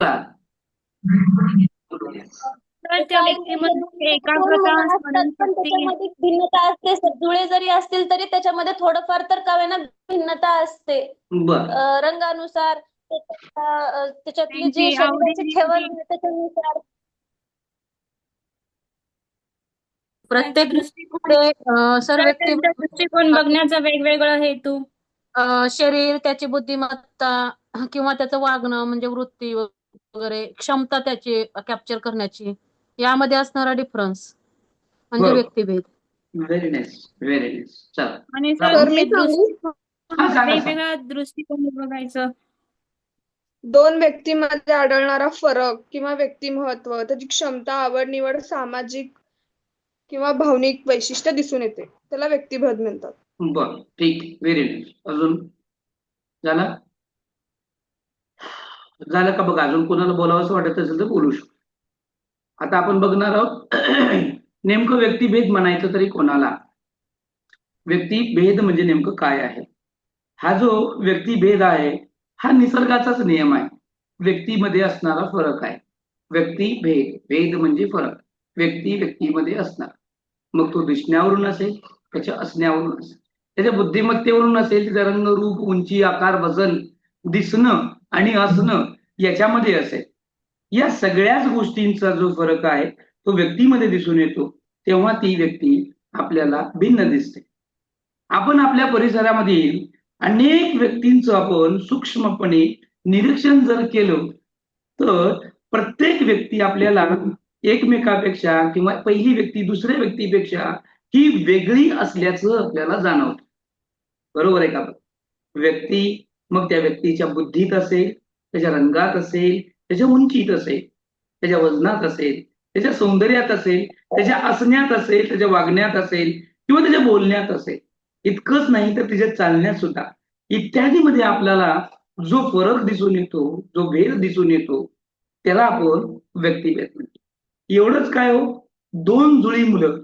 तर त्या काही व्यक्तीमध्ये दोन एकाग्रता, मुलं असतात पण स्मरणशक्ती. त्याच्यामध्ये भिन्नता असते. जुळे जरी असतील तरी त्याच्यामध्ये थोडंफार तर का होईना भिन्नता असते. बर रंगानुसार त्याच्यातली जी त्यांची शरीराची ठेवण आवडी-निवडी, आहे त्याच्यानुसार त्यांचा प्रत्येक दृष्टिकोन, व्यक्तीमध्ये सर तर त्यांचा दृष्टिकोन बघण्याचा वेगवेगळा हेतू. शरीर, त्याची बुद्धिमत्ता किंवा त्याचं वागणं म्हणजे वृत्ती वगैरे, क्षमता त्याची कॅप्चर करण्याची, यामध्ये असणारा डिफरन्स म्हणजे बरोबर. व्यक्तिभेद. Very nice, very nice. चला आणि सर आपण- सर हे मी सांगू? दृष्टिकोन हा सांगा सांगा. वेगवेगळ्या दृष्टिकोन बघायचं. दोन व्यक्तींमध्ये आढळणारा फरक किंवा व्यक्तिमत्व, त्याची क्षमता, आवड निवड, सामाजिक किंवा भावनिक वैशिष्ट्य दिसून येते, त्याला व्यक्तिभेद म्हणतात. बर ठीक, व्हेरी नाईस. अजून झाला झालं का बघा? अजून कोणाला बोलावं असं वाटत असेल तर बोलू शकतो. आता आपण बघणार आहोत नेमकं व्यक्तिभेद म्हणायचं तरी कोणाला, व्यक्तिभेद म्हणजे नेमकं काय आहे. हा जो व्यक्तिभेद आहे हा निसर्गाचाच नियम आहे. व्यक्तीमध्ये असणारा फरक आहे. व्यक्तिभेद, भेद म्हणजे फरक, व्यक्ती व्यक्तीमध्ये असणार. मग तो दिसण्यावरून असेल, त्याच्या असण्यावरून असेल, त्याच्या बुद्धिमत्तेवरून असेल, त्याचा रंग, रूप, उंची, आकार, वजन, दिसणं आणि असणं याच्यामध्ये असेल. या सगळ्याच गोष्टींचा जो फरक आहे तो व्यक्तीमध्ये दिसून येतो, तेव्हा ती व्यक्ती आपल्याला भिन्न दिसते. आपण आपल्या परिसरामधील अनेक व्यक्तींचं आपण सूक्ष्मपणे निरीक्षण जर केलं तर प्रत्येक व्यक्ती आपल्याला एकमेकापेक्षा किंवा पहिली व्यक्ती दुसऱ्या व्यक्तीपेक्षा ही वेगळी असल्याचं आपल्याला जाणवतं. बरोबर आहे का? व्यक्ती मग त्या व्यक्तीच्या बुद्धीत असेल, त्याच्या रंगात असेल, त्याच्या उंचीत असेल, त्याच्या वजनात असेल, त्याच्या सौंदर्यात असेल, त्याच्या असण्यात असेल, त्याच्या वागण्यात असेल किंवा त्याच्या बोलण्यात असेल. इतकंच नाही तर त्याच्या चालण्यात सुद्धा, इत्यादी मध्ये आपल्याला जो फरक दिसून येतो, जो भेद दिसून येतो, त्याला आपण व्यक्तिभेद म्हणतो. एवढंच काय हो, दोन जुळी मुलं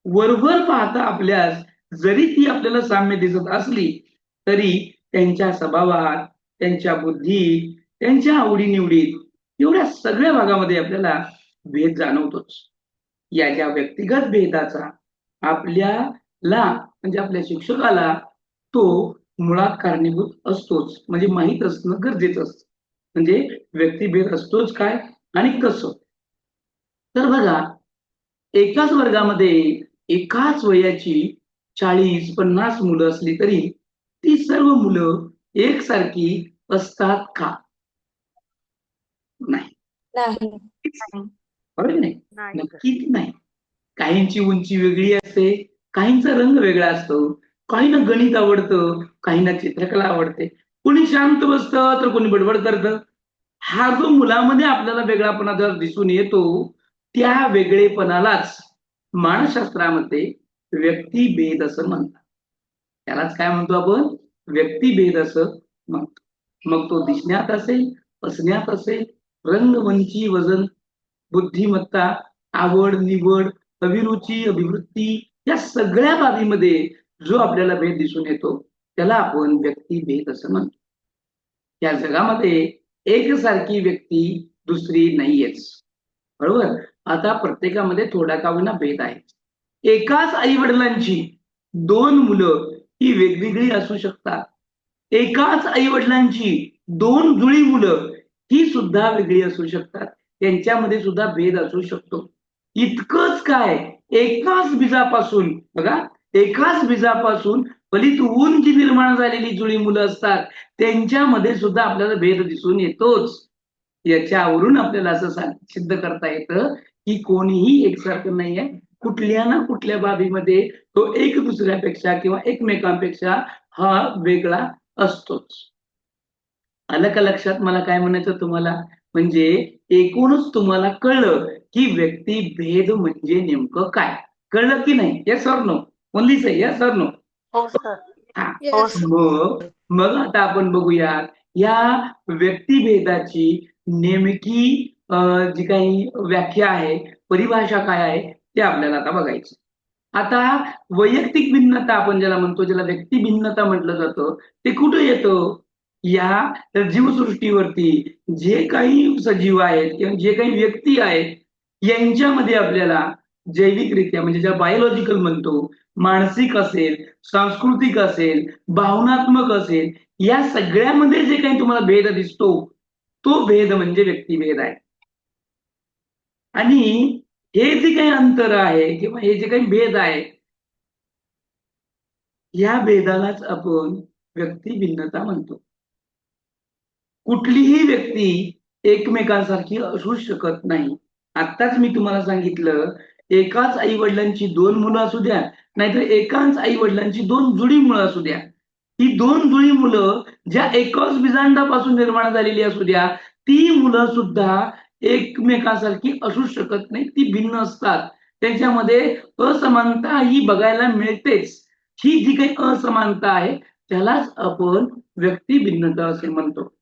वरवर पाहता आपल्यास जरी ती आपल्याला साम्य दिसत असली तरी त्यांच्या स्वभावात, त्यांच्या बुद्धीत, त्यांच्या आवडीनिवडीत, एवढ्या सगळ्या भागामध्ये आपल्याला भेद जाणवतोच. या ज्या व्यक्तिगत भेदाचा आपल्याला म्हणजे आपल्या शिक्षकाला तो मुळात कारणीभूत असतोच, म्हणजे माहीत असणं गरजेचं असतं. म्हणजे व्यक्तिभेद असतोच काय आणि कसं. तर बघा, एकाच वर्गामध्ये एकाच वयाची 40-50 मुलं असली तरी ती सर्व मुलं एकसारखी असतात का? नाही. नाही. बरोबर की नाही? नाही. नक्कीच नाही. काहींची उंची वेगळी असते, काहींचा रंग वेगळा असतो, काहींना गणित आवडतं, काहींना चित्रकला आवडते, कोणी शांत बसतं तर कोणी बडबड करतं. हा जो मुलामध्ये आपल्याला वेगळापणा जर दिसून येतो, त्या वेगळेपणालाच मानसशास्त्रामध्ये व्यक्तिभेद असं म्हणतात. त्यालाच काय म्हणतो आपण? व्यक्तिभेद असं म्हणतो. मग तो दिसण्यात असेल, असण्यात असेल, रंग, उंची, वजन, बुद्धिमत्ता, आवड निवड, अभिरुची, अभिवृत्ती, या सगळ्या बाबीमध्ये जो आपल्याला भेद दिसून येतो त्याला आपण व्यक्तिभेद असं म्हणतो. या जगामध्ये एकसारखी व्यक्ती दुसरी नाहीयेच. बरोबर? आता प्रत्येकामध्ये थोडा का होईना भेद आहे. एकाच आई वडिलांची दोन मुलं ही वेगवेगळी असू शकतात. एकाच आई वडिलांची दोन जुळी मुलं ही सुद्धा वेगळी असू शकतात. त्यांच्यामध्ये सुद्धा भेद असू शकतो. इतकंच काय, एकाच बीजापासून बघा, एकाच बीजापासून फलित होऊन जी निर्माण झालेली जुळी मुलं असतात त्यांच्यामध्ये सुद्धा आपल्याला भेद दिसून येतोच. याच्यावरून आपल्याला असं सिद्ध करता येतं की कोणीही एकसारखं नाहीये. कुठल्या ना कुठल्या बाबीमध्ये तो एक दुसऱ्यापेक्षा किंवा एकमेकांपेक्षा हा वेगळा असतोच. आलं का लक्षात मला काय म्हणायचं तुम्हाला? म्हणजे एकूणच तुम्हाला कळलं की व्यक्तिभेद म्हणजे नेमकं काय. कळलं की नाही? Yes or no? Only say yes or no? हो सर. हा. Yes. मग आता आपण बघूयात या व्यक्तिभेदाची नेमकी जी काही व्याख्या आहे, परिभाषा काय आहे ते आपल्याला आता बघायचं. आता वैयक्तिक भिन्नता आपण ज्याला म्हणतो, ज्याला व्यक्ती भिन्नता म्हटलं जातं, ते कुठे येतं? या जीवसृष्टीवरती जे काही सजीव आहेत किंवा जे काही व्यक्ती आहेत यांच्यामध्ये आपल्याला जैविकरित्या म्हणजे ज्या बायोलॉजिकल म्हणतो, मानसिक असेल, सांस्कृतिक असेल, भावनात्मक असेल, या सगळ्यामध्ये जे काही तुम्हाला भेद दिसतो तो भेद म्हणजे व्यक्तिभेद आहे. आणि हे जे काही अंतर आहे किंवा हे जे काही भेद आहे या भेदालाच आपण व्यक्तिभिन्नता म्हणतो. कुठलीही व्यक्ती एकमेकांसारखी असू शकत नाही. आत्ताच मी तुम्हाला सांगितलं, एकाच आई वडिलांची 2 मुलं असू द्या, नाहीतर एकाच आई वडिलांची 2 जुळी मुलं असू द्या, ही 2 जुळी मुलं ज्या एकाच बीजांडापासून निर्माण झालेली असू द्या, ती मुलं सुद्धा एकमेकांसारखी असू शकत नाही, ती भिन्न असतात. त्यांच्यामध्ये असमानता ही बघायला मिळतेच. ही जी काही असमानता आहे त्यालाच आपण व्यक्तिभिन्नता असे म्हणतो.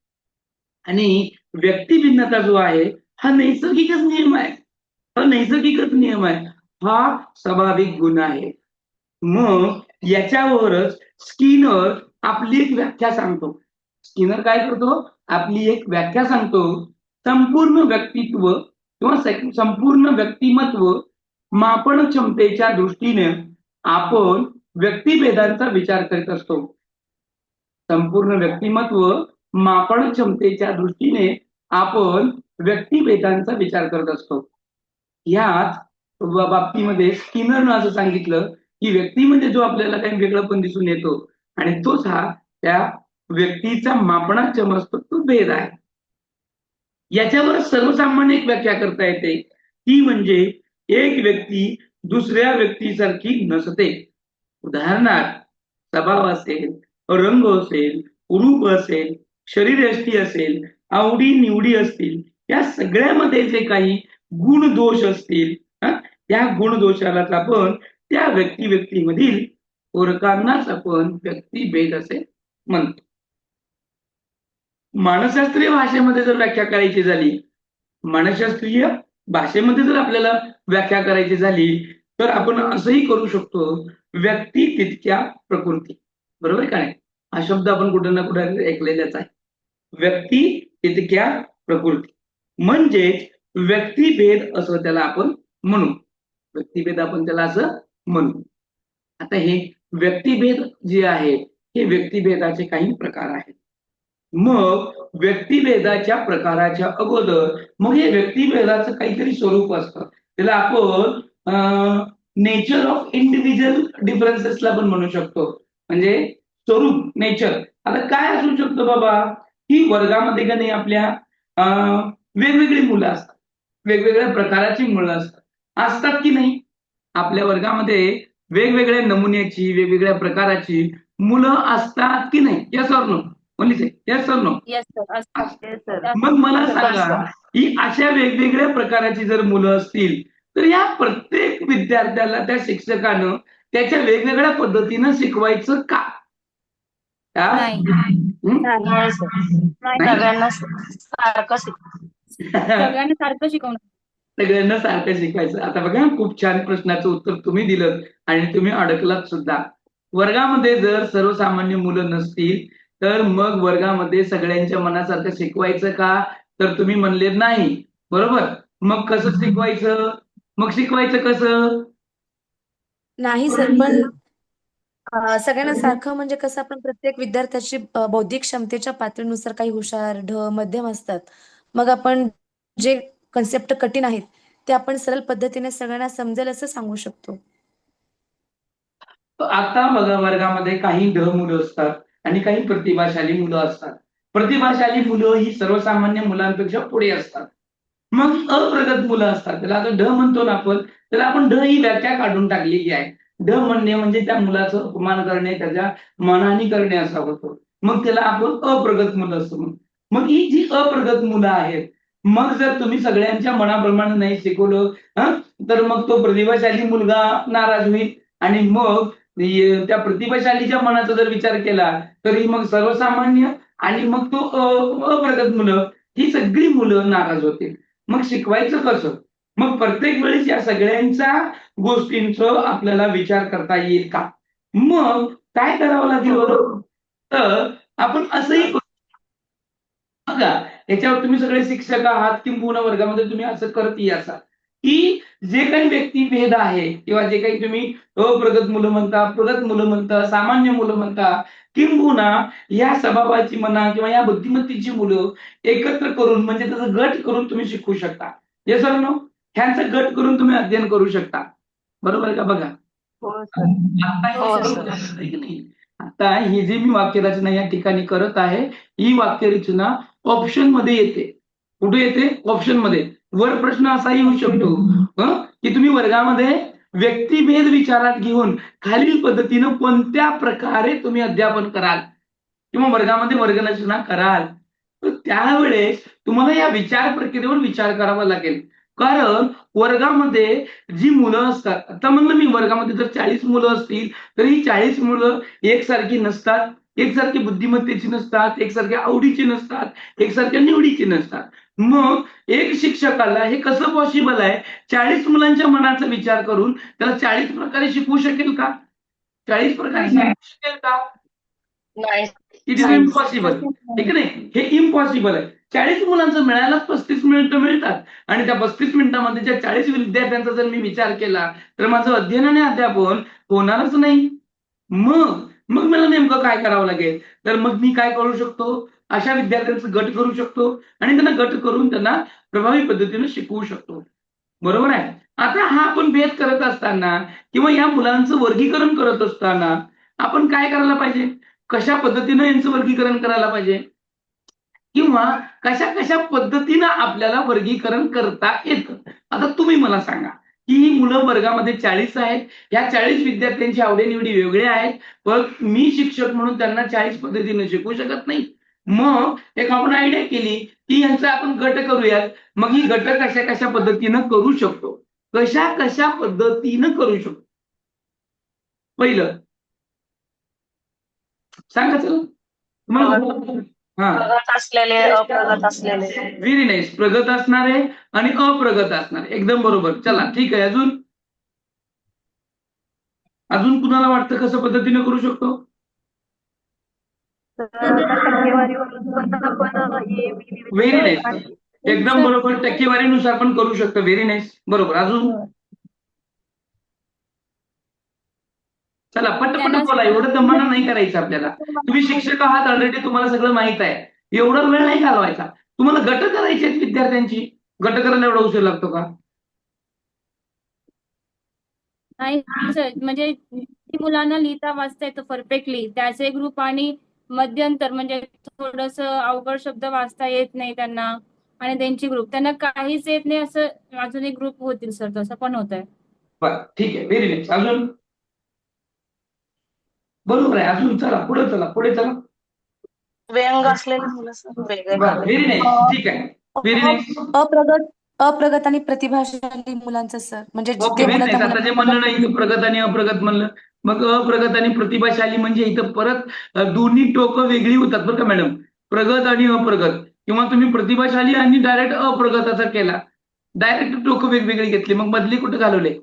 आणि व्यक्तिभिन्नता जो आहे हा नैसर्गिकच नियम आहे. हा नैसर्गिकच नियम आहे, हा स्वाभाविक गुण आहे. मग याच्यावरच स्किनर आपली एक व्याख्या सांगतो. स्किनर काय करतो? आपली एक व्याख्या सांगतो. संपूर्ण व्यक्तित्व किंवा संपूर्ण व्यक्तिमत्व मापन क्षमतेच्या दृष्टीने आपण व्यक्तिभेदांचा विचार करीत असतो. संपूर्ण व्यक्तिमत्व मापन क्षमतेच्या दृष्टीने आपण व्यक्तिभेदांचा विचार करत असतो. ह्याच बाबतीमध्ये स्किनरनं असं सांगितलं की व्यक्तीमध्ये जो आपल्याला काही वेगळं पण दिसून येतो आणि तोच हा त्या व्यक्तीचा मापनाक्षम असतो तो भेद आहे. याच्यावर सर्वसामान्य एक व्याख्या करता येते, ती म्हणजे एक व्यक्ती दुसऱ्या व्यक्तीसारखी नसते. उदाहरणार्थ स्वभाव असेल, रंग असेल, रूप असेल, शरीरयष्टी असेल, आवडी निवडी असतील, या सगळ्यामध्ये जे काही गुण दोष असतील त्या गुण दोषालाच आपण त्या व्यक्तीमधील फरकांनाच आपण व्यक्तिभेद असे म्हणतो. मानसशास्त्रीय भाषेमध्ये जर व्याख्या करायची झाली, मानसशास्त्रीय भाषेमध्ये जर आपल्याला व्याख्या करायची झाली तर आपण असंही करू शकतो, व्यक्ती तितक्या प्रकृती. बरोबर का नाही? हा शब्द आपण कुठं ना कुठं ऐकलेलाच आहे. व्यक्ती तितक्या प्रकृती म्हणजेच व्यक्तिभेद असं त्याला आपण म्हणू. व्यक्तिभेद आपण त्याला असं म्हणू. आता हे व्यक्तिभेद जे आहे हे व्यक्तिभेदाचे काही प्रकार आहेत. मग व्यक्तिभेदाच्या प्रकाराच्या अगोदर मग हे व्यक्तिभेदाचं काहीतरी स्वरूप असतं. त्याला आपण नेचर ऑफ इंडिव्हिज्युअल डिफरन्सेसला पण म्हणू शकतो. म्हणजे स्वरूप, नेचर. आता काय असू शकतं बाबा, की वर्गामध्ये का नाही आपल्या वेगवेगळी मुलं असतात, वेगवेगळ्या प्रकाराची मुलं असतात की नाही? आपल्या वर्गामध्ये वेगवेगळ्या नमुन्याची, वेगवेगळ्या प्रकाराची मुलं असतात की नाही? Yes or no? Yes or no? Yes sir, असतात. मग मला सांगा, ही अशा वेगवेगळ्या प्रकाराची जर मुलं असतील तर या प्रत्येक विद्यार्थ्याला त्या शिक्षकानं त्याच्या वेगवेगळ्या पद्धतीनं शिकवायचं का? नाही. सगळ्यांना सारखं सगळ्यांना सारखं शिकवणं. सगळ्यांना सारखं शिकवायचं. आता बघा, खूप छान प्रश्नाचं उत्तर तुम्ही दिलं आणि तुम्ही अडकलात सुद्धा. वर्गामध्ये जर सर्वसामान्य मुलं नसतील तर मग वर्गामध्ये सगळ्यांच्या मनासारखं शिकवायचं का? तर तुम्ही म्हणले नाही. बरोबर. मग कसं शिकवायचं? मग शिकवायचं कसं? नाही सर, पण सगळ्यांना सारखं म्हणजे कसं, आपण प्रत्येक विद्यार्थ्याची बौद्धिक क्षमतेच्या पातळीनुसार काही हुशार, मध्यम असतात. मग आपण जे कन्सेप्ट कठीण आहेत ते आपण सरळ पद्धतीने सगळ्यांना समजेल असं सांगू शकतो. आता बघा, वर्गामध्ये काही मुलं असतात आणि काही प्रतिभाशाली मुलं असतात. प्रतिभाशाली मुलं ही सर्वसामान्य मुलांपेक्षा पुढे असतात. मग अप्रगत मुलं असतात, त्याला आता म्हणतो ना आपण, त्याला आपण ही व्याख्या काढून टाकलेली आहे. म्हणणे म्हणजे त्या मुलाचं अपमान करणे, त्याच्या मानहानी करणे असा होतो. मग त्याला आपण अप्रगत मुलं असतो. मग ही जी अप्रगत मुलं आहेत, मग जर तुम्ही सगळ्यांच्या मनाप्रमाणे नाही शिकवलं तर मग तो प्रतिभाशाली मुलगा नाराज होईल आणि मग त्या प्रतिभाशालीच्या मनाचा जर विचार केला तरी मग सर्वसामान्य आणि मग तो अप्रगत मुलं, ही सगळी मुलं नाराज होतील. मग शिकवायचं कसं? मग प्रत्येक वेळेस या सगळ्यांच्या गोष्टींचं आपल्याला विचार करता येईल का? मग काय करावं लागेल? तर आपण असंही बघा याच्यावर तुम्ही सगळे शिक्षक आहात किंबहुना वर्गामध्ये तुम्ही असं करती असा की जे काही व्यक्तिभेद आहे किंवा जे काही तुम्ही अप्रगत मुलं म्हणता, प्रगत मुलं म्हणता, सामान्य मुलं म्हणता, किंबहुना या स्वभावाची म्हणा किंवा या बुद्धिमत्तेची मुलं एकत्र करून म्हणजे त्याचा गट करून तुम्ही शिकू शकता. Yes or no? ह्यांचा गट करून तुम्ही अध्ययन करू शकता. बरोबर आहे का? बघा आता हे हो, सर्व सर. आहे की नाही? आता ही जी मी वाक्यरचना या ठिकाणी करत आहे ही वाक्यरचना ऑप्शन मध्ये येते. कुठे येते? ऑप्शन मध्ये. वर प्रश्न असाही येऊ शकतो की तुम्ही वर्गामध्ये व्यक्तिभेद विचारात घेऊन खालील पद्धतीनं कोणत्या प्रकारे तुम्ही अध्यापन कराल किंवा वर्गामध्ये वर्गरचना कराल. तर त्यावेळेस तुम्हाला या विचार प्रक्रियेवर विचार करावा लागेल. कारण वर्गामध्ये जी मुलं असतात, आता म्हणलं मी वर्गामध्ये जर 40 मुलं असतील तर ही 40 मुलं एकसारखी नसतात, एकसारखी बुद्धिमत्तेची नसतात, एकसारख्या आवडीची नसतात, एकसारख्या निवडीची नसतात. मग एक शिक्षकाला हे कसं पॉसिबल आहे 40 मुलांच्या मनाचा विचार करून त्याला 40 प्रकारे शिकवू शकेल का? 40 प्रकारे शिकवू शकेल का? नाही. It is impossible. ठीक नाही? हे इम्पॉसिबल आहे. 40 मुलांचं मिळायला 35 मिनिटं मिळतात आणि त्या 35 मिनिटांमध्ये ज्या 40 विद्यार्थ्यांचा जर मी विचार केला तर माझं अध्ययन आणि अध्यापन होणारच नाही. मग मला नेमकं काय करावं लागेल? तर मग मी काय करू शकतो? अशा विद्यार्थ्यांचा गट करू शकतो आणि त्यांना गट करून त्यांना प्रभावी पद्धतीने शिकवू शकतो. बरोबर आहे? आता हा आपण भेद करत असताना किंवा या मुलांचं वर्गीकरण करत असताना आपण काय करायला पाहिजे? कशा पद्धतीनं यांचं वर्गीकरण करायला पाहिजे किंवा कशा पद्धतीनं आपल्याला वर्गीकरण करता येतं. आता तुम्ही मला सांगा की ही मुलं वर्गामध्ये 40 आहेत. या 40 विद्यार्थ्यांची आवडीनिवडी वेगळ्या आहेत. पण मी शिक्षक म्हणून त्यांना 40 पद्धतीने शिकवू शकत नाही. मग एक आपण आयडिया केली की यांचा आपण गट करूयात. मग ही गट कशा पद्धतीनं करू शकतो? कशा पद्धतीनं करू शकतो? पहिलं सांगा चला. तुम्हाला हा प्रगत असलेले, अप्रगत असलेले. Very nice. प्रगत असणारे आणि अप्रगत असणारे. एकदम बरोबर. चला ठीक आहे. अजून कुणाला वाटतं कसं पद्धतीने करू शकतो? Very nice. एकदम बरोबर. टक्केवारीनुसार पण करू शकतो. Very nice. बरोबर. अजून चला पटपट बोला. एवढं दमाना नाही करायचं आपल्याला. तुम्ही शिक्षक आहात ऑलरेडी, तुम्हाला सगळं माहित आहे. एवढा वेळ नाही घालवायचा. तुम्हाला गट करायचे आहेत विद्यार्थ्यांची. गट करायला एवढा उशीर लागतो का? नाही सर, म्हणजे किती मुलांना लिहिता वाचता येतं परफेक्टली त्याचे ग्रुप आणि मध्यंतर म्हणजे थोडस अवघड शब्द वाचता येत नाही त्यांना आणि त्यांची ग्रुप त्यांना काहीच येत नाही असं अजून एक ग्रुप होतील सर, तसं पण होत आहे. बरं ठीक आहे. Very nice. अजून बरोबर आहे. अजून चला पुढे चला. व्यंग असलेले मुलं सर वेगळे. Very nice. ठीक आहे. Very nice. अप्रगत आणि प्रतिभाशाली मुलांचं सर, म्हणजे ओके. ते व्हेरी मुलं नाईस. त्या आता जे म्हणलं ना इथं प्रगत आणि अप्रगत म्हणलं, मग अप्रगत आणि प्रतिभाशाली म्हणजे इथं परत दोन्ही टोकं वेगळी होतात बरं का मॅडम. प्रगत आणि अप्रगत किंवा तुम्ही प्रतिभाशाली आणि डायरेक्ट अप्रगताचा केला. डायरेक्ट टोकं वेगवेगळी घेतली. मग मधली कुठे घालवले?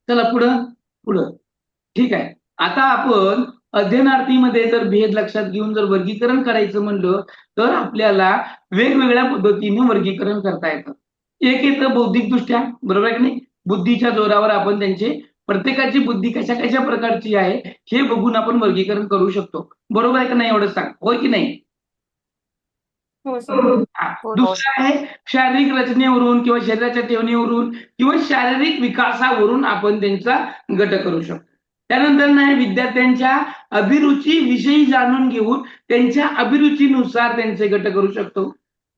चला पुढं. ठीक आहे. आता आपण अध्ययनार्थीमध्ये जर भेद लक्षात घेऊन जर वर्गीकरण करायचं म्हणलं तर आपल्याला वेगवेगळ्या पद्धतीने वर्गीकरण करता येतं. एक येतं बौद्धिकदृष्ट्या. बरोबर आहे की नाही? बुद्धीच्या जोरावर आपण त्यांचे प्रत्येकाची बुद्धी कशा प्रकारची आहे हे बघून आपण वर्गीकरण करू शकतो. बरोबर आहे का नाही? एवढं सांग. होय की नाही? हो सर. दुसरं आहे शारीरिक रचनेवरून किंवा शरीराच्या ठेवणीवरून किंवा शारीरिक विकासावरून आपण त्यांचा गट करू शकतो. त्यानंतर नाही विद्यार्थ्यांच्या अभिरुची विषयी जाणून घेऊन त्यांच्या अभिरुचीनुसार त्यांचे गट करू शकतो.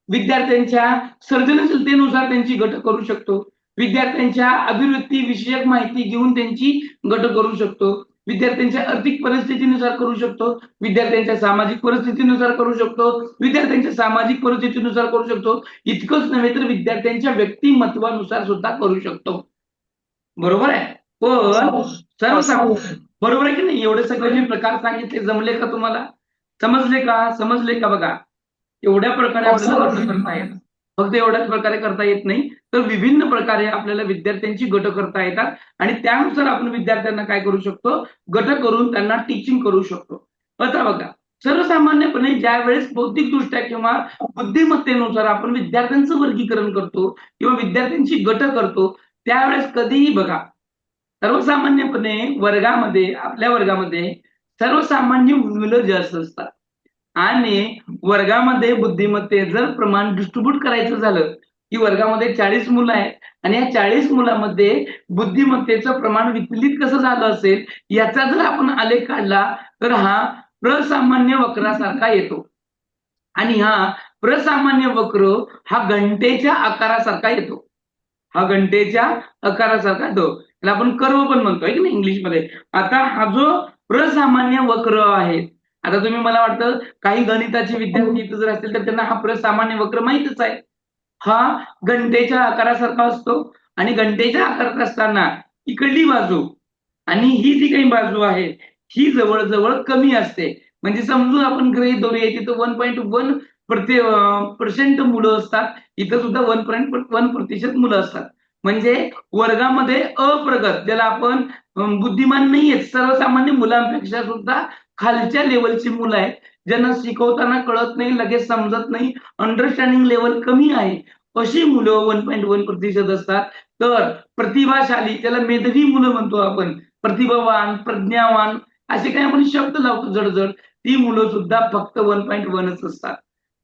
विद्यार्थ्यांच्या सर्जनशीलतेनुसार त्यांची गट करू शकतो. विद्यार्थ्यांच्या अभिवृत्ती विषयक माहिती घेऊन त्यांची गट करू शकतो. विद्यार्थ्यांच्या आर्थिक परिस्थितीनुसार करू शकतो. विद्यार्थ्यांच्या सामाजिक परिस्थितीनुसार करू शकतो. विद्यार्थ्यांच्या सामाजिक परिस्थितीनुसार करू शकतो. इतकंच नव्हे तर विद्यार्थ्यांच्या व्यक्तिमत्वानुसार सुद्धा करू शकतो. बरोबर आहे? पण सर्व सांगू बरोबर आहे की नाही? एवढे सगळे जे प्रकार सांगितले जमले का तुम्हाला? समजले का? बघा एवढ्या प्रकारे आपल्याला गट करता येतं. फक्त एवढ्याच प्रकारे करता येत नाही, तर विभिन्न प्रकारे आपल्याला विद्यार्थ्यांची गट करता येतात आणि त्यानुसार आपण विद्यार्थ्यांना काय करू शकतो, गट करून त्यांना टीचिंग करू शकतो. आता बघा, सर्वसामान्यपणे ज्या वेळेस बौद्धिकदृष्ट्या किंवा बुद्धिमत्तेनुसार आपण विद्यार्थ्यांचं वर्गीकरण करतो किंवा विद्यार्थ्यांची गट करतो, त्यावेळेस कधीही बघा, सर्वसामान्यपणे वर्गामध्ये, आपल्या वर्गामध्ये सर्वसामान्य मुलं जास्त असतात आणि वर्गामध्ये बुद्धिमत्तेचं प्रमाण डिस्ट्रीब्यूट करायचं झालं की वर्गामध्ये 40 मुलं आहेत आणि या 40 मुलांमध्ये बुद्धिमत्तेचं प्रमाण विचलित कसं झालं असेल याचा जर आपण आलेख काढला तर हा प्रसामान्य वक्रासारखा येतो. आणि हा प्रसामान्य वक्र हा घंटेच्या आकारासारखा येतो. हा घंटेच्या आकारासारखा येतो, त्याला आपण कर्व पण म्हणतोय की नाही इंग्लिशमध्ये. आता हा जो प्रसामान्य वक्र आहे, आता तुम्ही, मला वाटतं काही गणिताचे विद्यार्थी इथं जर असतील तर त्यांना हा प्रसामान्य वक्र माहितच आहे. हा घंटेच्या आकारासारखा असतो आणि घंटेच्या आकारात असताना इकडली बाजू आणि ही जी काही बाजू आहे ही जवळजवळ कमी असते. म्हणजे समजून आपण गृहीत धरूया तिथं 1.1% मुलं असतात, इथं सुद्धा 1% मुलं असतात. म्हणजे वर्गामध्ये अप्रगत, ज्याला आपण बुद्धिमान नाहीये, सर्वसामान्य मुलांपेक्षा सुद्धा खालच्या लेवलची मुलं आहेत, ज्यांना शिकवताना कळत नाही, लगेच समजत नाही, अंडरस्टँडिंग लेवल कमी आहे, अशी मुलं 1.1% असतात. तर प्रतिभाशाली, त्याला मेधावी मुलं म्हणतो आपण, प्रतिभावान, प्रज्ञावान असे काही आपण शब्द लावतो जडजड, ती मुलं सुद्धा फक्त 1.1च असतात.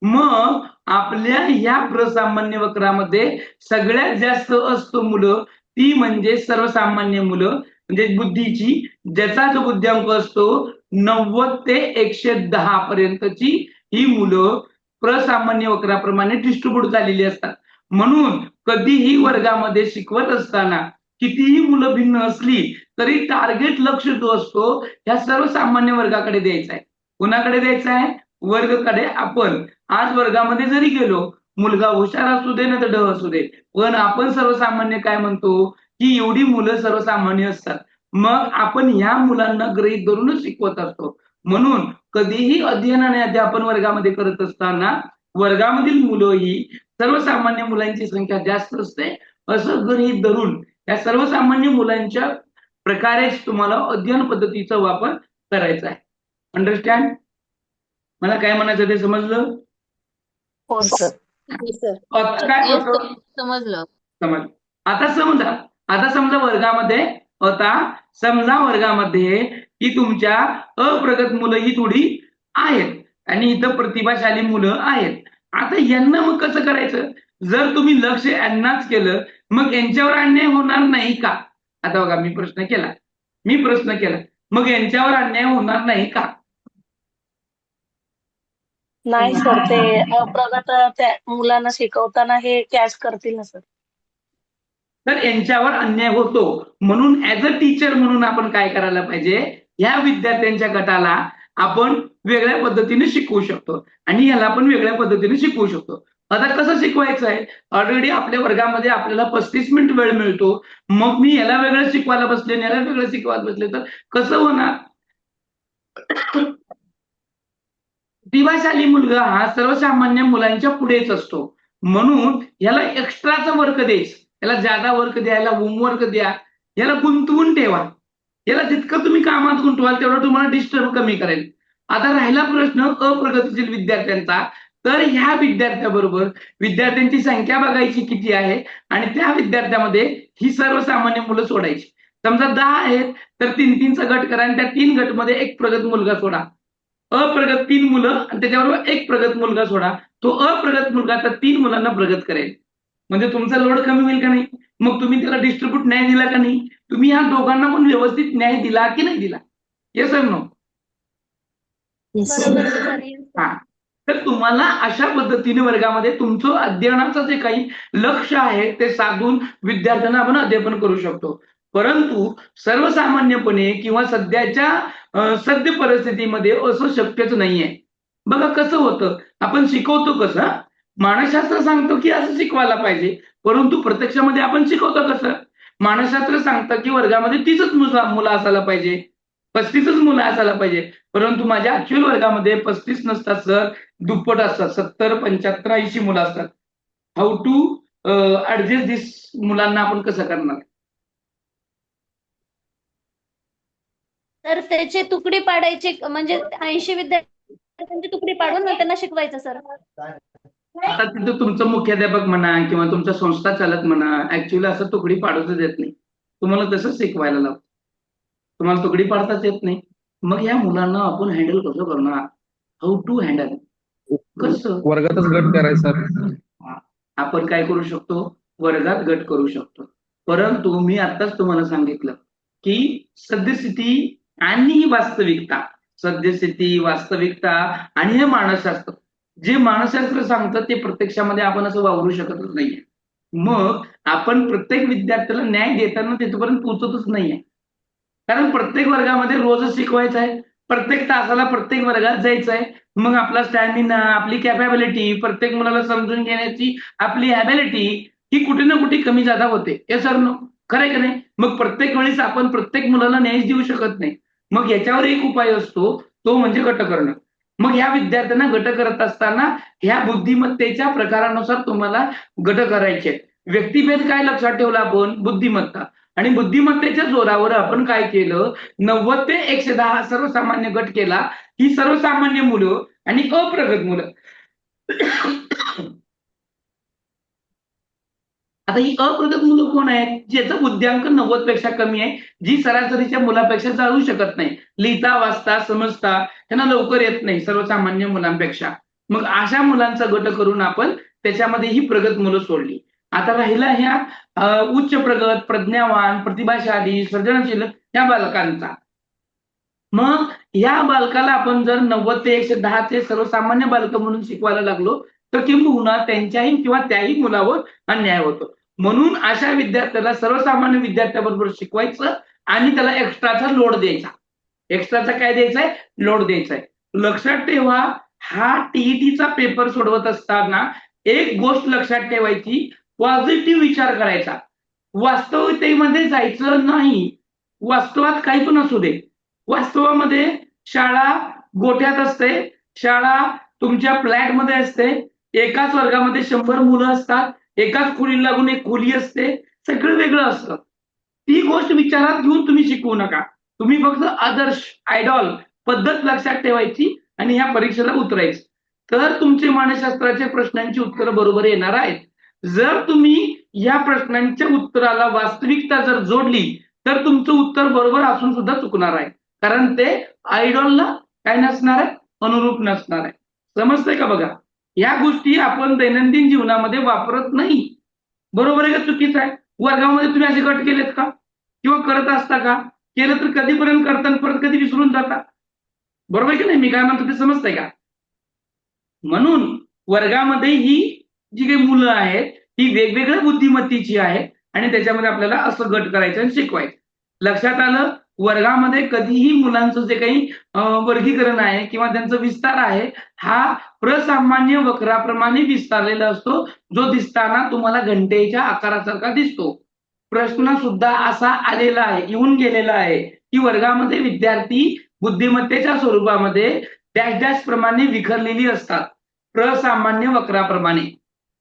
मग आपल्या ह्या प्रसामान्य वक्रामध्ये सगळ्यात जास्त असतो मुलं ती म्हणजे सर्वसामान्य मुलं, म्हणजे बुद्धीची, ज्याचा जो बुद्ध्यांक असतो 90 ते 110 पर्यंतची ही मुलं प्रसामान्य वक्राप्रमाणे डिस्ट्रीब्यूट झालेली असतात. म्हणून कधीही वर्गामध्ये शिकवत असताना कितीही मुलं भिन्न असली तरी टार्गेट लक्ष जो असतो ह्या सर्वसामान्य वर्गाकडे द्यायचा आहे. कुणाकडे द्यायचा आहे? वर्गाकडे. आपण आज वर्गामध्ये जरी गेलो, मुलगा हुशार असू दे ना तर ढ असू दे, पण आपण सर्वसामान्य काय म्हणतो की एवढी मुलं सर्वसामान्य असतात. मग आपण ह्या मुलांना गृहीत धरूनच शिकवत असतो. म्हणून कधीही अध्ययन आणि अध्यापन वर्गामध्ये करत असताना वर्गामधील मुलं ही सर्वसामान्य मुलांची संख्या जास्त असते असं गृहीत धरून या सर्वसामान्य मुलांच्या प्रकारेच तुम्हाला अध्ययन पद्धतीचा वापर करायचा आहे. अंडरस्टँड? मला काय म्हणायचं ते समजलं? हो सर. आता काय Yes, होतं? समजलं. समज. आता समजा वर्गामध्ये, वर्गामध्ये की तुमच्या अप्रगत मुलं ही थोडी आहेत आणि इथं प्रतिभाशाली मुलं आहेत. आता यांना मग कसं करायचं? जर तुम्ही लक्ष यांनाच केलं मग यांच्यावर अन्याय होणार नाही का? आता बघा, मी प्रश्न केला, मग यांच्यावर अन्याय होणार नाही का? नाही सर, ते अप्रगत त्या मुलांना शिकवताना हे कॅच करतील ना सर. तर यांच्यावर अन्याय होतो. म्हणून ऍज अ टीचर म्हणून आपण काय करायला पाहिजे, ह्या विद्यार्थ्यांच्या गटाला आपण वेगळ्या पद्धतीने शिकवू शकतो आणि ह्याला पण वेगळ्या पद्धतीने शिकवू शकतो. आता कसं शिकवायचं आहे? ऑलरेडी आपल्या वर्गामध्ये आपल्याला 35 मिनिट वेळ मिळतो. मग मी याला वेगळं शिकवायला बसले आणि याला वेगळं शिकवायला बसले तर कसं होणार? प्रतिभाशाली मुलगा हा सर्वसामान्य मुलांच्या पुढेच असतो. म्हणून याला एक्स्ट्राचा वर्क द्यायचं, याला ज्यादा वर्क द्या, याला होमवर्क द्या, याला गुंतवून ठेवा. याला जितकं तुम्ही कामात गुंतवाल तेवढं तुम्हाला डिस्टर्ब कमी करेल. आता राहिला प्रश्न अप्रगतीशील विद्यार्थ्यांचा, तर ह्या विद्यार्थ्याबरोबर विद्यार्थ्यांची संख्या बघायची किती आहे आणि त्या विद्यार्थ्यामध्ये ही सर्वसामान्य मुलं सोडायची. समजा 10 आहेत तर 3-3चा गट करा आणि त्या 3 गटमध्ये एक प्रगत मुलगा सोडा, अप्रगत 3 मुलं आणि त्याच्याबरोबर एक प्रगत मुलगा सोडा. तो अप्रगत मुलगा तर 3 मुलांना प्रगत करेल. म्हणजे तुमचा लोड कमी होईल का नाही? मग तुम्ही त्याला डिस्ट्रीब्यूट न्याय दिला का नाही? तुम्ही ह्या दोघांना पण व्यवस्थित न्याय दिला की नाही दिला? येस और नो? हा. तर तुम्हाला अशा पद्धतीने वर्गामध्ये तुमचं अध्ययनाचं जे काही लक्ष आहे ते साधून विद्यार्थ्यांना आपण अध्यापन करू शकतो. परंतु सर्वसामान्यपणे किंवा सध्याच्या सद्य परिस्थितीमध्ये असं शक्यच नाहीये. बघा कसं होतं, आपण शिकवतो कसं? मानसशास्त्र सांगतो की असं शिकवायला पाहिजे, परंतु प्रत्यक्षामध्ये आपण शिकवतो कसं? मानसशास्त्र सांगतं की वर्गामध्ये 30च मुलं असायला पाहिजे, 35च मुलं असायला पाहिजे, परंतु माझ्या ऍक्च्युअल वर्गामध्ये 35 नसतात सर, दुप्पट असतात, 70, 75, 80 मुलं असतात. हाऊ टू ऍडजस्ट दिस मुलांना आपण कसं करणार? तर त्याची तुकडी पाडायची, म्हणजे 80 विद्यार्थ्यांची तुकडी पाडून मग त्यांना शिकवायचं सर. आता तिथं तुमचं मुख्याध्यापक म्हणा किंवा तुमचा संस्था चालक म्हणा ऍक्च्युअली असं तुकडी पाडूच देत नाही, तुम्हाला तसंच शिकवायला लावतो. तुम्हाला तुकडी पाडताच येत नाही, मग या मुलांना आपण हँडल कसं करणार? हाऊ टू हँडल कसं? वर्गातच गट करायचा. आपण काय करू शकतो? वर्गात गट करू शकतो. परंतु मी आताच तुम्हाला सांगितलं की सद्यस्थिती आणि वास्तविकता, सद्यस्थिती, वास्तविकता आणि हे मानसशास्त्र, जे मानसशास्त्र सांगतं ते प्रत्यक्षामध्ये आपण असं वावरू शकतच नाहीये. मग आपण प्रत्येक विद्यार्थ्याला न्याय देताना तिथपर्यंत पोहोचतच नाहीये, कारण प्रत्येक वर्गामध्ये रोजच शिकवायचं आहे, प्रत्येक तासाला प्रत्येक वर्गात जायचं आहे. मग आपला स्टॅमिना, आपली कॅपॅबिलिटी, प्रत्येक मुलाला समजून घेण्याची आपली ॲबिलिटी ही कुठे ना कुठे कमी जादा होते. हे सर खरंय का नाही? मग प्रत्येक वेळेस आपण प्रत्येक मुलाला न्याय देऊ शकत नाही. मग याच्यावर एक उपाय असतो, तो म्हणजे गट करणं. मग ह्या विद्यार्थ्यांना गट करत असताना ह्या बुद्धिमत्तेच्या प्रकारानुसार तुम्हाला गट करायचे आहेत. व्यक्तिभेद काय लक्षात ठेवला आपण? बुद्धिमत्ता. आणि बुद्धिमत्तेच्या जोरावर आपण काय केलं? 90 ते 110 सर्वसामान्य गट केला. ही सर्वसामान्य मुलं आणि अप्रगत मुलं. आता ही अप्रगत मुलं कोण आहेत? ज्याचा बुद्ध्यांक 90 पेक्षा कमी आहे, जी सरासरीच्या मुलापेक्षा चालू शकत नाही, लिहिता वाचता समजता त्यांना लवकर येत नाही सर्वसामान्य मुलांपेक्षा. मग अशा मुलांचा गट करून आपण त्याच्यामध्ये ही प्रगत मुलं सोडली. आता राहिला ह्या उच्च प्रगत, प्रज्ञावान, प्रतिभाशाली, सर्जनशील ह्या बालकांचा. मग या बालकाला आपण जर 90 ते 110 चे सर्वसामान्य बालक म्हणून शिकवायला लागलो तर किंबहुना त्यांच्याही किंवा त्याही मुलावर अन्याय होतो. म्हणून अशा विद्यार्थ्याला सर्वसामान्य विद्यार्थ्याबरोबर शिकवायचं आणि त्याला एक्स्ट्राचा लोड द्यायचा. एक्स्ट्राचा काय द्यायचाय? लोड द्यायचाय. लक्षात ठेवा, हा टीईटीचा पेपर सोडवत असताना एक गोष्ट लक्षात ठेवायची, पॉझिटिव्ह विचार करायचा, वास्तविकतेमध्ये जायचं नाही. वास्तवात काही पण असू दे, वास्तवामध्ये शाळा गोठ्यात असते, शाळा तुमच्या फ्लॅटमध्ये असते, एकाच वर्गामध्ये 100 मुलं असतात, एकाच खोलीला लागून एक खोली असते, सगळं वेगळं असतं. ती गोष्ट विचारात घेऊन तुम्ही शिकवू नका. तुम्ही फक्त आदर्श, आयडॉल पद्धत लक्षात ठेवायची आणि ह्या परीक्षेला उतरायचं, तर तुमचे मानसशास्त्राच्या प्रश्नांची उत्तरं बरोबर येणार आहेत. जर तुम्ही या प्रश्नांच्या उत्तराला वास्तविकता जर जोडली तर तुमचं उत्तर बरोबर असून सुद्धा चुकणार आहे, कारण ते आयडॉलला काय नसणार आहे? अनुरूप नसणार आहे. समजतंय का? बघा, या गोष्टी आपण दैनंदिन जीवनामध्ये वापरत नाही. बरोबर आहे का चुकीचं आहे? वर्गामध्ये तुम्ही असे गट केलेत का? किंवा करत असता का? केलं तर कधीपर्यंत करता आणि परत कधी विसरून जाता? बरोबर आहे की नाही? मी काय म्हणतो ते समजतंय का? म्हणून वर्गामध्ये ही जी काही मुलं आहेत ही वेगवेगळ्या बुद्धिमत्तेची आहेत आणि त्याच्यामध्ये आपल्याला असं गट करायचं आणि शिकवायचं. लक्षात आलं? वर्गामध्ये कधीही मुलांचं जे काही वर्गीकरण आहे किंवा त्यांचा विस्तार आहे हा प्रसामान्य वक्राप्रमाणे विस्तारलेला असतो, जो दिसताना तुम्हाला घंटेच्या आकारासारखा दिसतो. प्रश्न सुद्धा असा आलेला आहे, येऊन गेलेला आहे की वर्गामध्ये विद्यार्थी बुद्धिमत्तेच्या स्वरूपामध्ये डॅश डॅश प्रमाणे विखरलेली असतात, प्रसामान्य वक्राप्रमाणे.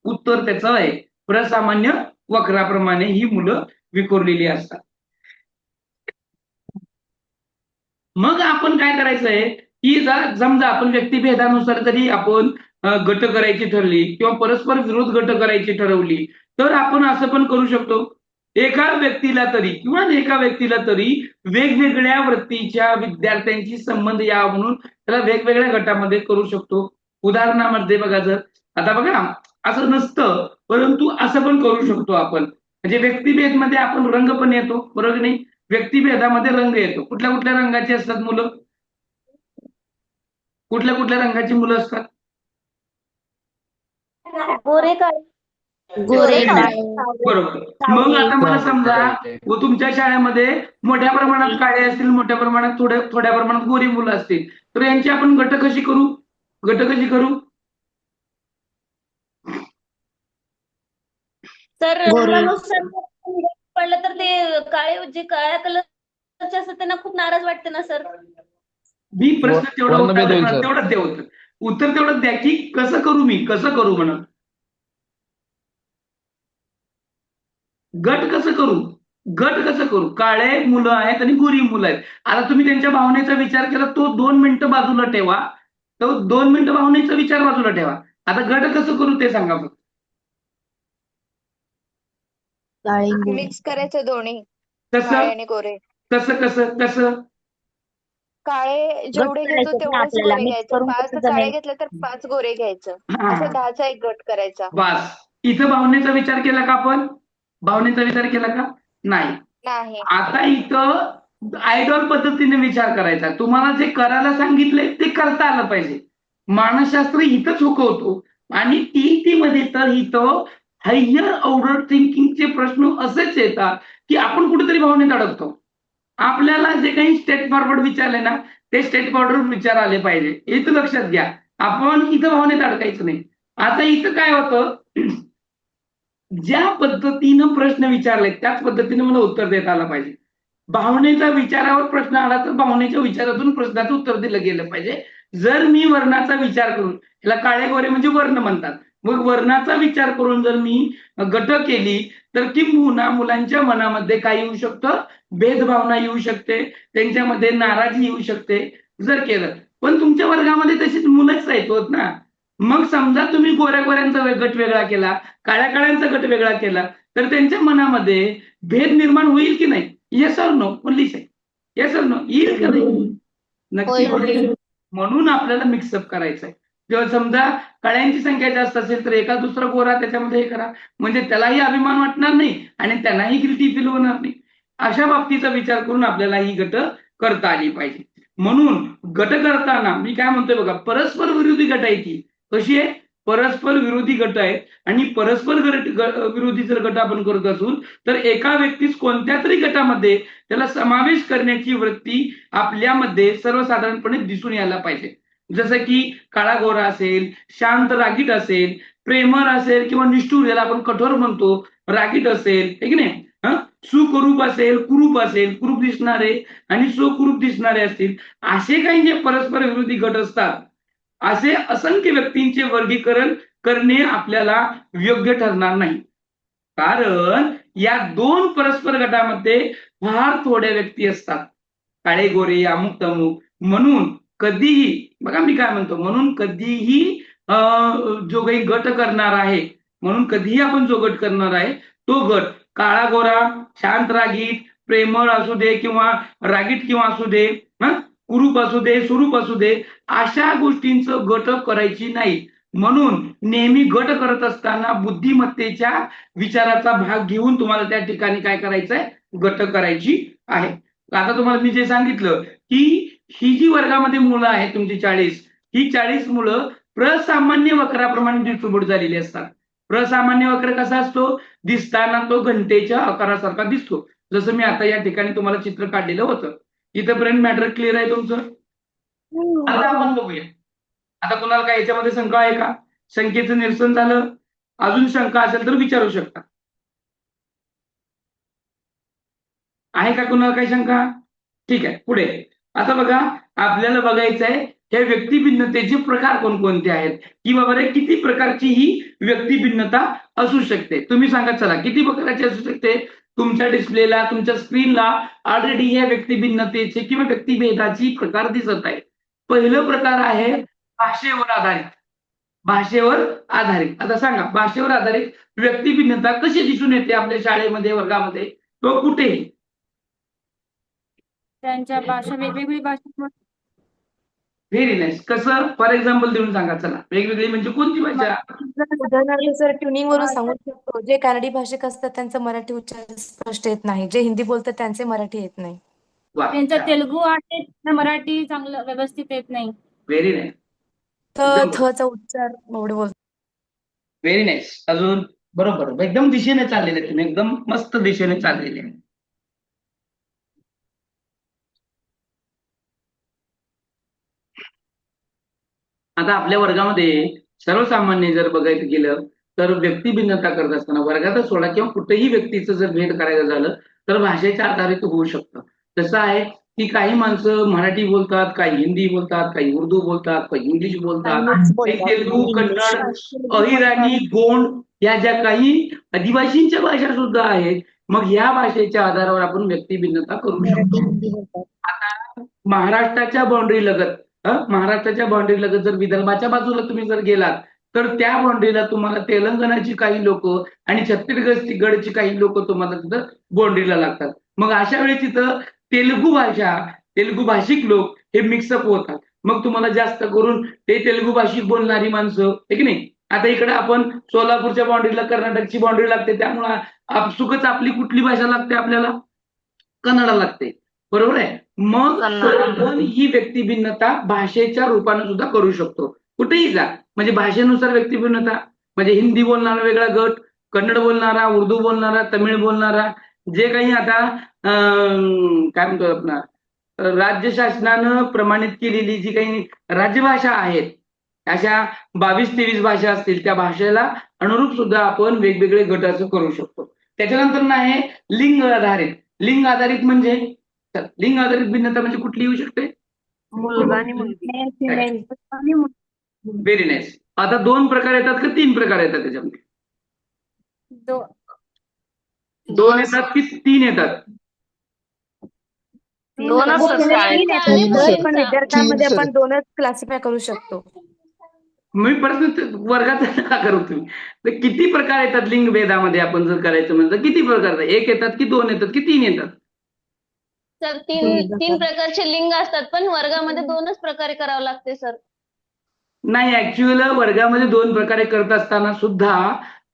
उत्तर त्याचं आहे, प्रसामान्य वक्राप्रमाणे ही मुलं विखरलेली असतात. मग आपण काय करायचंय की जर समजा आपण व्यक्तिभेदानुसार जरी आपण गट करायची ठरली किंवा परस्पर विरोध गट करायची ठरवली तर आपण असं पण करू शकतो, एका व्यक्तीला तरी किंवा एका व्यक्तीला तरी वेगवेगळ्या वृत्तीच्या विद्यार्थ्यांशी संबंध यावा म्हणून त्याला वेगवेगळ्या गटामध्ये करू शकतो. उदाहरणामध्ये बघा, जर आता बघा असं नसतं परंतु असं पण करू शकतो आपण. म्हणजे व्यक्तिभेदमध्ये आपण रंग पण येतो, बरोबर नाही? व्यक्तिभेदामध्ये रंग येतो. कुठल्या कुठल्या रंगाची असतात मुलं? कुठल्या कुठल्या रंगाची मुलं असतात? गोरे गोरे, बरोबर. मग आता मला समजा तुमच्या शाळेमध्ये मोठ्या प्रमाणात काळे असतील, मोठ्या प्रमाणात थोड्या प्रमाणात गोरी मुलं असतील, तर यांची आपण गट कशी करू? तर गोरे. पडलं तर ते काळे, जे काळ्या कलरचे असतात त्यांना खूप नाराज वाटते ना सर? मी प्रश्न तेवढा वर्णभेद होईल, सर. तेवढंच द्या उत्तर तेवढंच द्या की कसं करू म्हणून. गट कसं करू? गट कसं करू? काळे मुलं आहेत आणि गोरी मुलं आहेत. आता तुम्ही त्यांच्या भावनेचा विचार केला, तो 2 मिनिटं बाजूला ठेवा. तो 2 मिनिटं भावनेचा विचार बाजूला ठेवा. आता गट कसं करू ते सांगा फक्त. मिक्स करायचं दोन्ही, कसं काळे आणि गोरे. कसं कसं कसं काळे जेवढे घेतो तेवढेच गोरे घ्यायचं. 5 काळे घेतले तर 5 गोरे घ्यायचं. हा. असं 10चा एक गट करायचा. बस. इथं भावनेचा विचार केला का आपण? भावनेचा विचार केला का? नाही. नाही. आता इथं आयडॉल पद्धतीने विचार करायचा. तुम्हाला जे करायला सांगितलंय ते करता आलं पाहिजे. मानसशास्त्र इथंच हुकवतो आणि टीईटी मध्ये तर इथं हायर ऑर्डर थिंकिंगचे प्रश्न असेच येतात की आपण कुठेतरी भावनेत अडकतो. आपल्याला जे काही स्टेट फॉरवर्ड विचारले ना ते स्टेट फॉरवर्ड विचार आले पाहिजे. इथं लक्षात घ्या, आपण इथं भावनेत अडकायचं नाही. आता इथं काय होतं, ज्या पद्धतीनं प्रश्न विचारले त्याच पद्धतीने मला उत्तर देता आलं पाहिजे. भावनेच्या विचारावर प्रश्न आला तर भावनेच्या विचारातून प्रश्नाचं उत्तर दिलं गेलं पाहिजे. जर मी वर्णाचा विचार करून, याला काळे गोरे म्हणजे वर्ण म्हणतात, मग वर्णाचा विचार करून जर मी गट केली तर किंबहुना मुलांच्या मनामध्ये काय येऊ शकतं? भेदभावना येऊ शकते, त्यांच्यामध्ये नाराजी येऊ शकते जर केलं. पण तुमच्या वर्गामध्ये तशीच मुलंच राहत ना. मग समजा तुम्ही गोऱ्या गोऱ्यांचा गट वेगळा केला, काळ्या काळ्यांचा गट वेगळा केला, तर त्यांच्या मनामध्ये भेद निर्माण होईल की नाही? Yes or no? Only say yes or no. येईल का नाही? नक्की होईल. म्हणून आपल्याला मिक्सअप करायचंय. जेव्हा समजा काळ्यांची संख्या जास्त असेल तर एका दुसरा गोरा त्याच्यामध्ये हे करा, म्हणजे त्यालाही अभिमान वाटणार नाही आणि त्यांनाही गिल्टी फील होणार नाही. अशा बाबतीचा विचार करून आपल्याला ही गट करता आली पाहिजे. म्हणून गट करताना मी काय म्हणतोय बघा, परस्पर विरोधी गट आहे ती. कशी आहे? परस्पर विरोधी गट आहेत आणि परस्पर विरोधी जर गट आपण करत असू तर एका व्यक्तीस कोणत्या तरी गटामध्ये त्याला समावेश करण्याची वृत्ती आपल्यामध्ये सर्वसाधारणपणे दिसून यायला पाहिजे. जसं की काळा गोरा असेल, शांत रागीट असेल, प्रेमळ असेल किंवा निष्ठुर, याला आपण कठोर म्हणतो, रागीट असेल, हे की नाही, सुकुरूप असेल, कुरूप असेल, कुरूप दिसणारे आणि स्वकुरूप दिसणारे असतील, असे काही जे परस्पर विरोधी गट असतात, असे असंख्य व्यक्तींचे वर्गीकरण करणे आपल्याला योग्य ठरणार नाही. कारण या 2 परस्पर गटामध्ये फार थोड्या व्यक्ती असतात, काळे गोरे अमुक तमुक. म्हणून कधीही बघा मी काय म्हणतो, म्हणून कधीही जो काही गट करणार आहे, म्हणून कधीही आपण जो गट करणार आहे तो गट काळा गोरा, शांत रागीट, प्रेमळ असू दे किंवा रागीट किंवा असू दे, कुरूप असू दे, स्वरूप असू दे, अशा गोष्टींचं गट करायची नाही. म्हणून नेहमी गट करत असताना बुद्धिमत्तेच्या विचाराचा भाग घेऊन तुम्हाला त्या ठिकाणी काय करायचंय? गट करायची आहे. आता तुम्हाला मी जे सांगितलं की ही जी वर्गामध्ये मुलं आहेत तुमची 40, ही 40 मुलं प्रसामान्य वक्राप्रमाणे डिस्ट्रीब्यूट झालेली असतात. प्रसामान्य वक्र कसा असतो? दिसताना तो घंटेच्या आकारासारखा दिसतो. जसं मी आता या ठिकाणी तुम्हाला चित्र काढलेलं होतं. इथपर्यंत मॅटर क्लिअर आहे तुमचं? आता आपण बघूया. आता कोणाला काय याच्यामध्ये शंका आहे का? शंकेचं निरसन झालं? अजून शंका असेल तर विचारू शकता. आहे का कुणाला काही शंका? ठीक आहे, पुढे. आता बघा, आपल्याला बघायचं आहे हे व्यक्तिभिन्नतेचे प्रकार कोणकोणते आहेत, की बाबा रे किती प्रकारची ही व्यक्तिभिन्नता असू शकते. तुम्ही सांगा, चला किती प्रकारची असू शकते? तुमच्या डिस्प्लेला, तुमच्या स्क्रीनला ऑलरेडी या व्यक्तिभिन्नतेचे किंवा व्यक्तिभेदाची प्रकार दिसत आहे. पहिलं प्रकार आहे भाषेवर आधारित. भाषेवर आधारित. आता सांगा, भाषेवर आधारित व्यक्तिभिन्नता कशी दिसून येते आपल्या शाळेमध्ये, वर्गामध्ये? तो कुठे? त्यांच्या भाषा, वेगवेगळी भाषा. Very nice. कसं? फॉर एक्झाम्पल देऊन सांगा. चला, वेगवेगळी म्हणजे कोणती भाषा? उदाहरणार्थ सर, ट्युनिंग वरून सांगू शकतो. जे कानडी भाषिक असतात त्यांचं मराठी उच्चार स्पष्ट येत नाही. जे हिंदी बोलतात त्यांचे मराठी येत नाही. वा, त्यांचा तेलुगू आहे, मराठी चांगलं व्यवस्थित येत नाही. Very nice. थचा उच्चार एवढं बोलतो. Very nice. अजून? बरोबर, एकदम दिशेने चाललेले तुम्ही, एकदम मस्त दिशेने चाललेले. आता आपल्या वर्गामध्ये सर्वसामान्य जर बघायचं गेलं तर व्यक्तिभिन्नता करत असताना वर्गातच सोडा किंवा कुठेही व्यक्तीचं जर भेद करायचं झालं तर भाषेच्या आधारित होऊ शकतं. तसं आहे की काही माणसं मराठी बोलतात, काही हिंदी बोलतात, काही उर्दू बोलतात, काही इंग्लिश बोलतात, काही तेलुगू, कन्नड, अहिराणी, गोंड या ज्या काही आदिवासींच्या भाषा सुद्धा आहेत, मग या भाषेच्या आधारावर आपण व्यक्तिभिन्नता करू शकतो. आता महाराष्ट्राच्या बाउंड्री लगत महाराष्ट्राच्या बाउंड्री लगत जर विदर्भाच्या बाजूला तुम्ही जर गेलात, तर त्या बाउंड्रीला तुम्हाला तेलंगणाची काही लोक आणि छत्तीसगडची काही लोक तुम्हाला तिथं बाउंड्रीला लागतात. मग अशा वेळी तिथं तेलुगू भाषिक लोक हे मिक्सअप होतात. मग तुम्हाला जास्त करून ते तेलुगू भाषिक बोलणारी माणसं, आहे की नाही. आता इकडे आपण सोलापूरच्या बाउंड्रीला कर्नाटकची बाउंड्री लागते, त्यामुळे आपसुकच आपली कुठली भाषा लागते आपल्याला? कन्नड लागते, बरोबर आहे. मग आपण ही व्यक्तिभिन्नता भाषेच्या रूपाने सुद्धा करू शकतो. कुठेही जा, म्हणजे भाषेनुसार व्यक्तिभिन्नता, म्हणजे हिंदी बोलणारा वेगळा गट, कन्नड बोलणारा, उर्दू बोलणारा, तमिळ बोलणारा, जे काही आता काय म्हणतो आपला राज्य शासनानं प्रमाणित केलेली जी काही राज्यभाषा आहेत, अशा 22-23 भाषा असतील, त्या भाषेला अनुरूप सुद्धा आपण वेगवेगळे गट असं करू शकतो. त्याच्यानंतर नाही लिंग आधारित म्हणजे लिंग आधारित भिन्नता म्हणजे कुठली येऊ शकते? मुलगा आणि मुलगी. Very nice. आता 2 प्रकार येतात का 3 प्रकार येतात त्याच्यामध्ये? 2 येतात की 3 येतात? पण विद्यार्थ्यांमध्ये आपण 2च क्लासिफाय करू शकतो. मी परत वर्गात का करू तुम्ही? तर किती प्रकार येतात लिंग भेदामध्ये आपण जर करायचं म्हणजे किती प्रकार? 1 येतात की 2 येतात की 3 येतात? सर तीन प्रकारचे लिंग असतात, पण वर्गामध्ये 2च प्रकारे करावं लागते सर. नाही, ऍक्च्युअल वर्गामध्ये 2 प्रकारे करत असताना सुद्धा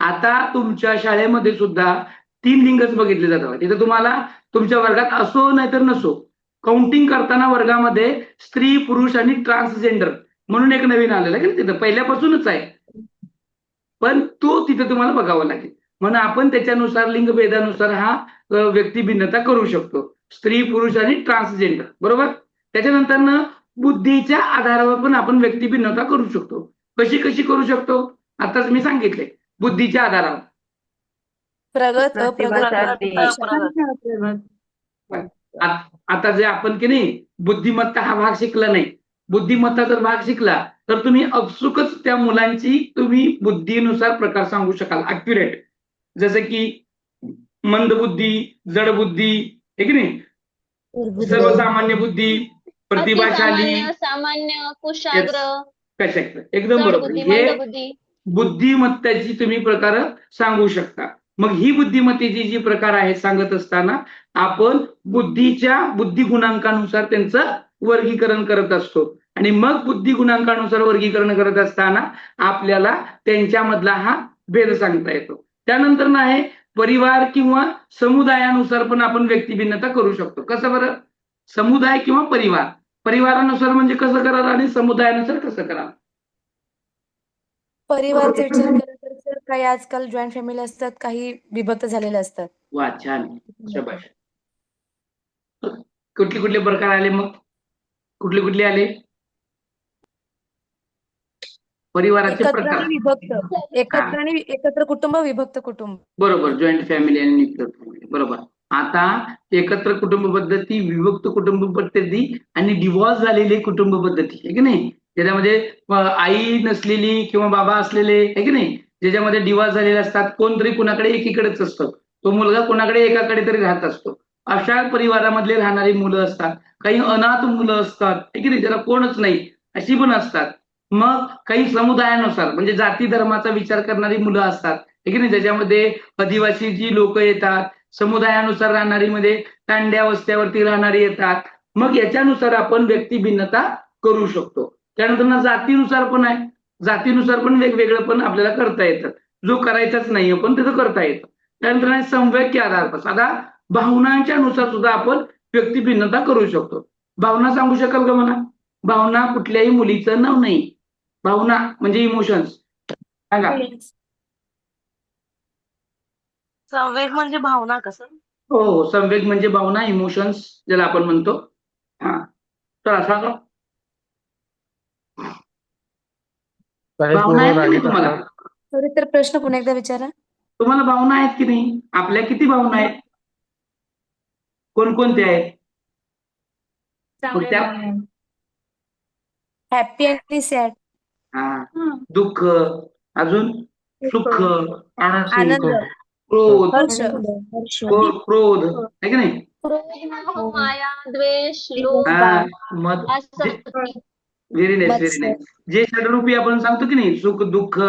आता तुमच्या शाळेमध्ये सुद्धा 3 लिंगच बघितले जातात. तिथे तुम्हाला तुमच्या वर्गात असो नाहीतर नसो, काउंटिंग करताना वर्गामध्ये स्त्री, पुरुष आणि ट्रान्सजेंडर म्हणून एक नवीन आलेला आहे, तिथं पहिल्यापासूनच आहे, पण तो तिथे तुम्हाला बघावा लागेल. म्हणून आपण त्याच्यानुसार लिंगभेदानुसार हा व्यक्तिभिन्नता करू शकतो, स्त्री, पुरुष आणि ट्रान्सजेंडर, बरोबर. त्याच्यानंतर बुद्धीच्या आधारावर पण आपण व्यक्तिभिन्नता करू शकतो. कशी करू शकतो? आताच मी सांगितले, बुद्धीच्या आधारावर. प्रगत, अप्रगत. आता जे आपण की नाही बुद्धिमत्ता हा भाग शिकला नाही, बुद्धिमत्ता जर भाग शिकला तर तुम्ही अपसुकच त्या मुलांची तुम्ही बुद्धीनुसार प्रकार सांगू शकाल अॅक्युरेट. जसं की मंदबुद्धी, जडबुद्धी, हे की नाही, सर्वसामान्य बुद्धी, प्रतिभाशाली, सामान्य, कुशाग्र, एकदम बरोबर. हे बुद्धिमत्तेची तुम्ही प्रकार सांगू शकता. मग ही बुद्धिमत्तेची जी प्रकार आहेत सांगत असताना आपण बुद्धी गुणांकानुसार त्यांचं वर्गीकरण करत असतो, आणि मग बुद्धी गुणांकानुसार वर्गीकरण करत असताना आपल्याला त्यांच्यामधला हा भेद सांगता येतो. त्यानंतर नाही परिवार किंवा समुदायानुसार पण आपण व्यक्तिभिन्नता करू शकतो. कसं बरं? समुदाय किंवा परिवारानुसार म्हणजे कसं कराल आणि समुदायानुसार कसं कराल? परिवारचा विचार केला तर सर काही आजकाल जॉईंट फॅमिली असतात, काही विभक्त झालेले असतात. वा, छान, शाबास. कुठले प्रकार आले? मग कुठले आले? परिवाराचे एकत्र प्रकार. आणि विभक्त, एकत्र आणि एकत्र कुटुंब, विभक्त कुटुंब. बरोबर, जॉईंट फॅमिली आणि न्यूक्लिअर फॅमिली, बरोबर. आता एकत्र कुटुंब पद्धती, विभक्त कुटुंब पद्धती आणि डिव्हॉर्स झालेली कुटुंब पद्धती, आहे की नाही, ज्याच्यामध्ये आई नसलेली किंवा बाबा असलेले, आहे की नाही, ज्याच्यामध्ये डिव्हॉर्स झालेले असतात, कोणतरी कुणाकडे एकीकडेच असतं, तो मुलगा कोणाकडे एकाकडे तरी राहत असतो. अशा परिवारामधले राहणारी मुलं असतात, काही अनाथ मुलं असतात, आहे की नाही, ज्याला कोणच नाही अशी पण असतात. मग काही समुदायानुसार म्हणजे जाती धर्माचा विचार करणारी मुलं असतात, आहे की नाही, ज्याच्यामध्ये आदिवासी जी लोक येतात, समुदायानुसार राहणारी मध्ये तांड्या वस्त्यावरती राहणारी येतात. मग याच्यानुसार आपण व्यक्तिभिन्नता करू शकतो. त्यानंतर जातीनुसार पण आहे, जातीनुसार पण वेगवेगळं पण आपल्याला करता येतं, जो करायचाच नाहीये पण त्याचं करता येतं. त्यानंतर संवेग आधार, आता भावनांच्या नुसार सुद्धा आपण व्यक्तिभिन्नता करू शकतो. भावना सांगू शकाल का मला? भावना कुठल्याही मुलीचं नाव नाही, भावना म्हणजे इमोशन्स सांगा. संवेग म्हणजे भावना कसं? हो, संवेग म्हणजे भावना, इमोशन्स ज्याला आपण म्हणतो. हा, तर सांगा. भावना आहेत की नाही तुम्हाला? सॉरी, तर प्रश्न पुन्हा एकदा विचारा. तुम्हाला भावना आहेत की नाही? आपल्या किती भावना आहेत? कोणकोणत्या आहेत? हॅपी आणि सॅड. हा, दुःख, अजून सुख, आनंद, आनंद, क्रोध, हर्ष, क्रोध आहे की नाही? क्रोध, मोह, माया, द्वेष, लोभ, हा, मग आसक्ती. Very nice, very nice. जे षडरूपी आपण सांगतो की नाही, सुख, दुःख,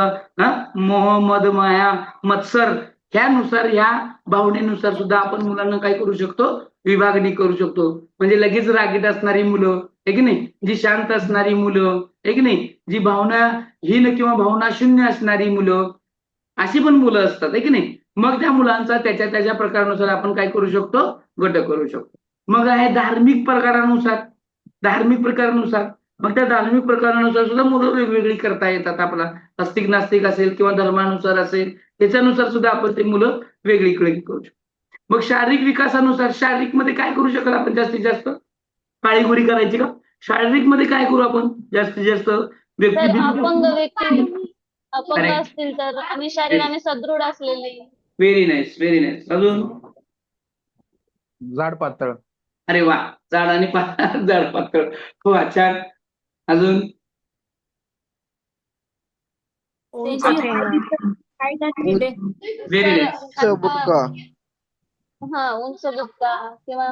मोह, मद, माया, मत्सर, ह्यानुसार, ह्या भावनेनुसार सुद्धा आपण मुलांना काय करू शकतो, विभागणी करू शकतो. म्हणजे लगेच रागीट असणारी मुलं आहे की नाही, जी शांत असणारी मुलं आहे की नाही, जी भावनाहीन किंवा भावना शून्य असणारी मुलं, अशी पण मुलं असतात आहे की नाही. मग त्या मुलांचा त्याच्या त्याच्या प्रकारानुसार आपण काय करू शकतो, गट करू शकतो. मग आहे धार्मिक प्रकारानुसार, मग त्या धार्मिक प्रकारानुसार सुद्धा मुलं वेगवेगळी करता येतात. आपला आस्तिक नास्तिक असेल किंवा धर्मानुसार असेल, त्याच्यानुसार सुद्धा आपण ते मुलं वेगळी करू शकतो. मग शारीरिक विकासानुसार, शारीरिक मध्ये काय करू शकाल आपण जास्तीत जास्त, काळीगुरी करायची का? शारीरिक मध्ये काय करू आपण जास्तीत जास्त, तर अपंग व्यक्ती अपंग Correct. असतील तर, आणि शरीराने सदृढ असलेले. Very nice, very nice. अजून? जाड पातळ. अरे वा, जाड आणि जाड पातळ, हो, छान. अजून? त्यांची height असली ते. व्हेरी तर नाईस. आता बुटका. उंच बुटका किंवा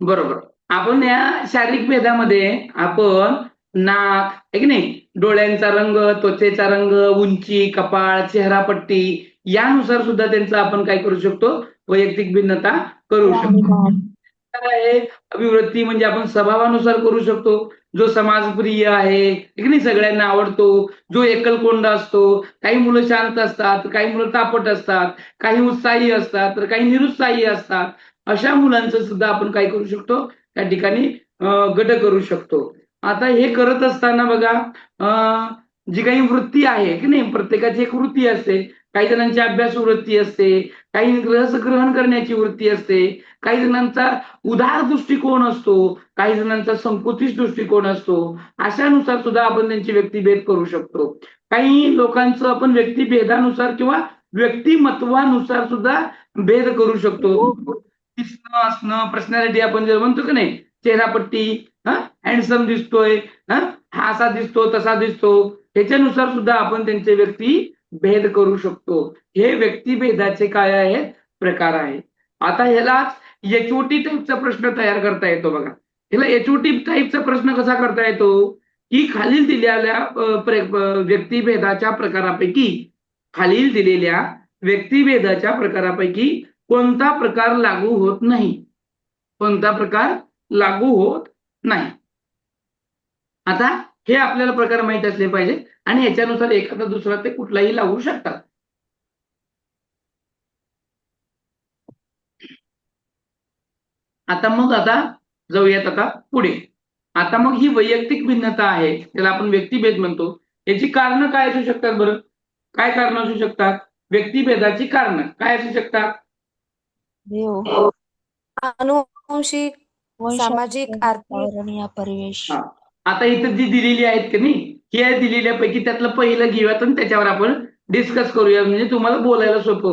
बरोबर. आपण या शारीरिक भेदामध्ये आपण नाक आहे की नाही, डोळ्यांचा रंग, त्वचेचा रंग, उंची, कपाळ, चेहरापट्टी यानुसार सुद्धा त्यांचं आपण काय करू शकतो, वैयक्तिक भिन्नता करू शकतो. आहे अभिवृत्ती म्हणजे आपण स्वभावानुसार करू शकतो. जो समाजप्रिय आहे की नाही, सगळ्यांना आवडतो, जो एकलकोंडा असतो. काही मुलं शांत असतात, काही मुलं तापट असतात, काही उत्साही असतात, तर काही निरुत्साही असतात. अशा मुलांचं सुद्धा आपण काय करू शकतो, त्या ठिकाणी गट करू शकतो. आता हे करत असताना बघा, जी काही वृत्ती आहे की नाही, प्रत्येकाची एक वृत्ती असते. काही जणांची अभ्यास वृत्ती असते, काही रसग्रहण करण्याची वृत्ती असते, काही जणांचा उदार दृष्टिकोन असतो, काही जणांचा संकुचित दृष्टिकोन असतो. अशानुसार सुद्धा आपण त्यांची व्यक्तिभेद करू शकतो. काही लोकांचं आपण व्यक्तिभेदानुसार किंवा व्यक्तिमत्वानुसार सुद्धा भेद करू शकतो. दिसणं, असणं, पर्सनॅलिटी आपण जे म्हणतो की नाही, चेहरापट्टी, हँडसम दिसतोय, हा असा दिसतो, तसा दिसतो, त्याच्यानुसार सुद्धा आपण त्यांचे व्यक्तिभेद करू शकतो. हे व्यक्तिभेदाचे काय आहेत, प्रकार आहेत. आता ह्यालाच एचओटी टाईपचा प्रश्न तयार करता येतो बघा. ह्याला एचओटी टाईपचा प्रश्न कसा करता येतो, की खालील दिलेल्या व्यक्तिभेदाच्या प्रकारापैकी कोणता प्रकार लागू होत नाही, कोणता प्रकार लागू होत नाही. आता हे आपल्याला प्रकार माहित असले पाहिजे आणि ह्याच्यानुसार एखादा दुसरा ते कुठलाही लागू शकतात. आता जाऊयात आता पुढे. आता मग ही वैयक्तिक भिन्नता आहे, त्याला आपण व्यक्तिभेद म्हणतो. याची कारण काय असू शकतात बरं? काय कारण असू शकतात? व्यक्तिभेदाची कारण काय असू शकतात? अनुवंशिक, सामाजिक, आर्थिक. आता इथं जी दिलेली आहेत की नाही, हे दिलेल्यापैकी त्यातलं पहिलं घेऊयात आणि त्याच्यावर आपण डिस्कस करूया, म्हणजे तुम्हाला बोलायला सोपं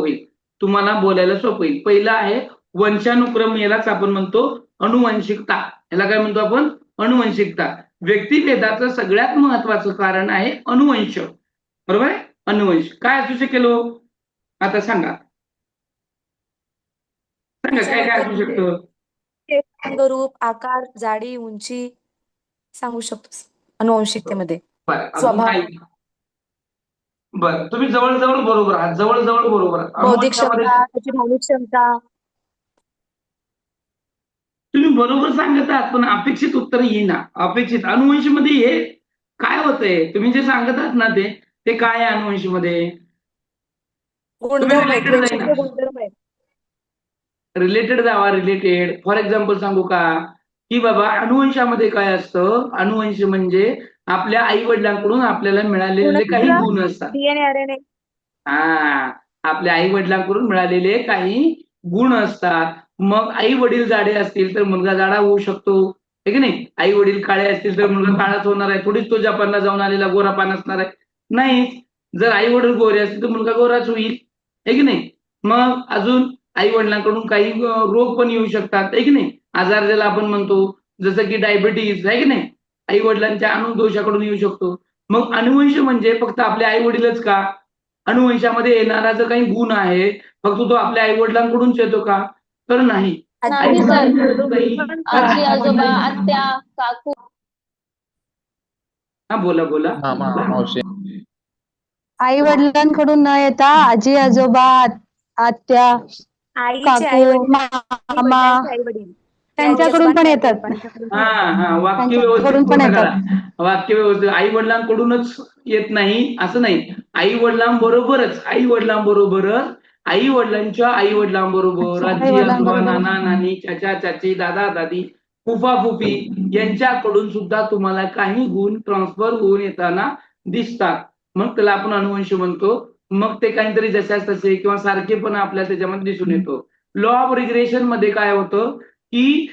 होईल. पहिलं आहे वंशानुक्रम, यालाच आपण म्हणतो अनुवंशिकता. याला काय म्हणतो आपण? अनुवंशिकता. व्यक्तिभेदाचं सगळ्यात महत्वाचं कारण आहे अनुवंश. बरोबर आहे? अनुवंश काय असू शकेल? आता सांगा काय काय असू शकतं? रंग, रूप, आकार, जाडी, उंची सांगू शकतो अनुवंशिकतेमध्ये. स्वभाव, बरं, तुम्ही जवळजवळ बरोबर आहात, बौद्धिक क्षमता, त्याची भावनिक क्षमता. तुम्ही बरोबर सांगत आहात, पण अपेक्षित उत्तर येईना. अपेक्षित अनुवंशीमध्ये हे काय होतंय, तुम्ही जे सांगत आहात ना ते काय आहे अनुवंशीमध्ये? गुणधर्म आहेत, वैशिष्ट्य गुणधर्म आहेत. Related Java, related. For example सांगू का, की बाबा अनुवंशामध्ये काय असतं? अनुवंश म्हणजे आपल्या आई वडिलांकडून आपल्याला मिळालेले काही गुण असतात. DNA, RNA. आपल्या आई वडिलांकडून मिळालेले काही गुण असतात. मग आई वडील जाडे असतील तर मुलगा जाडा होऊ शकतो, आहे की नाही? आई वडील काळे असतील तर मुलगा काळाच होणार आहे. थोडीच तो जपानला जाऊन आलेला गोरा पान असणार आहे, नाही. जर आई वडील गोरे असतील तर मुलगा गोराच होईल, आहे की नाही? मग अजून आई वडिलांकडून काही रोग पण येऊ शकतात, आहे की नाही? आजार ज्याला आपण म्हणतो, जसं की डायबिटीज, आहे की नाही? आई वडिलांच्या अनुदोषाकडून येऊ शकतो. मग अनुवंश म्हणजे फक्त आपले आई वडीलच का? अनुवंशामध्ये येणारा जो काही गुण आहे फक्त तो आपल्या आई वडिलांकडूनच येतो का? तर नाही. नाही सर. आजी आजोबा हा आत्या काकू बोला बोला. मावशी. आई वडिलांकडून न येता आजी आजोबा आत्या आईचे काकू आई वडील मामा वडिलांचे आई वडील त्यांच्याकडून पण येतात. हा वाक्य व्यवस्थित त्यांच्याकडून पण पूर्ण येतात. करा. वाक्य व्यवस्थित. आई वडिलांकडूनच येत नाही असं नाही. आई वडिलांबरोबरच आई वडिलांच्या आई वडिलांबरोबर आई आजी आजोबा वडिलांबरोबर नाना नानी चाचा चाची दादा दादी फुफा फुफी यांच्याकडून सुद्धा तुम्हाला काही गुण ट्रान्सफर होऊन येताना दिसतात. मग त्याला आपण अनुवंश म्हणतो. मग ते काहीतरी जशाच तसे किंवा सारखेपणा आपल्याला त्याच्यामध्ये दिसून येतो. लॉ ऑफ रिग्रेशन मध्ये काय होतं की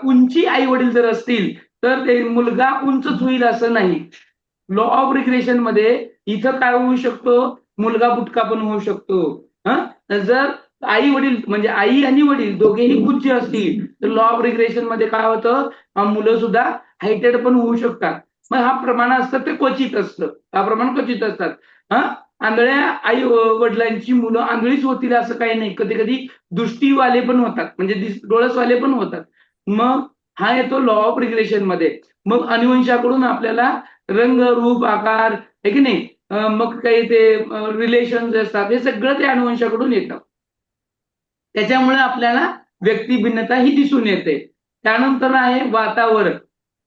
उंची आई वडील जर असतील तर ते मुलगा उंचच होईल असं नाही. लॉ ऑफ रिग्रेशन मध्ये इथं काय होऊ शकतो? मुलगा बुटका पण होऊ शकतो. जर आई वडील म्हणजे आई आणि वडील दोघेही उच्च असतील तर लॉ ऑफ रिग्रेशन मध्ये काय होतं? मुलं सुद्धा हायटेड पण होऊ शकतात. मग हा प्रमाण असतं ते क्वचित असतं. हा प्रमाण क्वचित असतात. आंधळ्या आई वडिलांची मुलं आंधळीच होतील असं काही नाही. कधी कधी दृष्टीवाले पण होतात म्हणजे डोळसवाले पण होतात. मग हा येतो लॉ ऑफ रिग्रेशन मध्ये. मग अनुवंशाकडून आपल्याला रंग रूप आकार आहे की नाही, मग काही ते रिलेशन असतात हे सगळं ते अनुवंशाकडून येतं. त्याच्यामुळे आपल्याला व्यक्ती भिन्नता ही दिसून येते. त्यानंतर आहे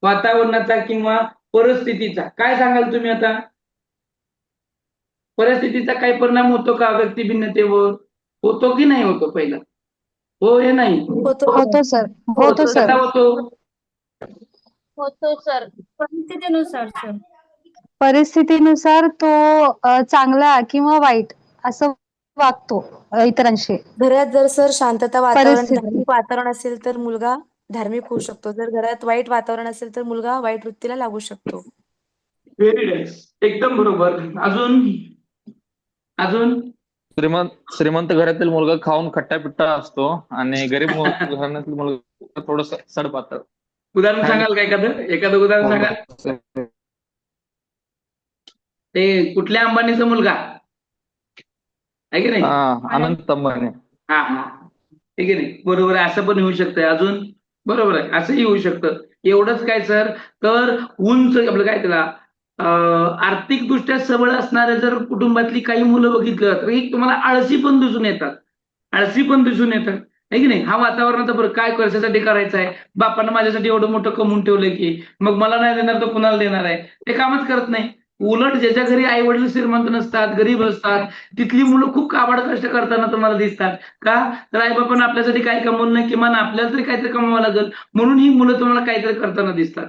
वातावरणाचा किंवा परिस्थितीचा. काय सांगाल तुम्ही आता? परिस्थितीचा काही परिणाम होतो का व्यक्ती भिन्नतेवर? होतो की नाही होतो? पहिला हो हे नाही होतो सर. होतो कसा सर. होतो? होतो सर. परिस्थितीनुसार सर. परिस्थितीनुसार तो चांगला किंवा वाईट असं वागतो इतरांशी. घरात जर सर शांतता वातावरण परिस्थिती. धार्मिक वातावरण असेल तर मुलगा धार्मिक होऊ शकतो. जर घरात वाईट वातावरण असेल तर मुलगा वाईट वृत्तीला लागू शकतो. Very nice. एकदम बरोबर. अजून अजून श्रीमंत घरातील मुलगा खाऊन खट्टा-पिट्टा असतो आणि गरीब घराण्यातील मुलगा थोडंसं सडपातळ. उदाहरण सांगाल का एखादं उदाहरण सांगाल? ते कुठल्या अंबानीचा मुलगा आहे की नाही? अनंत अंबानी. हा ठीक आहे नाही बरोबर आहे. असं पण होऊ शकतंय. अजून बरोबर आहे असंही होऊ शकतं. एवढंच काय सर तर उंच आपलं काय त्याला आर्थिकदृष्ट्या सबळ असणाऱ्या जर कुटुंबातली काही मुलं बघितलं तर तुम्हाला आळशी पण दिसून येतात. आहे की नाही? हा वातावरणाचा बरं काय कशासाठी करायचं आहे? बापानं माझ्यासाठी एवढं मोठं कमवून ठेवलंय की मग मला नाही देणार तर कुणाला देणार आहे? ते कामच करत नाही. उलट ज्याच्या घरी आई वडील श्रीमंत नसतात गरीब असतात तिथली मुलं खूप काबाड कष्ट करताना तुम्हाला दिसतात. का तर आई बापानं आपल्यासाठी काय कमवलं नाही किमान आपल्याला तरी काहीतरी कमवावं लागेल म्हणून ही मुलं तुम्हाला काहीतरी करताना दिसतात.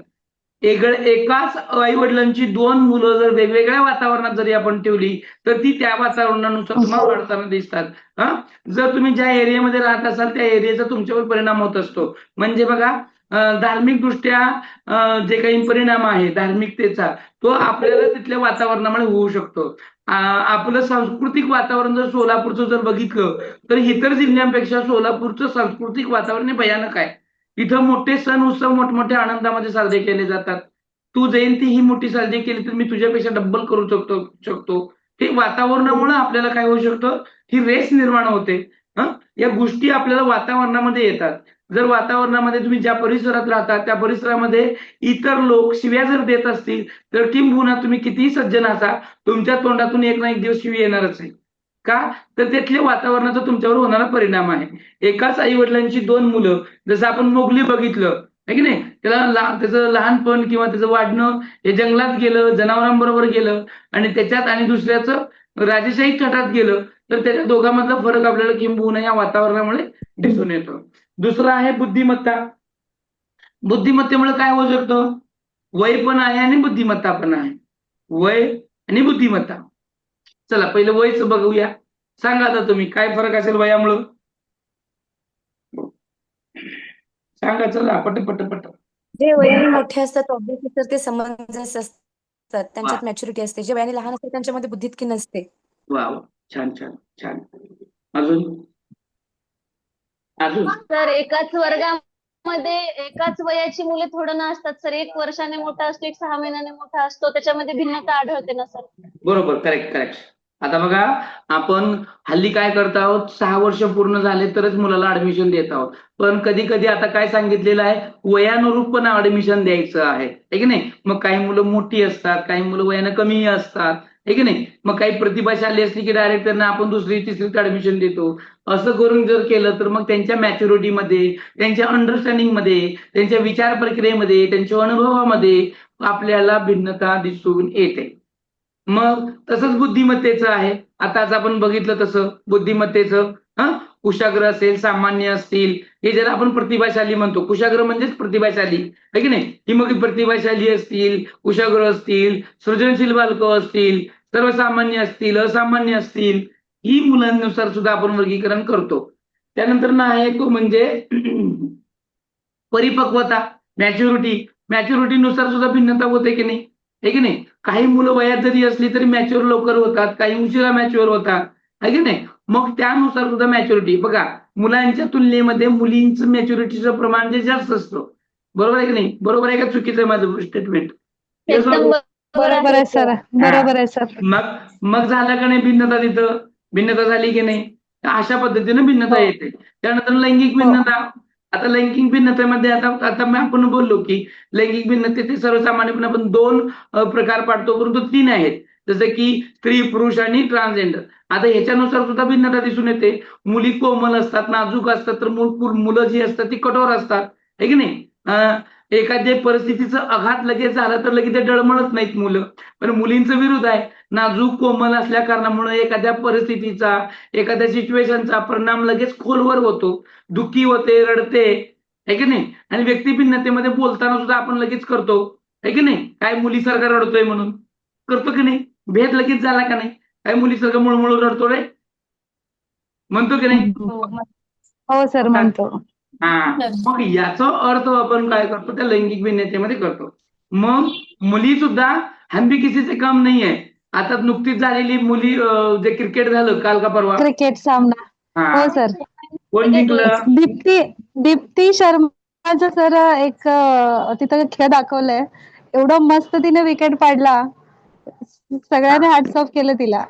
एकाच आई वडिलांची दोन मुलं जर वेगवेगळ्या वातावरणात जरी आपण ठेवली तर ती त्या वातावरणानुसार तुम्हाला वाढताना दिसतात. जर तुम्ही ज्या एरियामध्ये राहत असाल त्या एरियाचा तुमच्यावर परिणाम होत असतो. म्हणजे बघा धार्मिक दृष्ट्या जे काही परिणाम आहे धार्मिकतेचा तो आपल्याला तिथल्या वातावरणामुळे होऊ शकतो. आपलं सांस्कृतिक वातावरण जर सोलापूरचं जर बघितलं तर इतर जिल्ह्यांपेक्षा सोलापूरचं सांस्कृतिक वातावरण हे भयानक आहे. इथं मोठे सण उत्सव मोठमोठ्या आनंदामध्ये साजरे केले जातात. तू जयंती ही मोठी साजरी केली तर मी तुझ्यापेक्षा डब्बल करू शकतो. हे वातावरणामुळे आपल्याला काय होऊ शकतं? ही रेस निर्माण होते. या गोष्टी आपल्याला वातावरणामध्ये येतात. जर वातावरणामध्ये तुम्ही ज्या परिसरात राहता त्या परिसरामध्ये इतर लोक शिव्या जर देत असतील तर किंबहुना तुम्ही कितीही सज्जन असा तुमच्या तोंडातून एक ना एक दिवस शिवी येणारच आहे. का तर तिथल्या वातावरणाचा तुमच्यावर होणारा परिणाम आहे. एकाच आई वडिलांची दोन मुलं जसं आपण मोगली बघितलं आहे की नाही त्याचं लहानपण किंवा त्याचं वाढणं हे जंगलात गेलं जनावरांबरोबर गेलं आणि त्याच्यात आणि दुसऱ्याचं राजेशाही थाटात गेलं तर त्याच्या दोघांमधला फरक आपल्याला किंबहुना या वातावरणामुळे दिसून येतो. दुसरं आहे बुद्धिमत्ता. बुद्धिमत्तेमुळे काय होऊ शकतं? वय पण आहे आणि बुद्धिमत्ता पण आहे. वय आणि बुद्धिमत्ता. चला पहिलं वयच बघूया. सांगा आता तुम्ही काय फरक असेल वयामुळं? सांगा चला पट. जे वयाने मोठे असतात ऑब्व्हियसली तर ते समंजस असतात. त्यांच्यात मॅच्युरिटी असते. जे वयाने लहान असतात त्यांच्यामध्ये बुद्धितकी नसते. वा छान. अजून सर एकाच वर्गामध्ये मध्ये एकाच वयाची मुले थोडं ना असतात सर. 1 वर्षाने मोठा असतो, 1 6 महिन्याने मोठा असतो, त्याच्यामध्ये भिन्नता आढळते ना सर. बरोबर, करेक्ट करेक्ट. आता बघा, आपण हल्ली काय करत आहोत, 6 वर्ष पूर्ण झाले तरच मुलाला ऍडमिशन देत आहोत. पण कधी कधी आता काय सांगितलेलं आहे, वयानुरूप पण ऍडमिशन द्यायचं आहे की नाही. मग काही मुलं मोठी असतात, काही मुलं वयानं कमी असतात, आहे की नाही. मग काही प्रतिभाशाली असली की डायरेक्ट त्यांना आपण 2री 3रीत ऍडमिशन देतो. असं करून जर केलं तर मग त्यांच्या मॅच्युरिटीमध्ये, त्यांच्या अंडरस्टँडिंगमध्ये, त्यांच्या विचार प्रक्रियेमध्ये, त्यांच्या अनुभवामध्ये आपल्याला भिन्नता दिसून येते. मग तसंच बुद्धिमत्तेचं आहे. आताच आपण बघितलं तसं बुद्धिमत्तेचं, कुशाग्र असेल, सामान्य असतील, हे जर आपण प्रतिभाशाली म्हणतो. कुशाग्र म्हणजेच प्रतिभाशाली, आहे की नाही. ही मग प्रतिभाशाली असतील, कुशाग्र असतील, सृजनशील बालकं असतील, सर्वसामान्य असतील, असामान्य असतील, ही मुलांनुसार सुद्धा आपण वर्गीकरण करतो. त्यानंतर ना आहे तो म्हणजे परिपक्वता, मॅच्युरिटीनुसार सुद्धा भिन्नता होते की नाही, आहे की नाही. काही मुलं वयात जरी असली तरी मॅच्युअर लवकर होतात, काही उशिरा मॅच्युअर होतात, आहे की नाही. मग त्यानुसार सुद्धा मॅच्युरिटी बघा, मुलांच्या तुलनेमध्ये मुलींचं मॅच्युरिटीचं प्रमाण जे जास्त असतं. बरोबर आहे की नाही. बरोबर आहे का चुकीचं आहे माझं स्टेटमेंट? एकदम बरोबर आहे सर, बरोबर आहे सर. मग झालं का नाही भिन्नता, तिथं भिन्नता झाली की नाही. अशा पद्धतीने भिन्नता हो. येते. त्यानंतर लैंगिक भिन्नता. आता लैंगिक भिन्नतेमध्ये आता आपण बोललो की लैंगिक भिन्नतेचे सर्वसामान्यपणे आपण 2 प्रकार पाडतो, परंतु 3 आहेत. जसं की स्त्री, पुरुष आणि ट्रान्सजेंडर. आता ह्याच्यानुसार सुद्धा भिन्नता दिसून येते. मुली कोमल असतात, नाजूक असतात, तर मुलं जी असतात ती कठोर असतात, आहे की नाही. एखाद्या परिस्थितीचं आघात लगेच झाला तर लगेच ते डळमळत नाहीत मुलं. पण मुलींचं विरुद्ध आहे. नाजूक कोमल असल्या कारणामुळे एखाद्या परिस्थितीचा, एखाद्या सिच्युएशनचा परिणाम लगेच खोलवर होतो, दुःखी होते, रडते, आहे की नाही. आणि व्यक्ती भिन्नतेमध्ये बोलताना सुद्धा आपण लगेच करतो, आहे की नाही. काय मुलीसारखा रडतोय म्हणून करतो की नाही. भेद लगेच झाला का नाही. काय मुलीसारखं मुळमुळ रडतो रे म्हणतो की नाही. हो सर, म्हणतो. मग याचा अर्थ आपण काय करतो, त्या लैंगिक भिन्नतेमध्ये करतो. मग मुली सुद्धा हंबी किसीचे काम नाहीये. आता नुकतीच झालेली मुली जे क्रिकेट झालं काल का परवा, क्रिकेट सामना. हो सर. कोण जिंकलं? दीप्ती शर्माचं सर एक तिथं खेळ दाखवलंय. एवढं मस्त तिने विकेट पाडला, सगळ्यांनी हॅट्स ऑफ केलं तिला.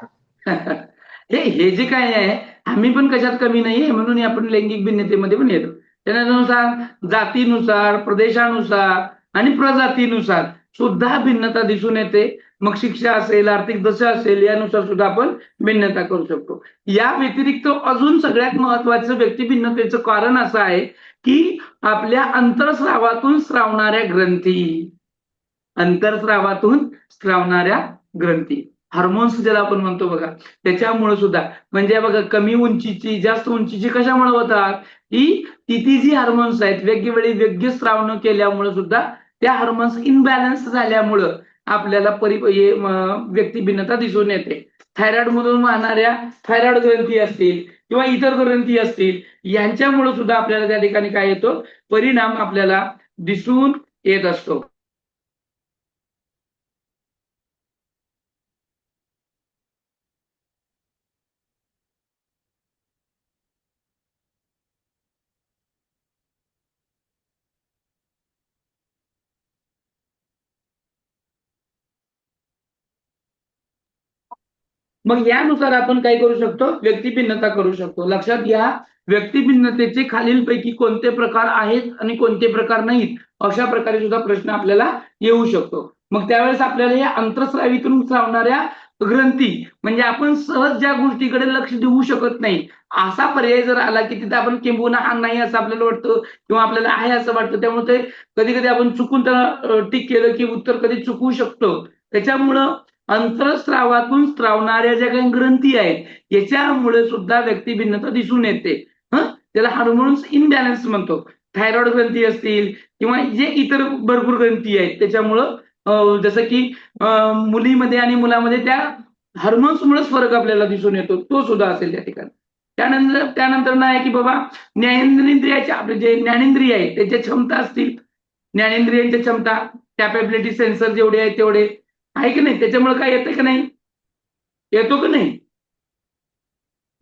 हे जे काय आहे, आम्ही पण कशात कमी नाहीये, म्हणून आपण लैंगिक भिन्नतेमध्ये पण येतो. त्यानुसार जातीनुसार, प्रदेशानुसार आणि प्रजातीनुसार सुद्धा भिन्नता दिसून येते. मग शिक्षा असेल, आर्थिक दशा असेल, यानुसार सुद्धा आपण भिन्नता करू शकतो. या व्यतिरिक्त अजून सगळ्यात महत्वाचं व्यक्ती भिन्नतेचं कारण असं आहे की आपल्या अंतरस्रावातून स्रावणाऱ्या ग्रंथी, हार्मोन्स ज्याला आपण म्हणतो बघा, त्याच्यामुळे सुद्धा, म्हणजे बघा, कमी उंचीची जास्त उंचीची कशामुळे होतात, की ती जी हार्मोन्स आहेत वेगवेगळी योग्य स्रावण केल्यामुळे सुद्धा त्या हार्मोन्स इनबॅलन्स झाल्यामुळं आपल्याला व्यक्ती भिन्नता दिसून येते. थायरॉइड मधून वाहणाऱ्या थायरॉइड ग्रंथी असतील किंवा इतर ग्रंथी असतील, यांच्यामुळे सुद्धा आपल्याला त्या ठिकाणी काय येतो, परिणाम आपल्याला दिसून येत असतो. मग यानुसार आपण काय करू शकतो, व्यक्तिभिन्नता करू शकतो. लक्षात घ्या, व्यक्तिभिन्नतेचे खालीलपैकी कोणते प्रकार आहेत आणि कोणते प्रकार नाहीत, अशा प्रकारे सुद्धा प्रश्न आपल्याला येऊ शकतो. मग त्यावेळेस आपल्याला या अंतरस्रावीतून स्रावणाऱ्या ग्रंथी, म्हणजे आपण सहज ज्या गोष्टीकडे लक्ष देऊ शकत नाही असा पर्याय जर आला की तिथे आपण किंबहुना नाही असं आपल्याला वाटतं किंवा आपल्याला आहे असं वाटतं, त्यामुळे ते कधी कधी आपण चुकून त्याला टिक केलं की उत्तर कधी चुकवू शकतो. त्याच्यामुळं अंतरस्रावातून स्रावणाऱ्या ज्या काही ग्रंथी आहेत याच्यामुळे सुद्धा व्यक्तिभिन्नता दिसून येते. त्याला हार्मोन्स इनबॅलन्स म्हणतो. थायरॉइड ग्रंथी असतील किंवा जे इतर भरपूर ग्रंथी आहेत त्याच्यामुळं, जसं की मुलीमध्ये आणि मुलामध्ये त्या हार्मोन्समुळेच फरक आपल्याला दिसून येतो, तो सुद्धा असेल त्या ठिकाणी. त्यानंतर नाही की बाबा ज्ञानेंद्रियाचे, आपले जे ज्ञानेंद्रिय आहेत त्याच्या क्षमता असतील, ज्ञानेंद्रियांच्या क्षमता, कॅपेबिलिटी, सेन्सर जेवढे आहेत तेवढे आहे की नाही, त्याच्यामुळे काय येतं की नाही, येतो की नाही,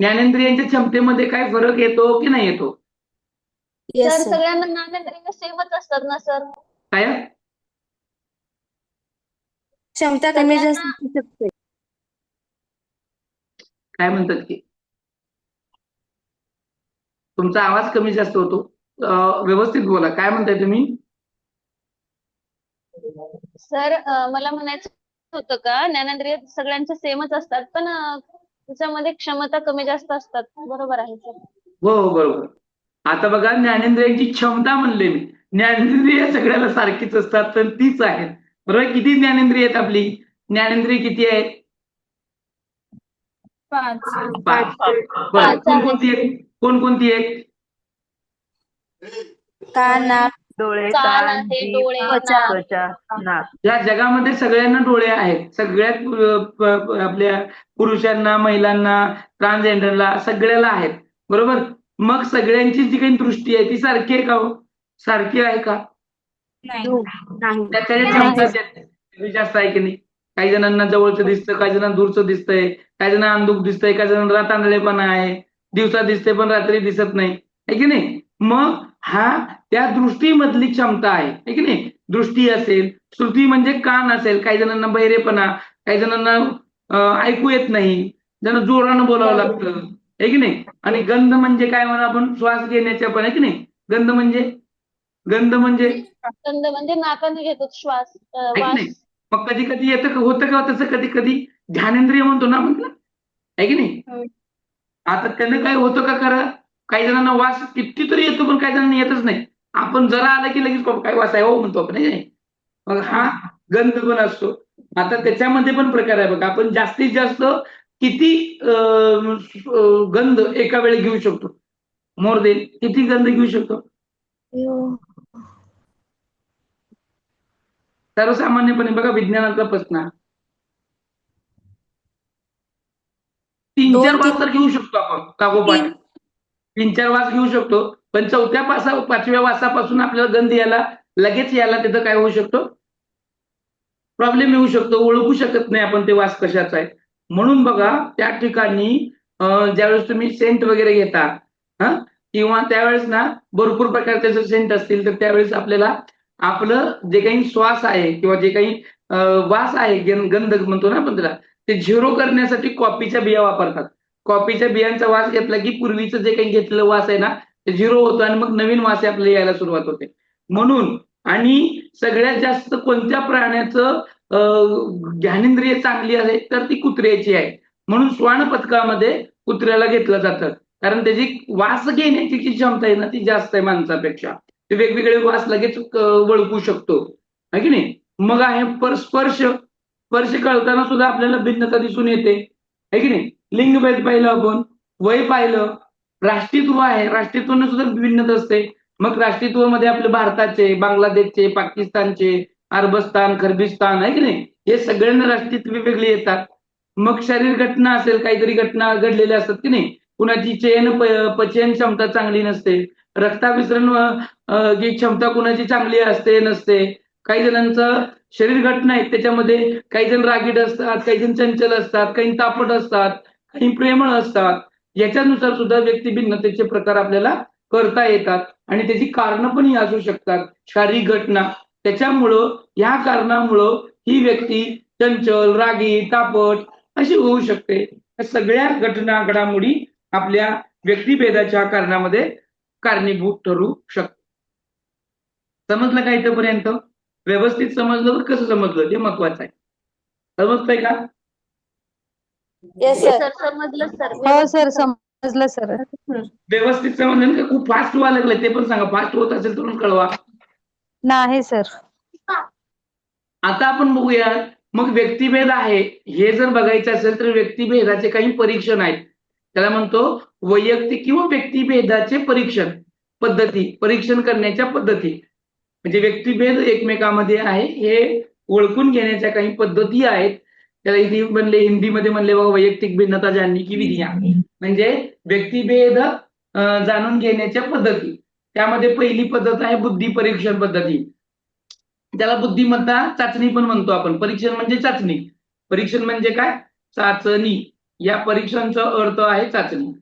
ज्ञानेंद्रियांच्या क्षमतेमध्ये काय फरक येतो की नाही येतो. Yes sir sir. सगळ्यांना ज्ञानेंद्रिय सेमच असतात ना सर? काय क्षमता कमी जास्त सगळ्यांना असू शकते. काय म्हणतात की तुमचा आवाज कमी जास्त होतो. व्यवस्थित बोला, काय म्हणताय तुम्ही? सर मला म्हणायचं होतं का ज्ञानेंद्रिय सगळ्यांचे सेमच असतात पण त्याच्यामध्ये क्षमता कमी जास्त असतात, बरोबर आहे सर? हो हो बरोबर. आता बघा, ज्ञानेंद्रियांची क्षमता म्हणले मी, ज्ञानेंद्रिय सगळ्याला सारखीच असतात तर तीच आहेत. बरोबर. किती ज्ञानेंद्रिय आहेत आपली? ज्ञानेंद्रिय किती आहेत? 5. 5. बरं, पाच आहेत. कोणकोणती आहेत? कोणकोणती आहेत? कान, नाक, डोळे, कान कान, आहे, जीभ, डोळे, त्वचा. नाक. त्वचा, नाक. या जगामध्ये सगळ्यांना डोळे आहेत. सगळ्यात आपल्या पुरुषांना, महिलांना, ट्रान्सजेंडरला सगळ्याला आहेत. बरोबर. मग सगळ्यांची जी काही दृष्टी आहे ती सारखी आहे का हो? सारखी आहे का? नाही. नाही. त्याच्या नाही क्षमता सर. कमी जास्त आहे की नाही? काही जणांना जवळचं दिसतं, काही जणांना दूरचं दिसतंय, काही जणांना अंधुक दिसतंय, काही जणांना तांदळेपणा आहे, दिवसा दिसते पण रात्री दिसत नाही, आहे की नाही? मग हा त्या दृष्टीमधली क्षमता आहे की नाही? दृष्टी असेल, श्रुती म्हणजे कान असेल, काही जणांना बहिरेपणा, काही जणांना ऐकू येत नाही, ज्यांना जोरानं बोलावं लागतं, आहे की नाही? आणि गंध म्हणजे काय म्हणा आपण, श्वास घेण्याच्या पण, आहे की नाही? गंध म्हणजे गंध म्हणजे नाकाने घेतो श्वास, आहे की वास. नाही? मग कधी कधी येतं होतं का तसं, कधी कधी ध्यानेंद्रिय म्हणतो ना आपण, आहे की नाही? हो. आता त्यानं काय होतं का खरं, काही जणांना वास कितीतरी येतो पण काही जणांना येतच नाही. आपण जरा आलं की लगेच काय वास आहे हो म्हणतो आपण, आहे. मग हा गंध पण असतो. आता त्याच्यामध्ये पण प्रकार आहे बघा. आपण जास्तीत जास्त किती गंध एका वेळी घेऊ शकतो? मोर देन किती गंध घेऊ शकतो? सर्वसामान्यपणे बघा, विज्ञानातला प्रश्न 3-4 2, वास 3, तर घेऊ शकतो आपण कागोपाठ. 3. 3-4 वास घेऊ शकतो, पण 4थ्या-5व्या वासापासून आपल्याला गंध लगेच यायला तिथं काय होऊ शकतो? प्रॉब्लेम येऊ शकतो. ओळखू शकत नाही आपण ते वास कशाचा आहे. म्हणून बघा, त्या ठिकाणी ज्यावेळेस तुम्ही सेंट वगैरे घेता किंवा त्यावेळेस ना भरपूर प्रकारचे जर सेंट असतील तर त्यावेळेस आपल्याला आपलं जे काही श्वास आहे किंवा जे काही वास आहे, गंध म्हणतो ना आपण त्याला, ते झिरो करण्यासाठी कॉफीच्या बिया वापरतात. कॉफीच्या बियांचा वास घेतला की पूर्वीचं जे काही घेतलेलं वास आहे ना ते झिरो होतं आणि मग नवीन वास आपल्याला यायला सुरुवात होते. म्हणून आणि सगळ्यात जास्त कोणत्या प्राण्याचं ज्ञानेंद्रिय चांगली आहे तर ती कुत्र्याची आहे. म्हणून श्वान पथकामध्ये कुत्र्याला घेतलं जातं, कारण त्याची वास घेण्याची जी क्षमता आहे ना ती जास्त आहे माणसापेक्षा. ते वेगवेगळे वास लगेच ओळखू शकतो, आहे की नाही? मग आहे स्पर्श. स्पर्श कळताना सुद्धा आपल्याला भिन्नता दिसून येते, आहे की नाही? लिंगभेद पाहिलं आपण, वय पाहिलं, राष्ट्रीयत्व आहे, राष्ट्रीयत्वाने सुद्धा भिन्नता असते. मग राष्ट्रीयत्वामध्ये आपले भारताचे, बांगलादेशचे, पाकिस्तानचे, अरबस्तान, खर्बिस्तान, आहे की नाही? हे सगळ्यांना राष्ट्रीयत्व वेगवेगळे येतात. मग शरीर घटना असेल, काहीतरी घटना घडलेल्या असतात की नाही, कुणाची पचन क्षमता चांगली नसते, रक्ताभिसरण जी क्षमता कुणाची चांगली असते नसते, काही जणांचं शरीर घटना आहेत त्याच्यामध्ये काही जण रागीट असतात, काही जण चंचल असतात, काही तापट असतात, काही प्रेमळ असतात. याच्यानुसार सुद्धा व्यक्ती भिन्नतेचे प्रकार आपल्याला करता येतात आणि त्याची कारणं पण ही असू शकतात, शारीरिक घटना. त्याच्यामुळं या कारणामुळं ही व्यक्ती चंचल, रागी, तापट अशी होऊ शकते. या सगळ्या घटना घडामोडी आपल्या व्यक्तिभेदाच्या कारणामध्ये कारणीभूत ठरू शकतात. समजलं का इथपर्यंत? व्यवस्थित समजलं तर कसं समजलं ते महत्वाचं आहे. समजतंय का? Yes sir. समजलं सर. हो सर, समजलं सर. व्यवस्थित समजलं का? खूप फास्ट व्हायला लागलं ते पण सांगा. फास्ट होत असेल तर कळवा. नाही सर. आता आपण बघूया, मग व्यक्तिभेद आहे हे जर बघायचं असेल तर व्यक्तिभेदाचे काही परीक्षण आहेत. त्याला म्हणतो वैयक्तिक किंवा व्यक्तिभेदाचे परीक्षण करण्याच्या पद्धती. म्हणजे व्यक्तिभेद एकमेकांमध्ये आहे हे ओळखून घेण्याच्या काही पद्धती आहेत. त्याला हिंदीमध्ये म्हणले बघा, वैयक्तिक भिन्नता जानने की विधियां, म्हणजे व्यक्तिभेद जाणून घेण्याच्या पद्धती. त्यामध्ये पहिली पद्धत आहे बुद्धी परीक्षण पद्धती. त्याला बुद्धिमत्ता चाचणी पण म्हणतो आपण. परीक्षण म्हणजे चाचणी. परीक्षण म्हणजे काय? चाचणी. या परीक्षणाचा अर्थ आहे चाचणी.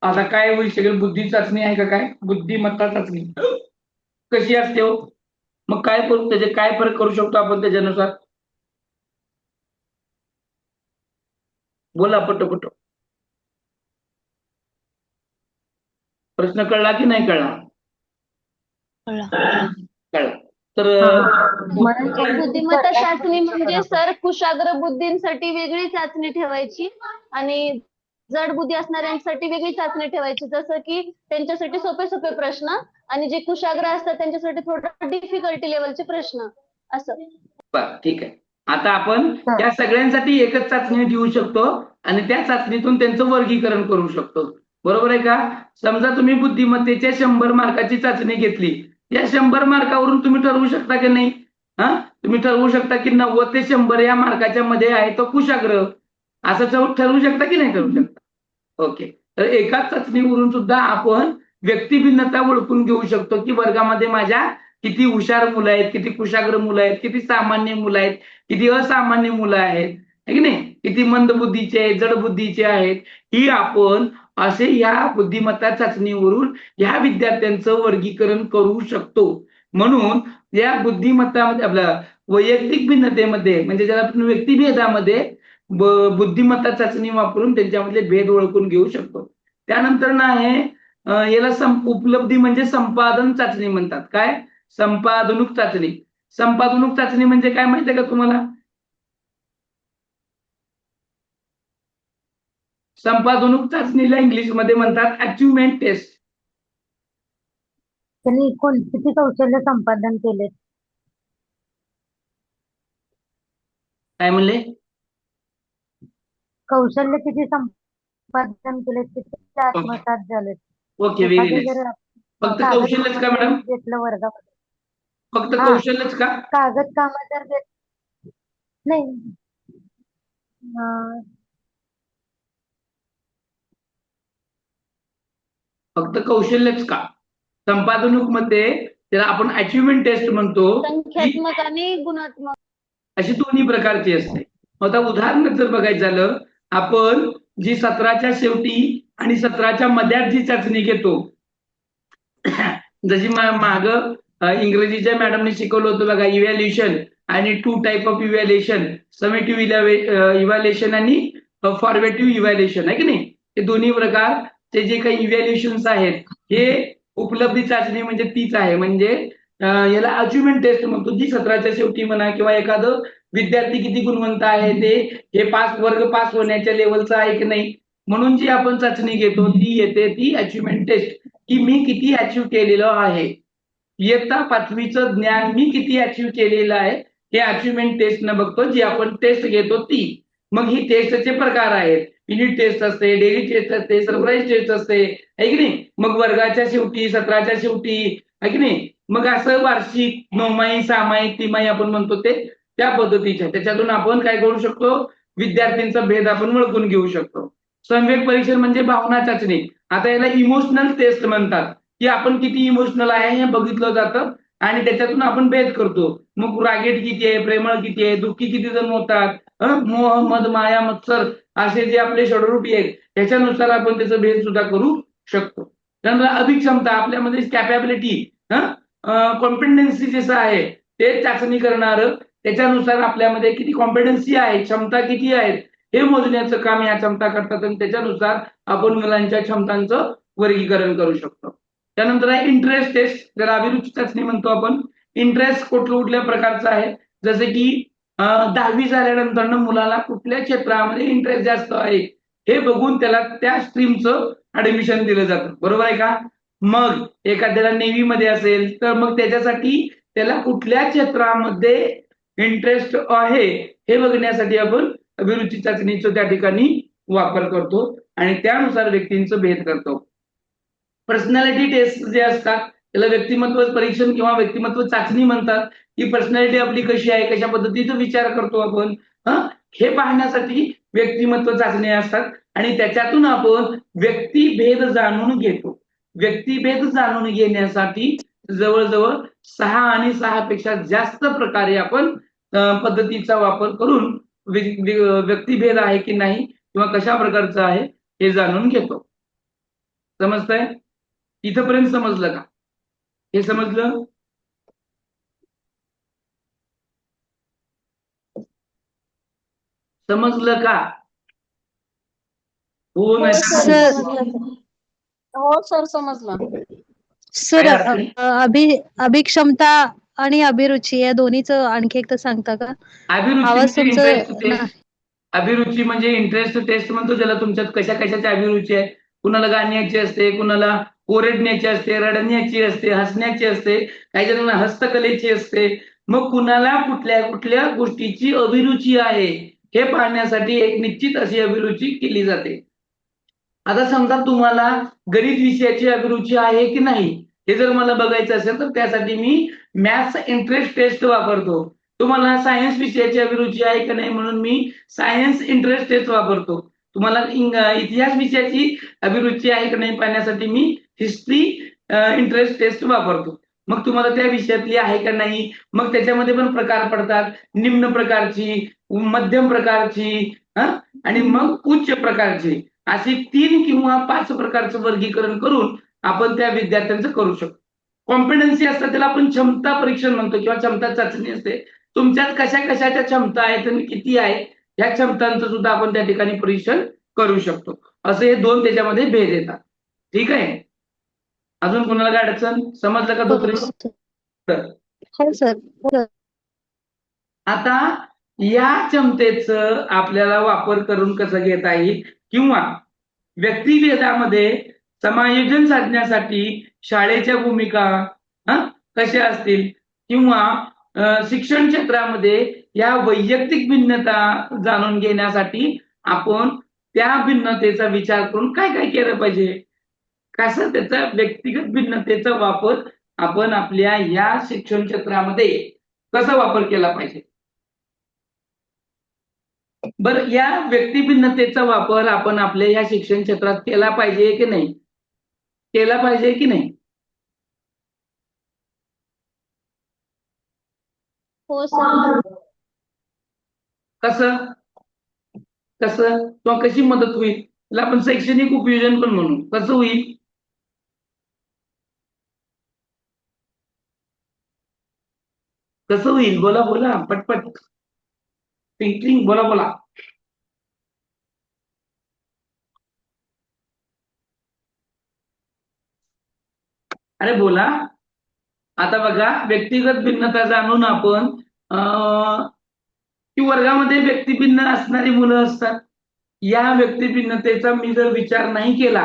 आता काय होईल सगळी बुद्धी चाचणी आहे का? काय बुद्धिमत्ता चाचणी कशी असते हो? मग काय करू, त्याचे काय फरक करू शकतो आपण त्याच्यानुसार? बोला पटपट. प्रश्न कळला की नाही कळला? कळला. तर बुद्धिमत्ता चाचणी म्हणजे सर कुशाग्र बुद्धींसाठी वेगळी चाचणी ठेवायची आणि जड बुद्धी असणाऱ्यांसाठी वेगळी चाचणी ठेवायची, जसं की त्यांच्यासाठी सोपे सोपे प्रश्न आणि जे कुशाग्र असतात त्यांच्यासाठी थोडं डिफिकल्टी लेवलचे प्रश्न असं. बरं, ठीक आहे. आता आपण त्या सगळ्यांसाठी एकच चाचणी ठेवू शकतो आणि त्या चाचणीतून त्यांचं वर्गीकरण करू शकतो. बरोबर आहे का? समजा तुम्ही बुद्धिमत्तेच्या 100 मार्काची चाचणी घेतली, या 100 मार्कावरून तुम्ही ठरवू शकता की नाही? तुम्ही ठरवू शकता की 90 ते 100 या मार्काच्या मध्ये आहे तो कुशाग्र, असं ठरवू शकता की नाही ठरवू शकता? ओके. तर एकाच चाचणीवरून सुद्धा आपण व्यक्तिभिन्नता ओळखून घेऊ शकतो की वर्गामध्ये माझ्या किती हुशार मुलं आहेत, किती कुशाग्र मुलं आहेत, किती सामान्य मुलं आहेत, किती असामान्य मुलं आहेत, है की नाही, किती मंद बुद्धीचे आहेत, जड बुद्धीचे आहेत. ही आपण असे ह्या बुद्धिमत्ता चाचणीवरून ह्या विद्यार्थ्यांचं वर्गीकरण करू शकतो. म्हणून या बुद्धिमत्तामध्ये आपल्या वैयक्तिक भिन्नतेमध्ये म्हणजे ज्याला आपण व्यक्तिभेदामध्ये बुद्धिमत्ता चाचणी वापरून त्यांच्यामधले भेद ओळखून घेऊ शकतो. त्यानंतर ना आहे याला उपलब्धी म्हणजे संपादन चाचणी म्हणतात. काय? संपादनुक चाचणी. संपादनुक चाचणी म्हणजे काय माहितीये का तुम्हाला? संपादनुक चाचणीला इंग्लिशमध्ये म्हणतात अचिव्हमेंट टेस्ट. त्यांनी किती कौशल्य संपादन केले? काय म्हणले? कौशल्य किती संपादन केले, किती आत्मसात झाले? Okay, very nice. फक्त कौशल्यच का मॅडम? घेतलं वर्गामध्ये, फक्त कौशल्यच का? कागद काम जर नाही फक्त कौशल्यच का? संपादनुक मध्ये त्याला आपण अचिव्हमेंट टेस्ट म्हणतो, संख्यात्मक आणि गुणात्मक अशी दोन्ही प्रकारची असते. आता उदाहरण जर बघायचं झालं, आपण जी 17च्या शेवटी आणि 17च्या मध्यात जी चाचणी घेतो, जशी माग इंग्रजीच्या मॅडमने शिकवलं होतं बघा, इव्हॅल्युएशन आणि 2 type of evaluation, summative evaluation आणि फॉर्मेटिव्ह इव्हॅल्युएशन, आहे की नाही. हे दोन्ही प्रकारचे जे काही इव्हॅल्युएशन्स आहेत, हे उपलब्धी चाचणी म्हणजे तीच आहे. म्हणजे याला अचिव्हमेंट टेस्ट म्हणतो, जी 17च्या शेवटी म्हणा किंवा एखादं विद्यार्थी किती गुणवंत आहे, ते हे वर्ग पास होण्याच्या लेवलचा आहे की नाही, म्हणून जी आपण चाचणी घेतो ती येते ती अचिव्हमेंट टेस्ट, की मी किती अचीव्ह केलेलं आहे. इयत्ता 5वीचं ज्ञान मी किती अचीव्ह केलेलं आहे हे अचिव्हमेंट टेस्ट न बघतो, जी आपण टेस्ट घेतो ती. मग ही टेस्टचे प्रकार आहेत. युनिट टेस्ट असते, डेली टेस्ट असते, सरप्राईज टेस्ट असते, आहे की नाही. मग वर्गाच्या शेवटी, 17च्या शेवटी, आहे की नाही. मग असं वार्षिक, 9माही, 6माही, तिमाही आपण म्हणतो ते त्या पद्धतीच्या. त्याच्यातून आपण काय करू शकतो? विद्यार्थ्यांचा भेद आपण ओळखून घेऊ शकतो. संवेग परीक्षण म्हणजे भावना चाचणी. आता याला इमोशनल टेस्ट म्हणतात, की आपण किती इमोशनल आहे हे बघितलं जातं आणि त्याच्यातून आपण भेद करतो. मग रागीट किती आहे, प्रेमळ किती आहे, दुःखी किती जण होतात, मोह, मद, माया, मत्सर असे जे आपले षडरूपी आहेत, त्याच्यानुसार आपण त्याचं भेद सुद्धा करू शकतो. त्यानंतर अभिक्षमता, आपल्यामध्ये कॅपॅबिलिटी, कॉम्पिटन्सी जसं आहे ते चाचणी करणार, त्याच्यानुसार आपल्यामध्ये किती कॉम्पिटन्सी आहे, क्षमता किती आहेत हे मोजण्याचं काम या क्षमता करतात आणि त्याच्यानुसार आपण मुलांच्या क्षमतांचं वर्गीकरण करू शकतो. त्यानंतर आहे इंटरेस्ट टेस्ट, ज्याला अभिरुची चाचणी म्हणतो आपण. इंटरेस्ट कुठल्या प्रकारचा आहे, जसे की 10वी झाल्यानंतर मुलाला कुठल्या क्षेत्रामध्ये इंटरेस्ट जास्त आहे हे बघून त्याला त्या स्ट्रीमचं ऍडमिशन दिलं जातं. बरोबर आहे का? मग एखाद्याला नेव्ही मध्ये असेल तर मग त्याच्यासाठी त्याला कुठल्या क्षेत्रामध्ये इंटरेस्ट आहे हे बघण्यासाठी आपण अभिरुची चाचणीचा त्या ठिकाणी वापर करतो आणि त्यानुसार व्यक्तींचं भेद करतो. पर्सनॅलिटी टेस्ट जे असतात त्याला व्यक्तिमत्व परीक्षण किंवा व्यक्तिमत्व चाचणी म्हणतात. ही पर्सनॅलिटी आपली कशी आहे, कशा पद्धतीचा विचार करतो आपण, हे पाहण्यासाठी व्यक्तिमत्व चाचणी असतात आणि त्याच्यातून आपण व्यक्तिभेद जाणून घेतो. व्यक्तिभेद जाणून घेण्यासाठी जवळजवळ 6 आणि 6 पेक्षा जास्त प्रकारे आपण पद्धतीचा वापर करून व्यक्तिभेद आहे की नाही किंवा कशा प्रकारचा आहे हे जाणून घेतो. समजतंय? इथपर्यंत समजलं का? हे समजलं? समजलं का? हो नाही सर हो सर समजलं. सर काय अडचणी? अभिक्षमता आणि अभिरुची या दोन्हीचं आणखी एकदा सांगता का? अभिरुची आवाज म्हणजे इंटरेस्ट तुमचं टेस्ट. अभिरुची म्हणजे इंटरेस्ट टेस्ट म्हणतो ज्याला तुमच्यात कशा कशाची अभिरुची आहे. कुणाला गाण्याची असते, कुणाला ओरडण्याची असते, रडण्याची असते, हसण्याची असते, काही जणांना हस्तकलेची असते. मग कुणाला कुठल्या कुठल्या गोष्टीची अभिरुची आहे हे पाहण्यासाठी एक निश्चित अशी अभिरुची केली जाते. आता समजा तुम्हाला गणित विषयाची अभिरुची आहे की नाही हे जर मला बघायचं असेल तर त्यासाठी मी मॅथ्स इंटरेस्ट टेस्ट वापरतो. तुम्हाला सायन्स विषयाची अभिरुची आहे का नाही म्हणून मी सायन्स इंटरेस्ट टेस्ट वापरतो. तुम्हाला इतिहास विषयाची अभिरुची आहे का नाही पाहण्यासाठी मी हिस्ट्री इंटरेस्ट टेस्ट वापरतो. मग तुम्हाला त्या विषयातली आहे का नाही, मग त्याच्यामध्ये पण प्रकार पडतात. निम्न प्रकारची, मध्यम प्रकारची आणि मग उच्च प्रकारची अशी 3 किंवा 5 प्रकारचं वर्गीकरण करून आपण त्या विद्यार्थ्यांचं करू शकतो. कॉम्पिटन्सी असतात त्याला आपण क्षमता परीक्षण म्हणतो किंवा क्षमता चाचणी असते. तुमच्यात कशा कशाच्या क्षमता आहेत आणि किती आहे ह्या क्षमतांचं सुद्धा आपण त्या ठिकाणी परीक्षण करू शकतो. असे हे 2 त्याच्यामध्ये भेद येतात. ठीक आहे? अजून कोणाला काय अडचण? समजलं का तोपर्यंत? हो सर. आता या क्षमतेचं आपल्याला वापर करून कसं घेता येईल किंवा व्यक्तिभेदामध्ये समायोजन साधण्यासाठी शाळेच्या भूमिका कशा असतील किंवा शिक्षण क्षेत्रामध्ये या वैयक्तिक भिन्नता जाणून घेण्यासाठी आपण त्या भिन्नतेचा विचार करून काय काय केलं पाहिजे, कसं त्याचा व्यक्तिगत भिन्नतेचा वापर आपण आपल्या या शिक्षण क्षेत्रामध्ये कसा वापर केला पाहिजे. बरं, या व्यक्तिभिन्नतेचा वापर आपण आपल्या या शिक्षण क्षेत्रात केला पाहिजे की नाही? केला पाहिजे की नाही? हो सर. कसं कसं किंवा कशी मदत होईल त्याला आपण शैक्षणिक उपयोजन पण म्हणू. कसं होईल? कसं होईल? बोला बोला पटपट. टिंकलिंग बोला बोला. अरे बोला. आता बघा, व्यक्तिगत भिन्नता जाणून आपण की वर्गामध्ये व्यक्तिभिन्न असणारी मुलं असतात. या व्यक्तिभिन्नतेचा मी जर विचार नाही केला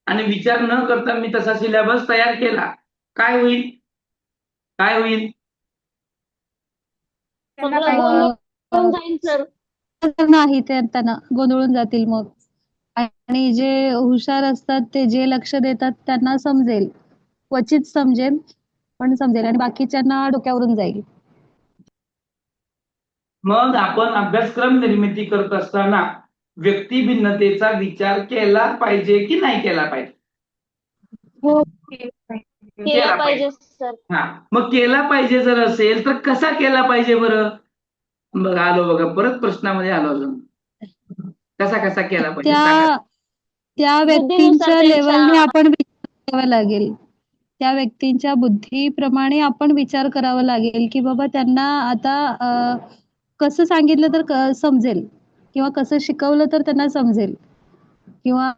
आणि विचार न करता मी तसा सिलेबस तयार केला, काय होईल? काय होईल? गोंधळून जाईल सर. नाही त्यांना गोंधळून जातील मग. आणि जे हुशार असतात ते जे लक्ष देतात त्यांना समजेल, क्वचित समजेल पण समजेल आणि बाकीच्यांना डोक्यावरून जाईल. मग आपण अभ्यासक्रम निर्मिती करत असताना व्यक्तिभिन्नतेचा विचार केला पाहिजे की नाही केला पाहिजे? हो, केला पाहिजे सर. मग केला पाहिजे जर असेल तर कसा केला पाहिजे बरं? बघा आलो बघा, परत प्रश्नामध्ये आलो अजून. कसा कसा केला पाहिजे? त्या व्यक्तींच्या लेवलने आपण विचार करावा लागेल. त्या व्यक्तींच्या बुद्धीप्रमाणे आपण विचार करावा लागेल की बाबा त्यांना आता कसं सांगितलं तर समजेल किंवा कसं शिकवलं तर त्यांना समजेल किंवा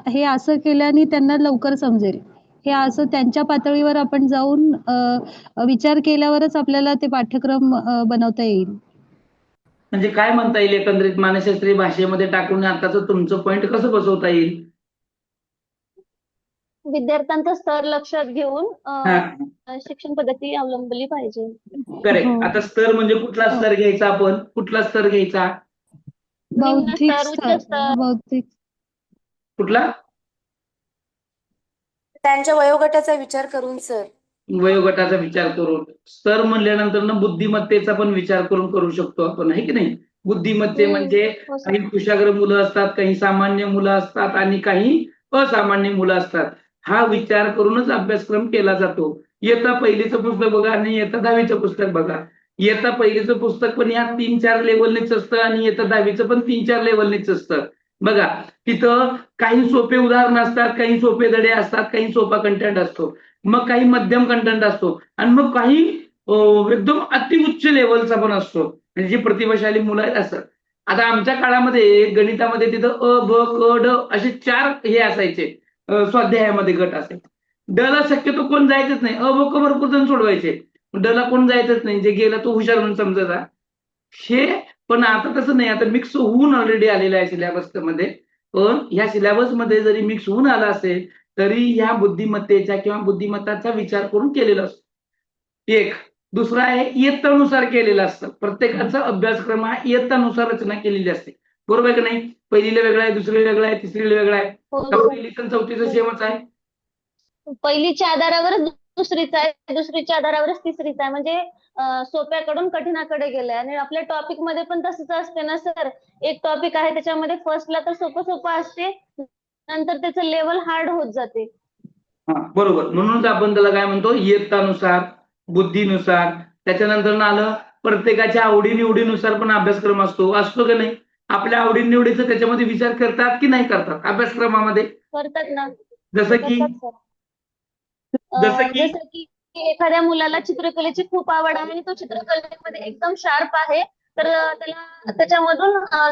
हे असं केल्याने त्यांना लवकर समजेल. हे असं त्यांच्या पातळीवर आपण जाऊन विचार केल्यावरच आपल्याला ते पाठ्यक्रम बनवता येईल. म्हणजे काय म्हणता येईल एकंदरीत मानसशास्त्रीय भाषेमध्ये टाकून आताचं तुमचं पॉइंट कसं बसवता येईल? विद्यार्थ्यांचा स्तर लक्षात घेऊन शिक्षण पद्धती अवलंबली पाहिजे. करेक्ट. आता स्तर म्हणजे कुठला स्तर घ्यायचा आपण? कुठला स्तर घ्यायचा? बौद्धिक उच्च स्तर. बौद्धिक कुठला? त्यांच्या वयोगटाचा विचार करून सर. वयोगटाचा विचार करून. स्तर म्हणल्यानंतर बुद्धिमत्तेचा पण विचार करून करू शकतो आपण, आहे की नाही? बुद्धिमत्ते म्हणजे काही कुशाग्र मुलं असतात, काही सामान्य मुलं असतात आणि काही असामान्य मुलं असतात. हा विचार करूनच अभ्यासक्रम केला जातो. इयत्ता पहिलीचं पुस्तक बघा आणि इयत्ता 10वीचं पुस्तक बघा. इयत्ता पहिलीचं पुस्तक पण या 3-4 लेवलनेच असतं आणि इयत्ता 10वीचं पण 3-4 लेवलनेच असतं. बघा, तिथं काही सोपे उदाहरण असतात, काही सोपे धडे असतात, काही सोपा कंटेंट असतो, मग काही मध्यम कंटेंट असतो, आणि मग काही एकदम अतिउच्च लेवलचा पण असतो, म्हणजे जी प्रतिभाशाली मुलं आहेत असं. आता आमच्या काळामध्ये गणितामध्ये तिथं अ ब क ड असे 4 हे असायचे, स्वाध्यायामध्ये गट असायचे. ड ला शक्यतो कोण जायचंच नाही, अ ब क भरपूर जण सोडवायचे, ड ला कोण जायचंच नाही, जे गेला तो हुशार म्हणून समजायचा. हे पण आता तसं नाही, आता मिक्स होऊन ऑलरेडी आलेलं आहे सिलेबस मध्ये. पण ह्या सिलेबस मध्ये जरी मिक्स होऊन आला असेल तरी ह्या बुद्धिमत्तेचा किंवा बुद्धिमत्ताचा विचार करून केलेला असतो. एक दुसरा आहे इयत्तानुसार केलेला असतं. प्रत्येकाचा अभ्यासक्रम हा इयत्तानुसार रचना केलेली असते, बरोबर आहे की नाही? पहिलीला वेगळा आहे, दुसरीला वेगळा आहे, तिसरीला वेगळा आहे, पहिलीचं आणि चौथीचं सेमच आहे. पहिलीच्या आधारावरच दुसरीचा आहे, दुसरीच्या आधारावरच तिसरीचा आहे, म्हणजे सोप्याकडून कठीणाकडे गेलाय. आणि आपल्या टॉपिक मध्ये पण तसंच असते ना सर, एक टॉपिक आहे त्याच्यामध्ये फर्स्टला तर सोपं असते, नंतर त्याचं लेवल हार्ड होत जाते. हा बरोबर, म्हणूनच आपण त्याला काय म्हणतो, इयत्तानुसार, बुद्धीनुसार. त्याच्यानंतर आलं प्रत्येकाच्या आवडीनिवडीनुसार पण अभ्यासक्रम असतो की नाही? आपल्या आवडीनिवडीचा त्याच्यामध्ये विचार करतात की नाही करतात अभ्यासक्रमामध्ये? करतात ना. जसं की जसं की एखाद्या मुलाला चित्रकलेची खूप आवड आहे आणि तो चित्रकलेमध्ये एकदम शार्प आहे, तर त्याला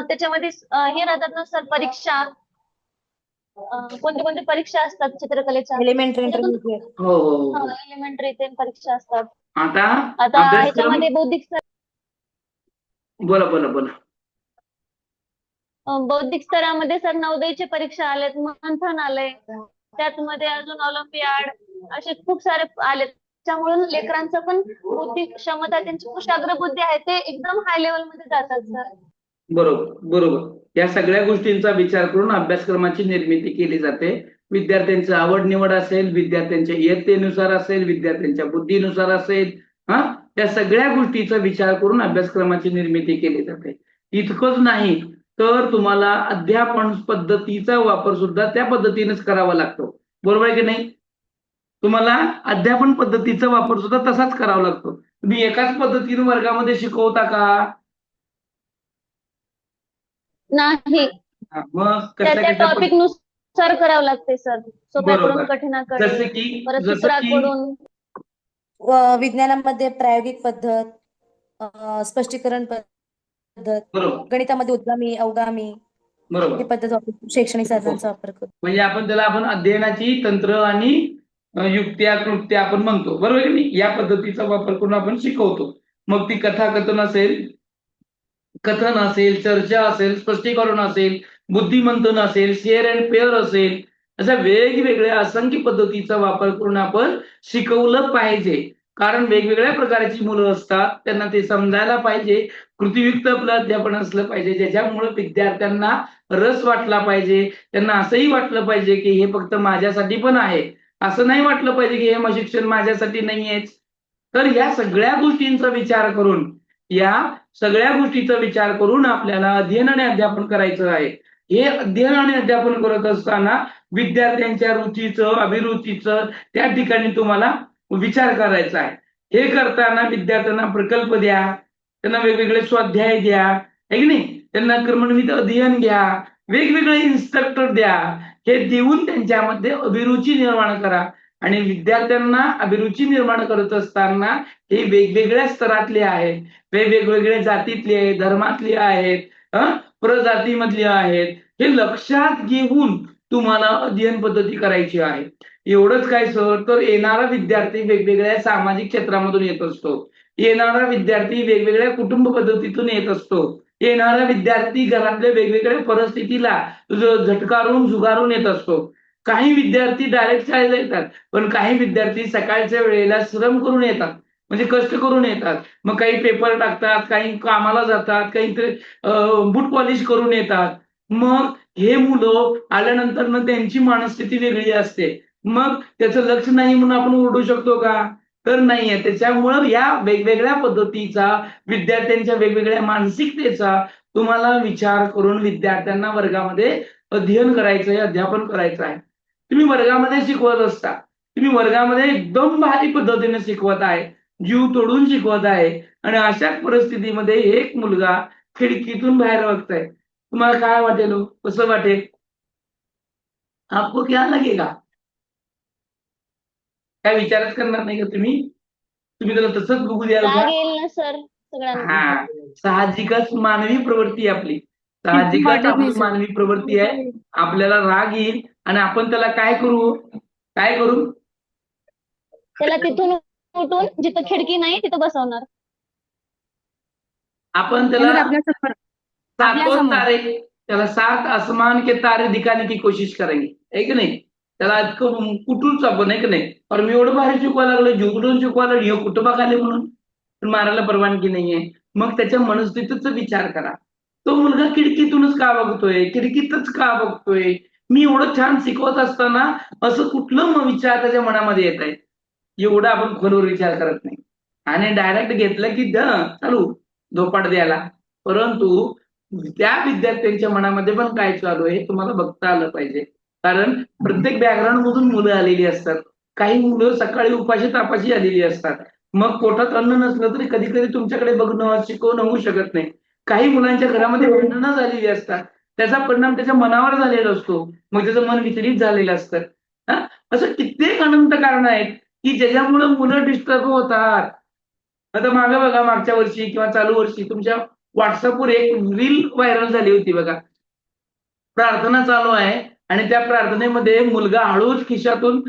त्याच्यामध्ये हे राहतात ना सर परीक्षा, कोणत्या परीक्षा असतात चित्रकलेच्या, एलिमेंटरी, त्याच्यातून इंटरमिडिएट. हो. एलिमेंटरी ते परीक्षा असतात. आता आता अभ्यासक्रम ह्याच्यामध्ये बौद्धिक स्तरामध्ये सर नवोदयची परीक्षा आलेत, मंथन आलंय, त्यामध्ये अजून ऑलिम्पियाड असे खूप सारे आलेत. त्यामुळे लेकरांचं पण बौद्धिक क्षमता, त्यांची कुशाग्र बुद्धी आहे, ते एकदम हाय लेवल मध्ये जातात सर. बरोबर. या सगळ्या गोष्टींचा विचार करून अभ्यासक्रमाची निर्मिती केली जाते. विद्यार्थ्यांची आवड निवड असेल, विद्यार्थ्यांच्या इयत्तेनुसार असेल, विद्यार्थ्यांच्या बुद्धीनुसार असेल, त्या सगळ्या गोष्टीचा विचार करून अभ्यासक्रमाची निर्मिती केली जाते. इतकंच नाही तर तुम्हाला अध्यापन पद्धतीचा वापर सुद्धा त्या पद्धतीनेच करावा लागतो, बरोबर आहे की नाही? तुम्हाला अध्यापन पद्धतीचा वापर सुद्धा तसाच करावा लागतो. तुम्ही एकाच पद्धतीने वर्गामध्ये शिकवता का? नाही, मग त्या टॉपिक नुसार करावं लागते सर, सोप्याकडून कठीणाकडे, परत चित्राकडून. विज्ञानामध्ये प्रायोगिक पद्धत, स्पष्टीकरण पद्धत, गणितामध्ये उद्गामी अवगामी ही पद्धत वापरतो, शैक्षणिक साधनांचा वापर करतो. म्हणजे आपण त्याला अध्ययनाची तंत्र आणि युक्त्या कृत्या आपण म्हणतो, बरोबर की नाही? या पद्धतीचा वापर करून आपण शिकवतो. मग ती कथन असेल, चर्चा असेल, स्पष्टीकरण असेल, बुद्धिमंथन असेल, शेअर अँड पेअर असेल, अशा वेगवेगळ्या असंख्य पद्धतीचा वापर करून आपण शिकवलं पाहिजे. कारण वेगवेगळ्या प्रकारची मुलं असतात, त्यांना ते समजायला पाहिजे. कृतीयुक्त आपलं अध्यापन असलं पाहिजे, ज्याच्यामुळे विद्यार्थ्यांना रस वाटला पाहिजे, त्यांना असंही वाटलं पाहिजे की हे फक्त माझ्यासाठी पण आहे, असं नाही वाटलं पाहिजे की हे शिक्षण माझ्यासाठी नाहीयेच. तर या सगळ्या गोष्टींचा विचार करून आपल्याला अध्ययन आणि अध्यापन करायचं आहे. हे अध्ययन आणि अध्यापन करत असताना विद्यार्थ्यांच्या रुचीचं, अभिरुचीचं त्या ठिकाणी तुम्हाला विचार करायचा आहे. हे करताना विद्यार्थ्यांना प्रकल्प द्या, त्यांना वेगवेगळे स्वाध्याय द्या, है की नाही? त्यांना क्रमणवित अध्ययन घ्या, वेगवेगळे इन्स्ट्रक्टर द्या. हे देऊन त्यांच्यामध्ये अभिरुची निर्माण करा. आणि विद्यार्थ्यांना अभिरुची निर्माण करत असताना हे वेगवेगळ्या स्तरातले आहेत, वेगवेगळ्या जातीतले आहेत, धर्मातले आहेत, प्रजातीमधले आहेत, हे लक्षात घेऊन तुम्हाला अध्ययन पद्धती करायची आहे. एवढंच काय सर, तर येणारा विद्यार्थी वेगवेगळ्या सामाजिक क्षेत्रामधून येत असतो, येणारा विद्यार्थी वेगवेगळ्या कुटुंब पद्धतीतून येत असतो, येणारा विद्यार्थी घरातल्या वेगवेगळ्या परिस्थितीला झटकारून झुगारून येत असतो. काही विद्यार्थी डायरेक्ट शाळेला येतात, पण काही विद्यार्थी सकाळच्या वेळेला श्रम करून येतात, म्हणजे कष्ट करून येतात. मग काही पेपर टाकतात, काही कामाला जातात, काही बूट पॉलिश करून येतात. मग हे मुलं आल्यानंतर मग त्यांची मानस्थिती वेगळी असते. मग त्याचं लक्ष नाही म्हणून आपण ओरडू शकतो का? तर नाहीये. त्याच्यामुळं या वेगवेगळ्या पद्धतीचा, विद्यार्थ्यांच्या वेगवेगळ्या मानसिकतेचा तुम्हाला विचार करून विद्यार्थ्यांना वर्गामध्ये अध्ययन करायचं आहे, अध्यापन करायचं आहे. तुम्ही वर्गामध्ये शिकवत असता, तुम्ही वर्गामध्ये एकदम भारी पद्धतीने शिकवत आहे, जीव तोडून शिकवत आहे, आणि अशाच परिस्थितीमध्ये एक मुलगा खिडकीतून बाहेर बघताय, तुम्हाला काय वाटेल हो? कसं वाटेल? आपको क्या लगेगा? काय विचारच करणार नाही का तुम्ही? तुम्ही त्याला तसंच बघू द्याल का? राग येईल ना सर सगळ्यांना. हा, साहजिकच मानवी प्रवृत्ती आहे आपली, शिकून साहजिकच वाटत नाही आपली सर. मानवी प्रवृत्ती आहे. आपल्याला राग येईल आणि आपण त्याला काय करू? काय करू? त्याला तिथून उठून जिथं खिडकी नाही तिथं बसवणार. आपण त्याला त्याला आपल्यासमोर सातों तारे, त्याला 7 आसमान के तारे दिखाने की कोशिश करेंगे, है की नाही? त्याला इतकं कुठूनच आपण, आहे की नाही? और मी एवढं भारी शिकवायला लागलो, झुकडून शिकवायला लागलो, हे कुठं बघाले म्हणून पण मारायला परवानगी नाहीये. मग त्याच्या मनस्थितीचा विचार करा. तो मुलगा खिडकीतूनच का बघतोय? खिडकीतच का बघतोय? मी एवढं छान शिकवत असताना असं कुठलं विचार त्याच्या मनामध्ये येत आहे? एवढं आपण खोलवर विचार करत नाही आणि डायरेक्ट घेतलं की चालू धोपाट द्यायला. परंतु त्या विद्यार्थ्यांच्या मनामध्ये पण काय चालू आहे तुम्हाला बघता आलं पाहिजे. कारण प्रत्येक बॅकग्राऊंड मधून मुलं आलेली असतात. काही मुलं सकाळी उपाशी तापाशी आलेली असतात. मग पोटात अन्न नसलं तरी कधी कधी तुमच्याकडे बघणं शिकवणं होऊ शकत नाही. काही मुलांच्या घरामध्ये भांडणं झालेली असतात. त्याचा परिणाम त्याच्या मनावर झालेला असतो. मग त्याचं मन विचलित झालेलं असतं. असं कित्येक अनंत कारण आहेत की ज्याच्यामुळे मुलं डिस्टर्ब होतात. आता मागे बघा, मागच्या वर्षी किंवा चालू वर्षी तुमच्या व्हॉट्सअपवर एक रील व्हायरल झाली होती बघा. प्रार्थना चालू आहे आणि त्या प्रार्थनेमध्ये मुलगा हळूच खिशातून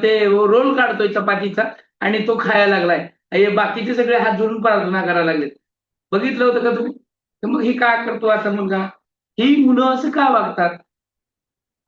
ते रोल काढतोय चपातीचा आणि तो खायला लागलाय. बाकीचे सगळे हात जोडून प्रार्थना करायला लागलेत. बघितलं होतं का तुम्ही? तर मग ही का करतो असा मुलगा? ही मुलं असं का वागतात?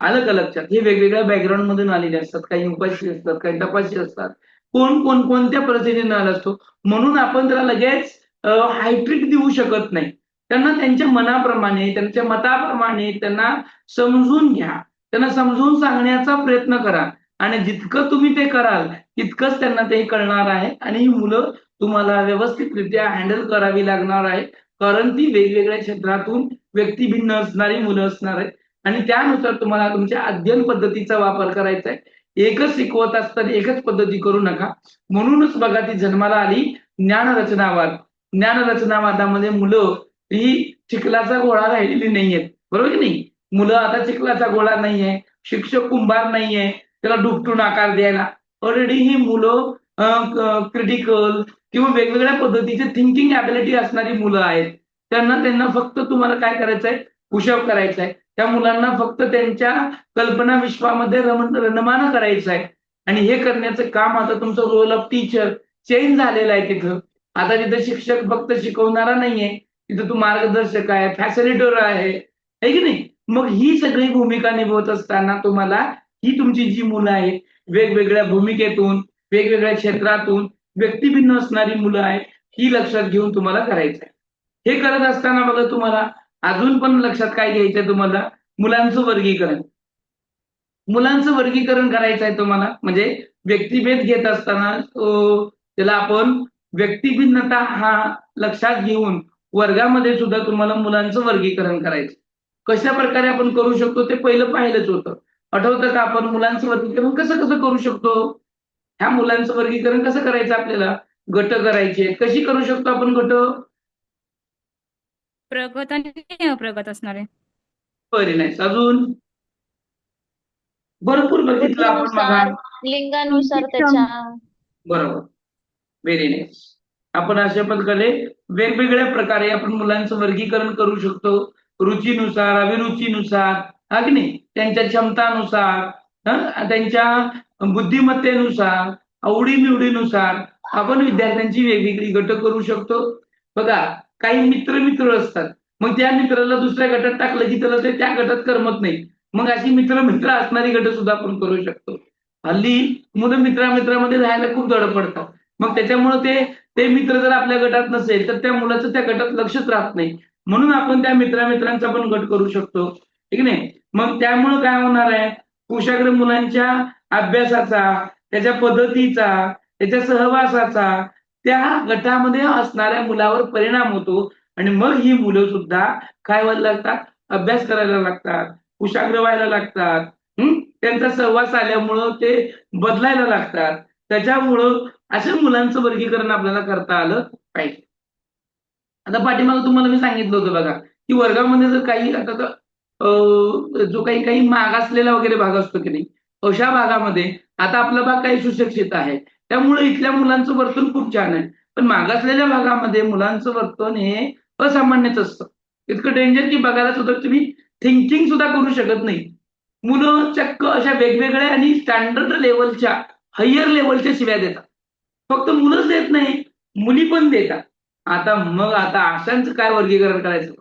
आलं का लक्षात? हे वेगवेगळ्या बॅकग्राऊंड मधून आलेले असतात. काही उपाशी असतात, काही तपाशी असतात. कोण कोणत्या परिस्थितीने आला असतो. म्हणून आपण त्याला लगेच हायट्रिक देऊ शकत नाही. त्यांना त्यांच्या मनाप्रमाणे, त्यांच्या मताप्रमाणे त्यांना समजून घ्या. त्यांना समजून सांगण्याचा प्रयत्न करा आणि जितकं तुम्ही ते कराल तितकंच त्यांना ते कळणार आहे आणि ही मुलं तुम्हाला व्यवस्थितरित्या हँडल करावी लागणार आहे. कारण ती वेगवेगळ्या क्षेत्रातून व्यक्तिभिन्न असणारी मुलं असणार आहेत आणि त्यानुसार तुम्हाला तुमच्या अध्ययन पद्धतीचा वापर करायचा आहे. एकच शिकवत असताना एकच पद्धती करू नका. म्हणूनच बघा ती जन्माला आली ज्ञानरचनावाद. ज्ञानरचनावादामध्ये मुलं ही चिखलाचा गोळा राहिलेली नाहीयेत, बरोबर की नाही? मुलं आता चिखलाचा गोळा नाहीये, शिक्षक कुंभार नाहीये त्याला डुबटून आकार द्यायला. ऑलरेडी ही मुलं क्रिटिकल किंवा वेगवेगळ्या पद्धतीचे थिंकिंग ॲबिलिटी असणारी मुलं आहेत. त्यांना फक्त तुम्हाला काय करायचंय? पुशअप करायचं आहे. त्या मुलांना फक्त त्यांच्या कल्पना विश्वामध्ये रममाण करायचं आहे आणि हे करण्याचं काम आता तुमचं रोल ऑफ टीचर चेंज झालेलं आहे. तिथं आता तिथं शिक्षक फक्त शिकवणारा नाहीये, तिथं तू मार्गदर्शक आहे, फॅसिलिटेटर आहे, है की नाही? मग ही सगळी भूमिका निभवत असताना तुम्हाला ही तुमची जी मुलं आहेत वेगवेगळ्या भूमिकेतून, वेगवेगळ्या क्षेत्रातून व्यक्तिभिन्न असणारी मुलं आहेत, ही लक्षात घेऊन तुम्हाला करायचं आहे. हे करत असताना बघा तुम्हाला अजून पण लक्षात काय घ्यायचंय तुम्हाला? मुलांचं वर्गीकरण. मुलांचं वर्गीकरण करायचं आहे तुम्हाला. म्हणजे व्यक्तिभेद घेत असताना त्याला आपण व्यक्तिभिन्नता हा लक्षात घेऊन वर्गामध्ये सुद्धा तुम्हाला मुलांचं वर्गीकरण करायचं. कशा प्रकारे आपण करू शकतो ते पहिलं पाहिलंच होतं. आठवतं का? आपण मुलांचं वर्गीकरण कसं करू शकतो? ह्या मुलांचं वर्गीकरण कसं करायचं? आपल्याला गट करायचे. कशी करू शकतो आपण गट? प्रगत आणि अप्रगत असणार आहे. Very nice. अजून भरपूर बघितलं आपण बघा. लिंगानुसार त्याच्या. बरोबर, व्हेरी नाईस. आपण अशा प्रकारे वेगवेगळ्या प्रकारे आपण मुलांचं वर्गीकरण करू शकतो. रुचीनुसार, अभिरुचीनुसार, हा की नाही? त्यांच्या क्षमतानुसार, त्यांच्या बुद्धिमत्तेनुसार, आवडीनिवडीनुसार आपण विद्यार्थ्यांची वेगवेगळी गट करू शकतो. बघा, काही मित्र असतात. मग त्या मित्राला दुसऱ्या गटात टाकलं की त्याला ते त्या गटात करमत नाही. मग अशी मित्र असणारी गट सुद्धा आपण करू शकतो. हल्ली मुलं मित्रामध्ये राहायला खूप धडपडतात. मग त्याच्यामुळे ते मित्र जर आपल्या गटात नसेल तर त्या मुलाचं त्या गटात लक्षच राहत नाही. म्हणून आपण त्या मित्रांचा पण गट करू शकतो, ठीक नाही? मग त्यामुळे काय होणार आहे? कुशाग्र मुलांच्या अभ्यासाचा, त्याच्या पद्धतीचा, त्याच्या सहवासाचा त्या गटामध्ये असणाऱ्या मुलावर परिणाम होतो आणि मग ही मुलं सुद्धा काय व्हायला लागतात? अभ्यास करायला लागतात, कुशाग्र व्हायला लागतात. त्यांचा सहवास आल्यामुळं ते बदलायला लागतात. त्याच्यामुळं अशा मुलांचं वर्गीकरण आपल्याला करता आलं पाहिजे. आता पाठीमागे तुम्हाला मी सांगितलं होतं बघा की वर्गामध्ये जर काही आता जो काही काही मागासलेला वगैरे भाग असतो की नाही, अशा भागामध्ये आता आपला भाग काही सुशिक्षित आहे, त्यामुळे इथल्या मुलांचं वर्तन खूप छान आहे. पण मागासलेल्या भागामध्ये मुलांचं वर्तन हे असामान्यच असतं. इतकं डेंजर की बघायला सुद्धा तुम्ही थिंकिंग सुद्धा करू शकत नाही. मुलं चक्क अशा वेगवेगळ्या आणि स्टँडर्ड लेवलच्या, हायर लेवलच्या शिव्या देतात. फक्त मुलंच देत नाही, मुली पण देतात. आता अशांचं काय वर्गीकरण करायचं?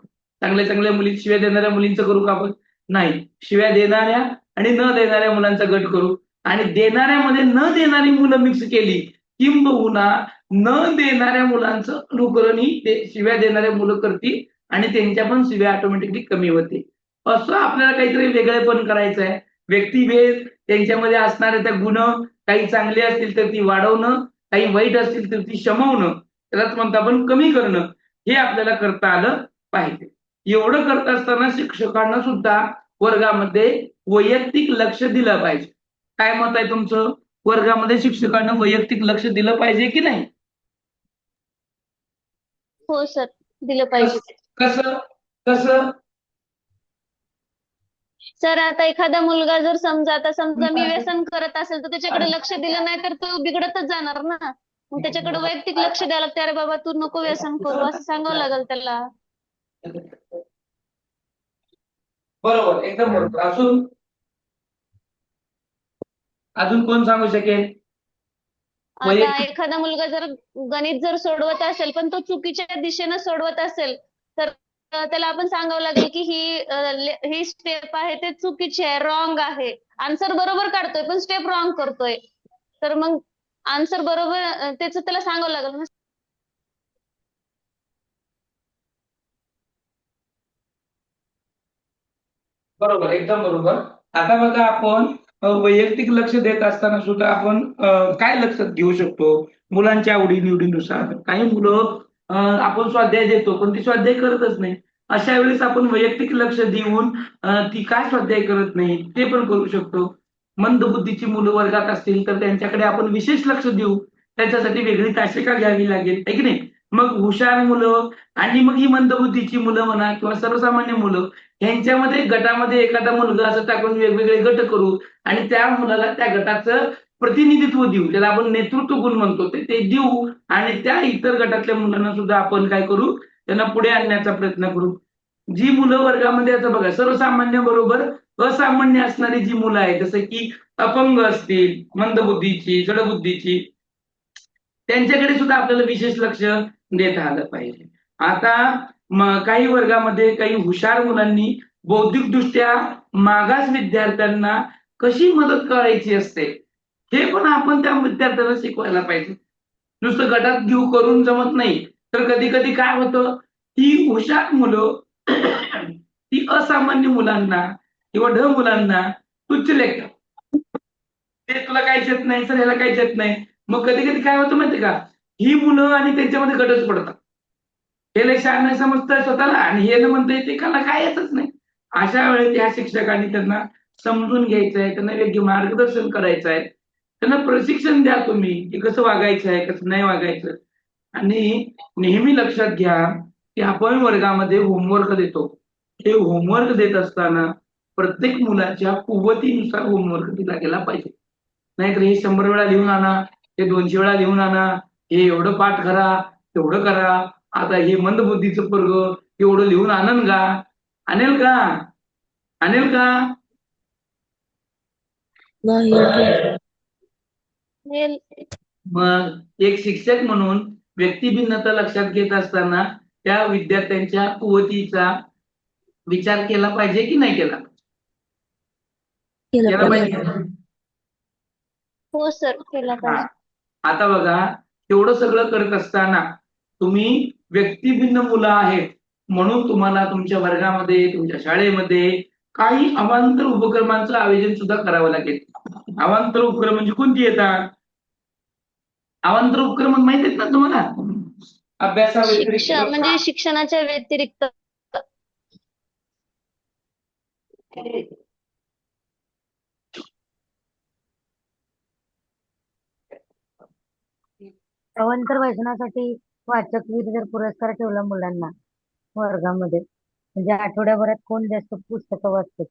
चांगल्या चांगल्या मुली शिव्या देणाऱ्या मुलींचं करू का आपण? नाही. शिव्या देणाऱ्या आणि न देणाऱ्या मुलांचा गट करू, आणि देणाऱ्यामध्ये न देणारी मुलं मिक्स केली, किंबहुना न देणाऱ्या मुलांचं अनुकरणही ते शिव्या देणाऱ्या मुलं करतील आणि त्यांच्या पण शिव्या ऑटोमॅटिकली कमी होते. असं आपल्याला काहीतरी वेगळेपण करायचं आहे. व्यक्तिभेद, त्यांच्यामध्ये असणारे त्या गुण, काही चांगले असतील तर ती वाढवणं, काही वाईट असतील तर ती शमवणं, त्यालाच म्हणतो आपण कमी करणं, हे आपल्याला करता आलं पाहिजे. एवढं करत असताना शिक्षकांना सुद्धा वर्गामध्ये वैयक्तिक लक्ष दिलं पाहिजे. काय मत आहे तुमचं? वर्गामध्ये शिक्षकांना वैयक्तिक लक्ष दिलं पाहिजे की नाही? हो सर, दिलं पाहिजे. कसं कसं? सर आता एखादा मुलगा जर समजा मी व्यसन करत असेल तर त्याच्याकडे लक्ष दिलं नाही तर तो बिघडतच जाणार ना. मग त्याच्याकडे वैयक्तिक लक्ष द्यायला लागते. अरे बाबा तू नको व्यसन करू असं सांगावं लागेल त्याला. बरोबर, एकदम बरोबर. अजून कोण सांगू शकेल? आता एखादा मुलगा जर गणित जर सोडवत असेल पण तो चुकीच्या दिशेनं सोडवत असेल तर त्याला आपण सांगावं लागेल की ही स्टेप आहे ते चुकीची आहे, रॉंग आहे. आन्सर बरोबर काढतोय पण स्टेप रॉंग करतोय, तर मग आन्सर बरोबर त्याचं त्याला सांगावं लागेल ना. बरोबर, एकदम बरोबर. आता बघा, आपण वैयक्तिक लक्ष देत असताना सुद्धा आपण काय लक्षात घेऊ शकतो? मुलांच्या आवडी-निवडीनुसार काही मुलं आपण स्वाध्याय देतो पण ती स्वाध्याय करतच नाही. अशा वेळेस आपण वैयक्तिक लक्ष देऊन ती काय स्वाध्याय करत नाही ते पण करू शकतो. मंदबुद्धीची मुलं वर्गात असतील तर त्यांच्याकडे आपण विशेष लक्ष देऊ. त्याच्यासाठी वेगळी तासिका घ्यावी लागेल, आहे की नाही? मग हुशार मुलं आणि मग ही मंदबुद्धीची मुलं म्हणा किंवा सर्वसामान्य मुलं, ह्यांच्यामध्ये गटामध्ये एखादा मुलगा असं टाकून वेगवेगळे गट करू आणि त्या मुलाला त्या गटाचं प्रतिनिधित्व देऊ, त्याला आपण नेतृत्व गुण म्हणतो, ते देऊ आणि त्या इतर गटातल्या मुलांना सुद्धा आपण काय करू, त्यांना पुढे आणण्याचा प्रयत्न करू. जी मुलं वर्गामध्ये आता बघा सर्वसामान्य बरोबर असामान्य असणारी जी मुलं आहेत, जसं की अपंग असतील, मंदबुद्धीची, जडबुद्धीची, त्यांच्याकडे सुद्धा आपल्याला विशेष लक्ष देता आलं पाहिजे. आता काही वर्गामध्ये काही हुशार मुलांनी बौद्धिकदृष्ट्या मागास विद्यार्थ्यांना कशी मदत करायची असते हे पण आपण त्या विद्यार्थ्यांना शिकवायला पाहिजे. नुसतं गटात घेऊ करून जमत नाही. तर कधी कधी काय होतं, ती हुशार मुलं ती असामान्य मुलांना किंवा ढ मुलांना तुच्छ लेखतात. ते तुला काहीच येत नाही सर, ह्याला काहीच येत नाही. मग कधी कधी काय होतं माहितीये का, ही मुलं आणि त्यांच्यामध्ये गटच पडतात. हे लय शहाणं समजतंय स्वतःला आणि हे म्हणतंय ते खाला काय येतच नाही. अशा वेळेस ह्या शिक्षकांनी त्यांना समजून घ्यायचंय, त्यांना योग्य मार्गदर्शन करायचं आहे, त्यांना प्रशिक्षण द्या तुम्ही की कसं वागायचं आहे, कसं नाही वागायचं. आणि नेहमी लक्षात घ्या की आपण वर्गामध्ये होमवर्क देतो. हे होमवर्क देत असताना प्रत्येक मुलाच्या कुवतीनुसार होमवर्क दिला गेला पाहिजे. नाहीतर हे 100 वेळा लिहून आणा, हे 200 वेळा लिहून आणा, हे एवढं पाठ करा, तेवढं करा. आता हे मंदबुद्धीचं पोरगं एवढं लिहून आणन का? आणेल का? आणेल का? मग एक शिक्षक म्हणून व्यक्तिभिन्नता लक्षात घेत असताना त्या विद्यार्थ्यांच्या कुवतीचा विचार केला पाहिजे की नाही केला? केला पाहिजे. हो सर, केला पाहिजे. आता बघा, एवढं सगळं करत असताना तुम्ही व्यक्तिभिन्न मुलं आहेत म्हणून तुम्हाला तुमच्या वर्गामध्ये, तुमच्या शाळेमध्ये काही अवांतर उपक्रमांचं आयोजन सुद्धा करावं लागेल. अवांतर उपक्रम म्हणजे कोणती येतात? अवांतर उपक्रम माहित आहेत ना तुम्हाला? अभ्यासाव्यतिरिक्त म्हणजे शिक्षणाच्या व्यतिरिक्त अवांतर वाचनासाठी वाचक जर पुरस्कार ठेवला मुलांना वर्गामध्ये म्हणजे आठवड्याभरात कोण जास्त पुस्तकं वाचतं?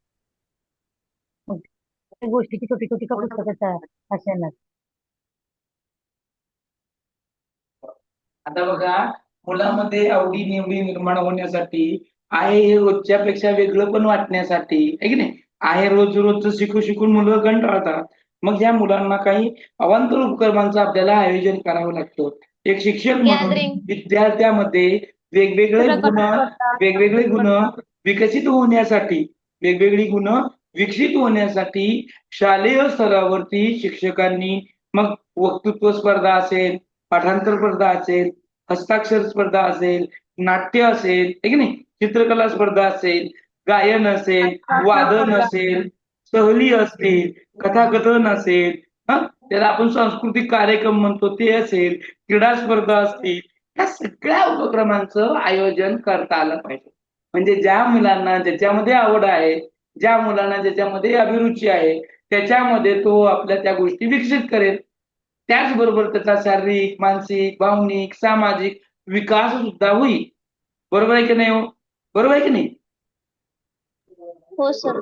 मग त्या गोष्टीची छोटी छोटी का पुस्तकं असेल. आता बघा, मुलामध्ये आवडी निवडी निर्माण होण्यासाठी आहे हे रोजच्यापेक्षा वेगळं पण वाटण्यासाठी, आहे की नाही, आहे रोजचं शिकून मुलं कंटाळतात. मग या मुलांना काही अवांतर उपक्रमांचं आपल्याला आयोजन करावं लागतं. एक शिक्षक म्हणून गॅदरिंग विद्यार्थ्यामध्ये वेगवेगळे गुण विकसित होण्यासाठी विकसित होण्यासाठी शालेय स्तरावरती शिक्षकांनी, मग वक्तृत्व स्पर्धा असेल, पाठांतर स्पर्धा असेल, हस्ताक्षर स्पर्धा असेल, नाट्य असेल, आहे की नाही, चित्रकला स्पर्धा असेल, गायन असेल, वादन असेल, सहली असतील, कथाकथन असेल, त्याला आपण सांस्कृतिक कार्यक्रम म्हणतो ते असेल, क्रीडा स्पर्धा असतील, या सगळ्या उपक्रमांचं आयोजन करता आलं पाहिजे. म्हणजे ज्या मुलांना ज्याच्यामध्ये आवड आहे, ज्या मुलांना ज्याच्यामध्ये अभिरुची आहे, त्याच्यामध्ये तो आपल्या त्या गोष्टी विकसित करेल. त्याचबरोबर त्याचा शारीरिक, मानसिक, भावनिक, सामाजिक विकास सुद्धा होईल. बरोबर आहे की नाही हो? बरोबर आहे की नाही? हो सर.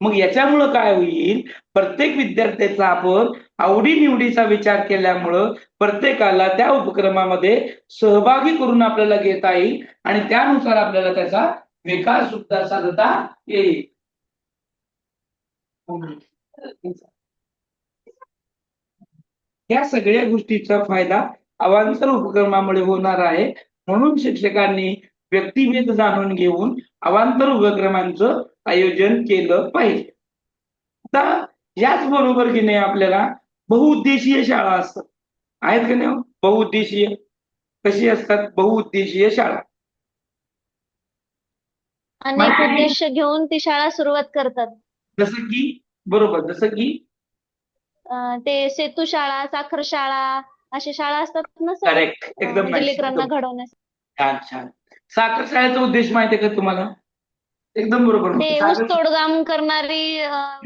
मग याच्यामुळं काय होईल, प्रत्येक विद्यार्थ्याचा आपण आवडी निवडीचा विचार केल्यामुळं प्रत्येकाला त्या उपक्रमामध्ये सहभागी करून आपल्याला घेता येईल आणि त्यानुसार आपल्याला त्याचा विकास सुद्धा साधता येईल. या सगळ्या गोष्टीचा फायदा अवांतर उपक्रमामुळे होणार आहे. म्हणून शिक्षकांनी व्यक्तिभेद जाणून घेऊन अवांतर उपक्रमांचं आयोजन केलं पाहिजे. आता याच बरोबर की नाही आपल्याला बहुउद्देशीय शाळा असतात, आहेत का नाही? बहुउद्देशीय कशी असतात? बहुउद्देशीय शाळा अनेक उद्देश घेऊन ती शाळा सुरुवात करतात. जसं की ते सेतू शाळा, साखर शाळा अशा शाळा असतात ना सर, करेक्ट, एकदम म्हणजे लेकरांना घडवण्यासाठी. छान छान. साखर शाळेचा उद्देश माहिती आहे का तुम्हाला? एकदम बरोबर. ते ऊसतोड काम करणारी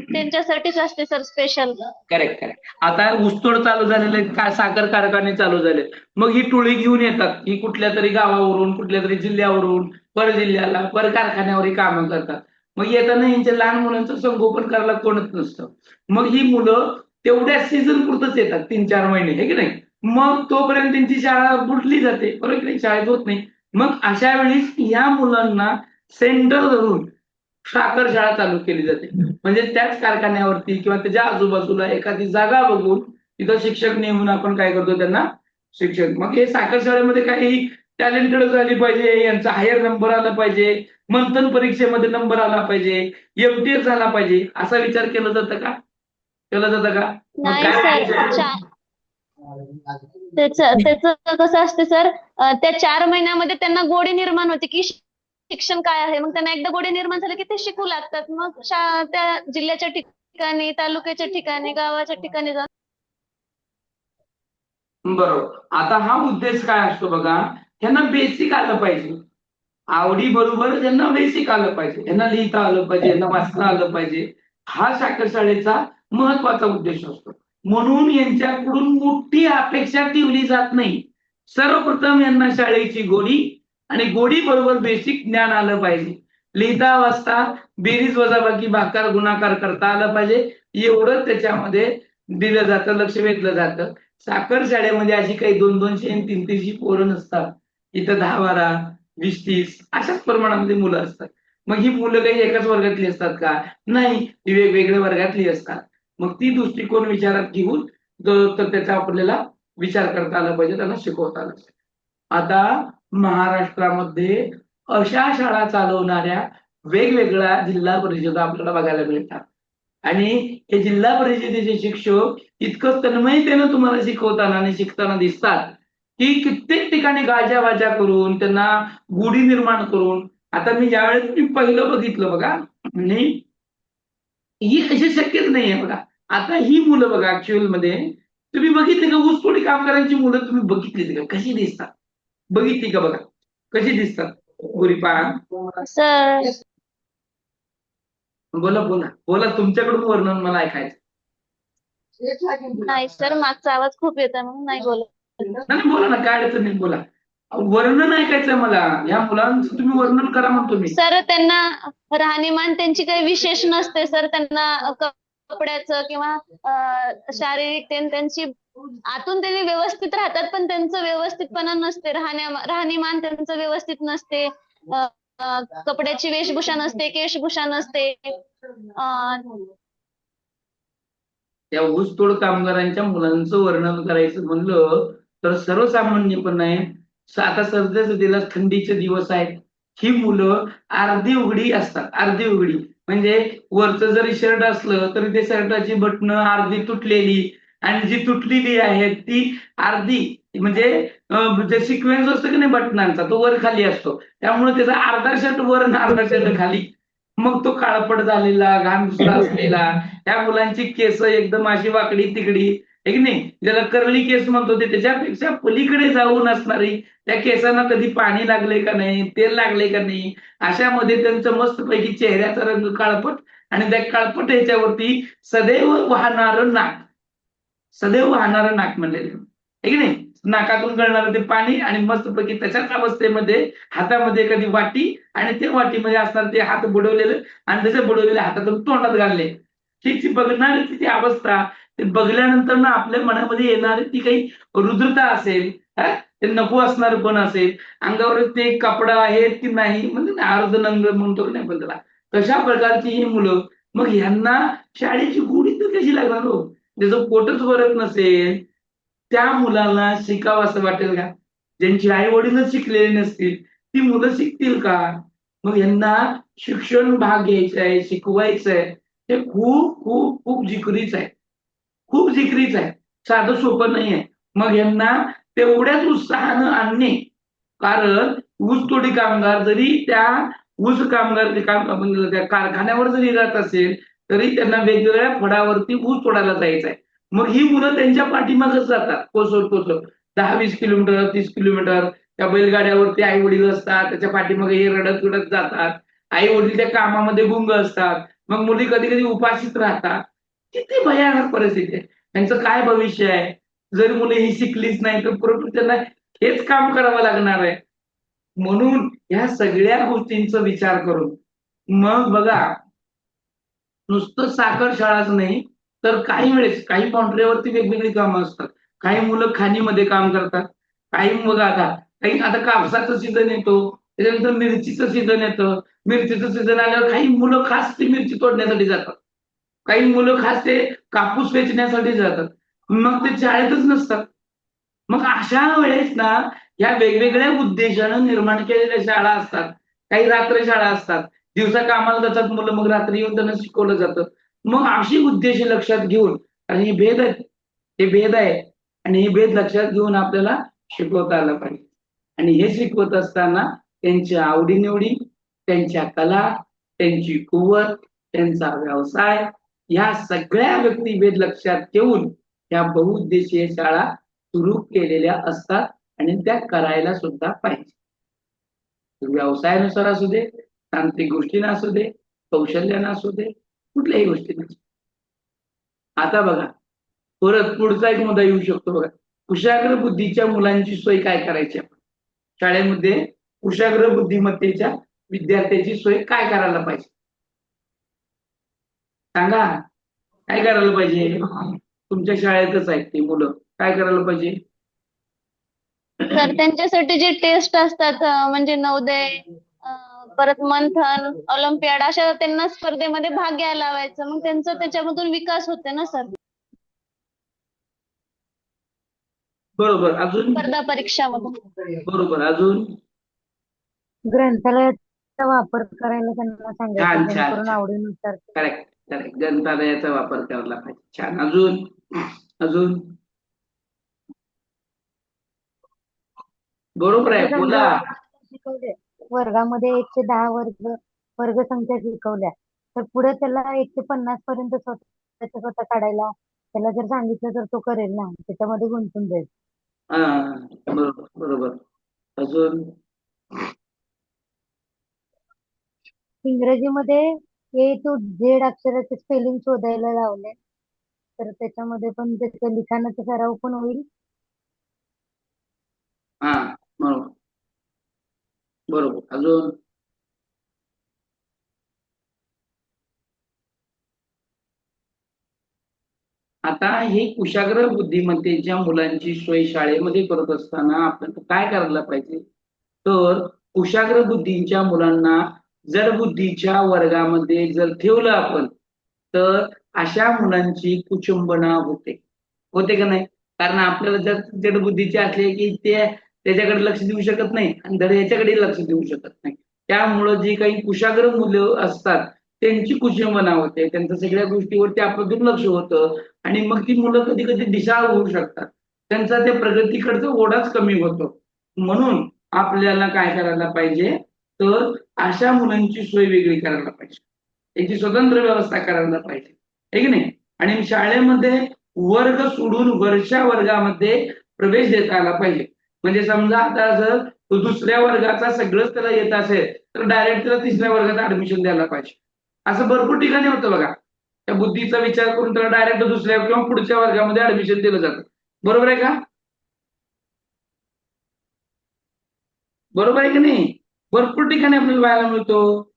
त्यांच्यासाठीच असते सर स्पेशल. करेक्ट. आता ऊसतोड चालू झालेले, साखर कारखाने चालू झाले, मग ही टोळी घेऊन येतात, ही कुठल्या तरी गावावरून, कुठल्या तरी जिल्ह्यावरून, पर जिल्ह्याला, पर कारखान्यावर कामं करतात. मग येताना यांच्या लहान मुलांचं संगोपन करायला कोणच नसतं. मग ही मुलं तेवढ्या सीझन पुरतच येतात, 3-4 महिने, हे की नाही. मग तोपर्यंत त्यांची शाळा बुडली जाते, बरोबर की नाही, शाळेत होत नाही. मग अशा वेळेस या मुलांना सेंटर धरून साखर शाळा चालू केली जाते. म्हणजे त्याच कारखान्यावरती किंवा त्याच्या आजूबाजूला एखादी जागा बघून तिथं शिक्षक नेमून आपण काय करतो, त्यांना शिक्षक. मग हे साखर शाळेमध्ये काही टॅलेंटेड झाली पाहिजे, यांचा हायर नंबर आला पाहिजे, मंथन परीक्षेमध्ये नंबर आला पाहिजे, MTS झाला पाहिजे, असा विचार केला जातं का? नाही सर. त्याचं कसं असतं सर, त्या 4 महिन्यामध्ये त्यांना गोडी निर्माण होते की शिक्षण काय आहे. मग त्यांना एकदा गोडी निर्माण झाली की ते शिकू लागतात. मग त्या जिल्ह्याच्या ठिकाणी, तालुक्याच्या ठिकाणी, गावाच्या ठिकाणी जाऊन. बरोबर. आता हा उद्देश काय असतो बघा, त्यांना बेसिक आलं पाहिजे. आवडी बरोबर त्यांना बेसिक आलं पाहिजे, त्यांना लिहिता आलं पाहिजे, त्यांना वाचता आलं पाहिजे. हा साखर शाळेचा महत्वाचा उद्देश असतो. म्हणून यांच्याकडून मोठी अपेक्षा ठेवली जात नाही. सर्वप्रथम यांना शाळेची गोडी आणि गोडी बरोबर बेसिक ज्ञान आलं पाहिजे. लिहिता वाचता, बेरीज वजाबाकी भागाकार गुणाकार करता आलं पाहिजे. एवढं त्याच्यामध्ये दिलं जातं, लक्ष वेधलं जातं. साखर शाळेमध्ये अशी काही 200-200 आणि 300 पोरं नसतात. इथं 10-12, 20-30 अशाच प्रमाणामध्ये मुलं असतात. मग ही मुलं काही एकाच वर्गातली असतात का? नाही, ती वेगवेगळ्या वर्गातली असतात. मग ती दृष्टिकोन विचारात घेऊन तर त्याचा आपल्याला विचार करता आला पाहिजे, त्यांना शिकवता आलं पाहिजे. आता महाराष्ट्रामध्ये अशा शाळा चालवणाऱ्या वेगवेगळ्या जिल्हा परिषदा आपल्याला बघायला मिळतात. आणि हे जिल्हा परिषदेचे शिक्षक इतकं तन्मयतेनं तुम्हाला शिकवताना आणि शिकताना दिसतात की कित्येक ठिकाणी गाजावाजा करून त्यांना गोडी निर्माण करून. आता मी ज्यावेळेस मी पहिलं बघितलं बघा, आणि ही अशी शक्यच नाहीये बघा. आता ही मुलं बघा, ऍक्च्युअल मध्ये तुम्ही बघितली का, ऊसतोडी कामगारांची मुलं तुम्ही बघितली का, कशी दिसतात? बघितली का बघा, कशी दिसतात? गोरीपान. सर बोला तुमच्याकडून वर्णन मला ऐकायचं. नाही सर, मागचा आवाज खूप येतोय म्हणून नाही बोलत. नाही बोला ना, काय अडचण नाही, बोला. वर्णन ऐकायचंय मला, या मुलांचं तुम्ही वर्णन करा म्हणतो मी. सर त्यांना राहणीमान त्यांची काही विशेष नसते सर, त्यांना कपड्याचं किंवा शारीरिक त्यांची आतून त्यांनी व्यवस्थित राहतात, पण त्यांचं व्यवस्थितपणा नसते, राहणीमान त्यांचं व्यवस्थित नसते, कपड्याची वेशभूषा नसते, केशभूषा नसते. त्या ऊसतोड कामगारांच्या मुलांचं वर्णन करायचं म्हणलं तर सर्वसामान्यपणे आता सध्या थंडीचे दिवस आहेत, ही मुलं अर्धी उघडी असतात. अर्धी उघडी म्हणजे वरचं जरी शर्ट असलं तरी ते शर्टाची बटणं अर्धी तुटलेली, आणि जी तुटलेली आहेत ती अर्धी, म्हणजे सिक्वेन्स असतो की नाही बटनांचा, तो वर खाली असतो, त्यामुळे त्याचा अर्धा शर्ट वर आणि अर्धा शर्ट खाली, मग तो काळपट झालेला, घाण दुसरा असलेला. त्या मुलांची केस एकदम अशी वाकडी तिकडी, आहे की नाही, ज्याला कर्ली केस म्हणतो ते, त्याच्यापेक्षा पलीकडे जाऊन असणारी, त्या केसांना कधी पाणी लागले का नाही, तेल लागले का नाही, अशामध्ये त्यांचं मस्तपैकी चेहऱ्याचा रंग काळपट, आणि त्या काळपट ह्याच्यावरती सदैव वाहणारं नाक, सदैव वाहणारं नाक म्हणलेलं, आहे की नाही, नाकातून गळणारं ते पाणी, आणि मस्तपैकी तशाच अवस्थेमध्ये हातामध्ये कधी वाटी, आणि त्या वाटीमध्ये असणार ते हात बुडवलेलं, आणि त्याच्या बुडवलेल्या हातातून तोंडात घालले. ती बघणारी ती अवस्था, ते बघल्यानंतर ना आपल्या मनामध्ये येणारी ती काही रुद्रता असेल, ते नको असणार पण असेल, अंगावर ते कपडा आहे की नाही, म्हणजे अर्धनंग म्हणतो नाही पण त्याला, तशा प्रकारची ही मुलं, मग ह्यांना शाळेची गोडी तर कशी लागणार हो, ज्याचं पोटच भरत नसेल त्या मुलांना शिकावं असं वाटेल का? ज्यांची आई वडीलच शिकलेली नसतील ती मुलं शिकतील का? मग यांना शिक्षण भाग घ्यायचं आहे, शिकवायचं आहे, हे खूप खूप खूप जिकरीच आहे, खूप जिकरीच आहे, साधं सोपं नाही आहे. मग यांना तेवढ्याच उत्साहानं आणणे, कारण ऊसतोडी कामगार जरी त्या ऊस कामगार त्या कारखान्यावर जरी राहत असेल तरी त्यांना वेगवेगळ्या फळावरती ऊस तोडायला जायचं आहे. मग ही मुलं त्यांच्या पाठीमागच जातात, कोसळ 10-20 किलोमीटर, 30 किलोमीटर, त्या बैलगाड्यावरती आई वडील असतात, त्याच्या पाठीमागे हे रडत रडत जातात, आई वडील त्या कामामध्ये गुंग असतात, मग मुली कधी कधी उपाशीच राहतात. किती भयानक परिस्थिती आहे, त्यांचं काय भविष्य आहे? जर मुलं ही शिकलीच नाही तर परत त्यांना हेच काम करावं लागणार आहे. म्हणून ह्या सगळ्या गोष्टींचा विचार करून मग बघा, नुसतं साखर शाळाच नाही तर काही वेळेस काही कॉन्ट्रीवरती वेगवेगळी कामं असतात. काही मुलं खाणीमध्ये काम करतात, काही बघा आता कापसाचं सीझन येतो, त्याच्यानंतर मिरचीचं सीझन येतं, मिरचीचं सीझन आल्यावर काही मुलं खास ती मिरची तोडण्यासाठी जातात, काही मुलं खास ते कापूस वेचण्यासाठी जातात, मग ते शाळेतच नसतात. मग अशा वेळेस ना या वेगवेगळ्या उद्देशानं निर्माण केलेल्या शाळा असतात, काही रात्र शाळा असतात, दिवसा कामाला जातात मुलं, मग रात्री येऊन त्यांना शिकवलं जातं. मग अशी उद्देश लक्षात घेऊन, आणि हे भेद आहेत, हे भेद आहे, आणि हे भेद लक्षात घेऊन आपल्याला शिकवता आलं पाहिजे. आणि हे शिकवत असताना त्यांच्या आवडीनिवडी, त्यांच्या कला, त्यांची कुवत, त्यांचा व्यवसाय, ह्या सगळ्या व्यक्तिभेद लक्षात ठेवून या बहुउद्देशीय शाळा सुरू केलेल्या असतात, आणि त्या करायला सुद्धा पाहिजे. व्यवसायानुसार असू दे, तांत्रिक गोष्टीनं असू दे, कौशल्यानं असू दे, कुठल्याही गोष्टीनं. आता बघा, परत पुढचा एक मुद्दा येऊ शकतो बघा, कुशाग्र बुद्धीच्या मुलांची सोय काय करायची आपण शाळेमध्ये? कुशाग्र बुद्धिमत्तेच्या विद्यार्थ्याची सोय काय करायला पाहिजे सांगा? काय करायला पाहिजे? तुमच्या शाळेतच आहेत ते मुलं, काय करायला पाहिजे? तर त्यांच्यासाठी जे टेस्ट असतात, म्हणजे नवोदय, परत मंथन, ऑलिम्पियाड, अशा त्यांना स्पर्धेमध्ये भाग घ्यायला लावायचं, मग त्यांचा त्याच्यामधून विकास होते ना सर. बरोबर. अजून? स्पर्धा परीक्षामधून. बरोबर. अजून? ग्रंथालयाचा वापर करायला त्यांना सांगायचं, छान छान जेणेकरून छान, आवडीनुसार. करेक्ट करेक्ट, ग्रंथालयाचा वापर करायला पाहिजे. छान. अजून? अजून? बरोबर आहे, बोला. शिकवले वर्गामध्ये 1 ते 10 वर्गसंख्या शिकवल्या तर पुढे त्याला 1 ते 50 पर्यंत स्वतः काढायला त्याला जर सांगितलं तर तो करेल ना, त्याच्यामध्ये गुंतून जाईल. हा, बरोबर बरोबर. अजून? इंग्रजीमध्ये A to Z अक्षराचे स्पेलिंग शोधायला लावले तर त्याच्यामध्ये पण त्याच्या लिखाणाचा सराव पण होईल. हा, बरोबर. बरोबर. अजून आता हे कुशाग्र बुद्धिमत्तेच्या मुलांची सोय शाळेमध्ये करत असताना आपण काय करायला पाहिजे, तर कुशाग्र बुद्धीच्या मुलांना जड बुद्धीच्या वर्गामध्ये जर ठेवलं आपण, तर अशा मुलांची कुचंबना होते का नाही? कारण आपल्याला जर जड बुद्धीचे असले की ते त्याच्याकडे लक्ष देऊ शकत नाही आणि धड याच्याकडे लक्ष देऊ शकत नाही. त्यामुळं जी काही कुशाग्र मुलं असतात त्यांची कुचंबना होते, त्यांच्या सगळ्या गोष्टीवरती आपलं दुर्लक्ष होतं आणि मग ती मुलं कधी कधी दिशाळ होऊ शकतात. त्यांचा त्या प्रगतीकडचा ओढाच कमी होतो. म्हणून आपल्याला काय करायला पाहिजे, तर अशा मुलांची सोय वेगळी करायला पाहिजे, त्यांची स्वतंत्र व्यवस्था करायला पाहिजे, आहे की नाही? आणि शाळेमध्ये वर्ग सोडून वरच्या वर्गामध्ये प्रवेश देता आला पाहिजे. म्हणजे समजा आता जर तो दुसऱ्या वर्गाचा सगळंच त्याला येत असेल तर डायरेक्ट त्याला तिसऱ्या वर्गात ऍडमिशन द्यायला पाहिजे. असं भरपूर ठिकाणी होतं बघा. त्या बुद्धीचा विचार करून त्याला डायरेक्ट दुसऱ्या किंवा पुढच्या वर्गामध्ये ऍडमिशन दिलं जातं. बरोबर आहे का? बरोबर आहे की नाही? भरपूर ठिकाणी आपल्याला पाहायला मिळतो.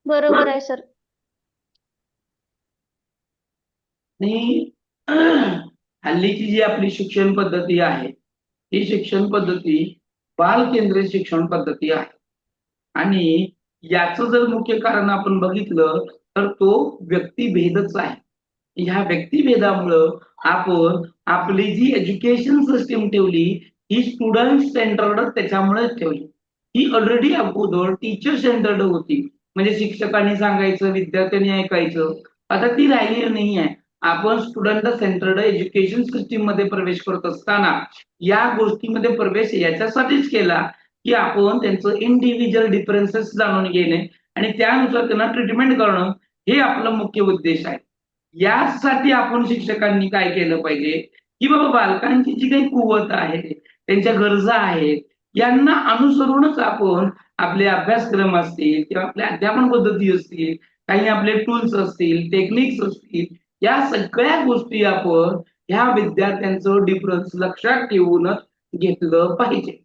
बरोबर आहे सर. आणि हल्लीची जी आपली शिक्षण पद्धती आहे, ही शिक्षण पद्धती बाल केंद्रित शिक्षण पद्धती आहे. आणि याचं जर मुख्य कारण आपण बघितलं तर तो व्यक्तिभेदच आहे. ह्या व्यक्तिभेदामुळं आपण आपली जी एज्युकेशन सिस्टीम ठेवली ही स्टुडंट सेंटर्ड त्याच्यामुळेच ठेवली. ही ऑलरेडी अगोदर टीचर सेंटर्ड होती, म्हणजे शिक्षकांनी सांगायचं विद्यार्थ्यांनी ऐकायचं. आता ती राहिलेली नाही आहे. आपण स्टुडंट सेंटर्ड एज्युकेशन सिस्टीम मध्ये प्रवेश करत असताना या गोष्टीमध्ये प्रवेश याच्यासाठीच केला की आपण त्यांचं इंडिव्हिज्युअल डिफरन्सेस जाणून घेणे आणि त्यानुसार त्यांना ट्रीटमेंट करणं हे आपलं मुख्य उद्देश आहे. यासाठी आपण शिक्षकांनी काय केलं पाहिजे की बाबा बालकांची जी काही कुवत आहे, त्यांच्या गरजा आहेत, यांना अनुसरूनच आपण आपले अभ्यासक्रम असतील किंवा आपल्या अध्यापन पद्धती असतील, काही आपले टूल्स असतील, टेक्निक्स असतील, या सगळ्या गोष्टी आपण ह्या विद्यार्थ्यांचं डिफरन्स लक्षात ठेवूनच घेतलं पाहिजे.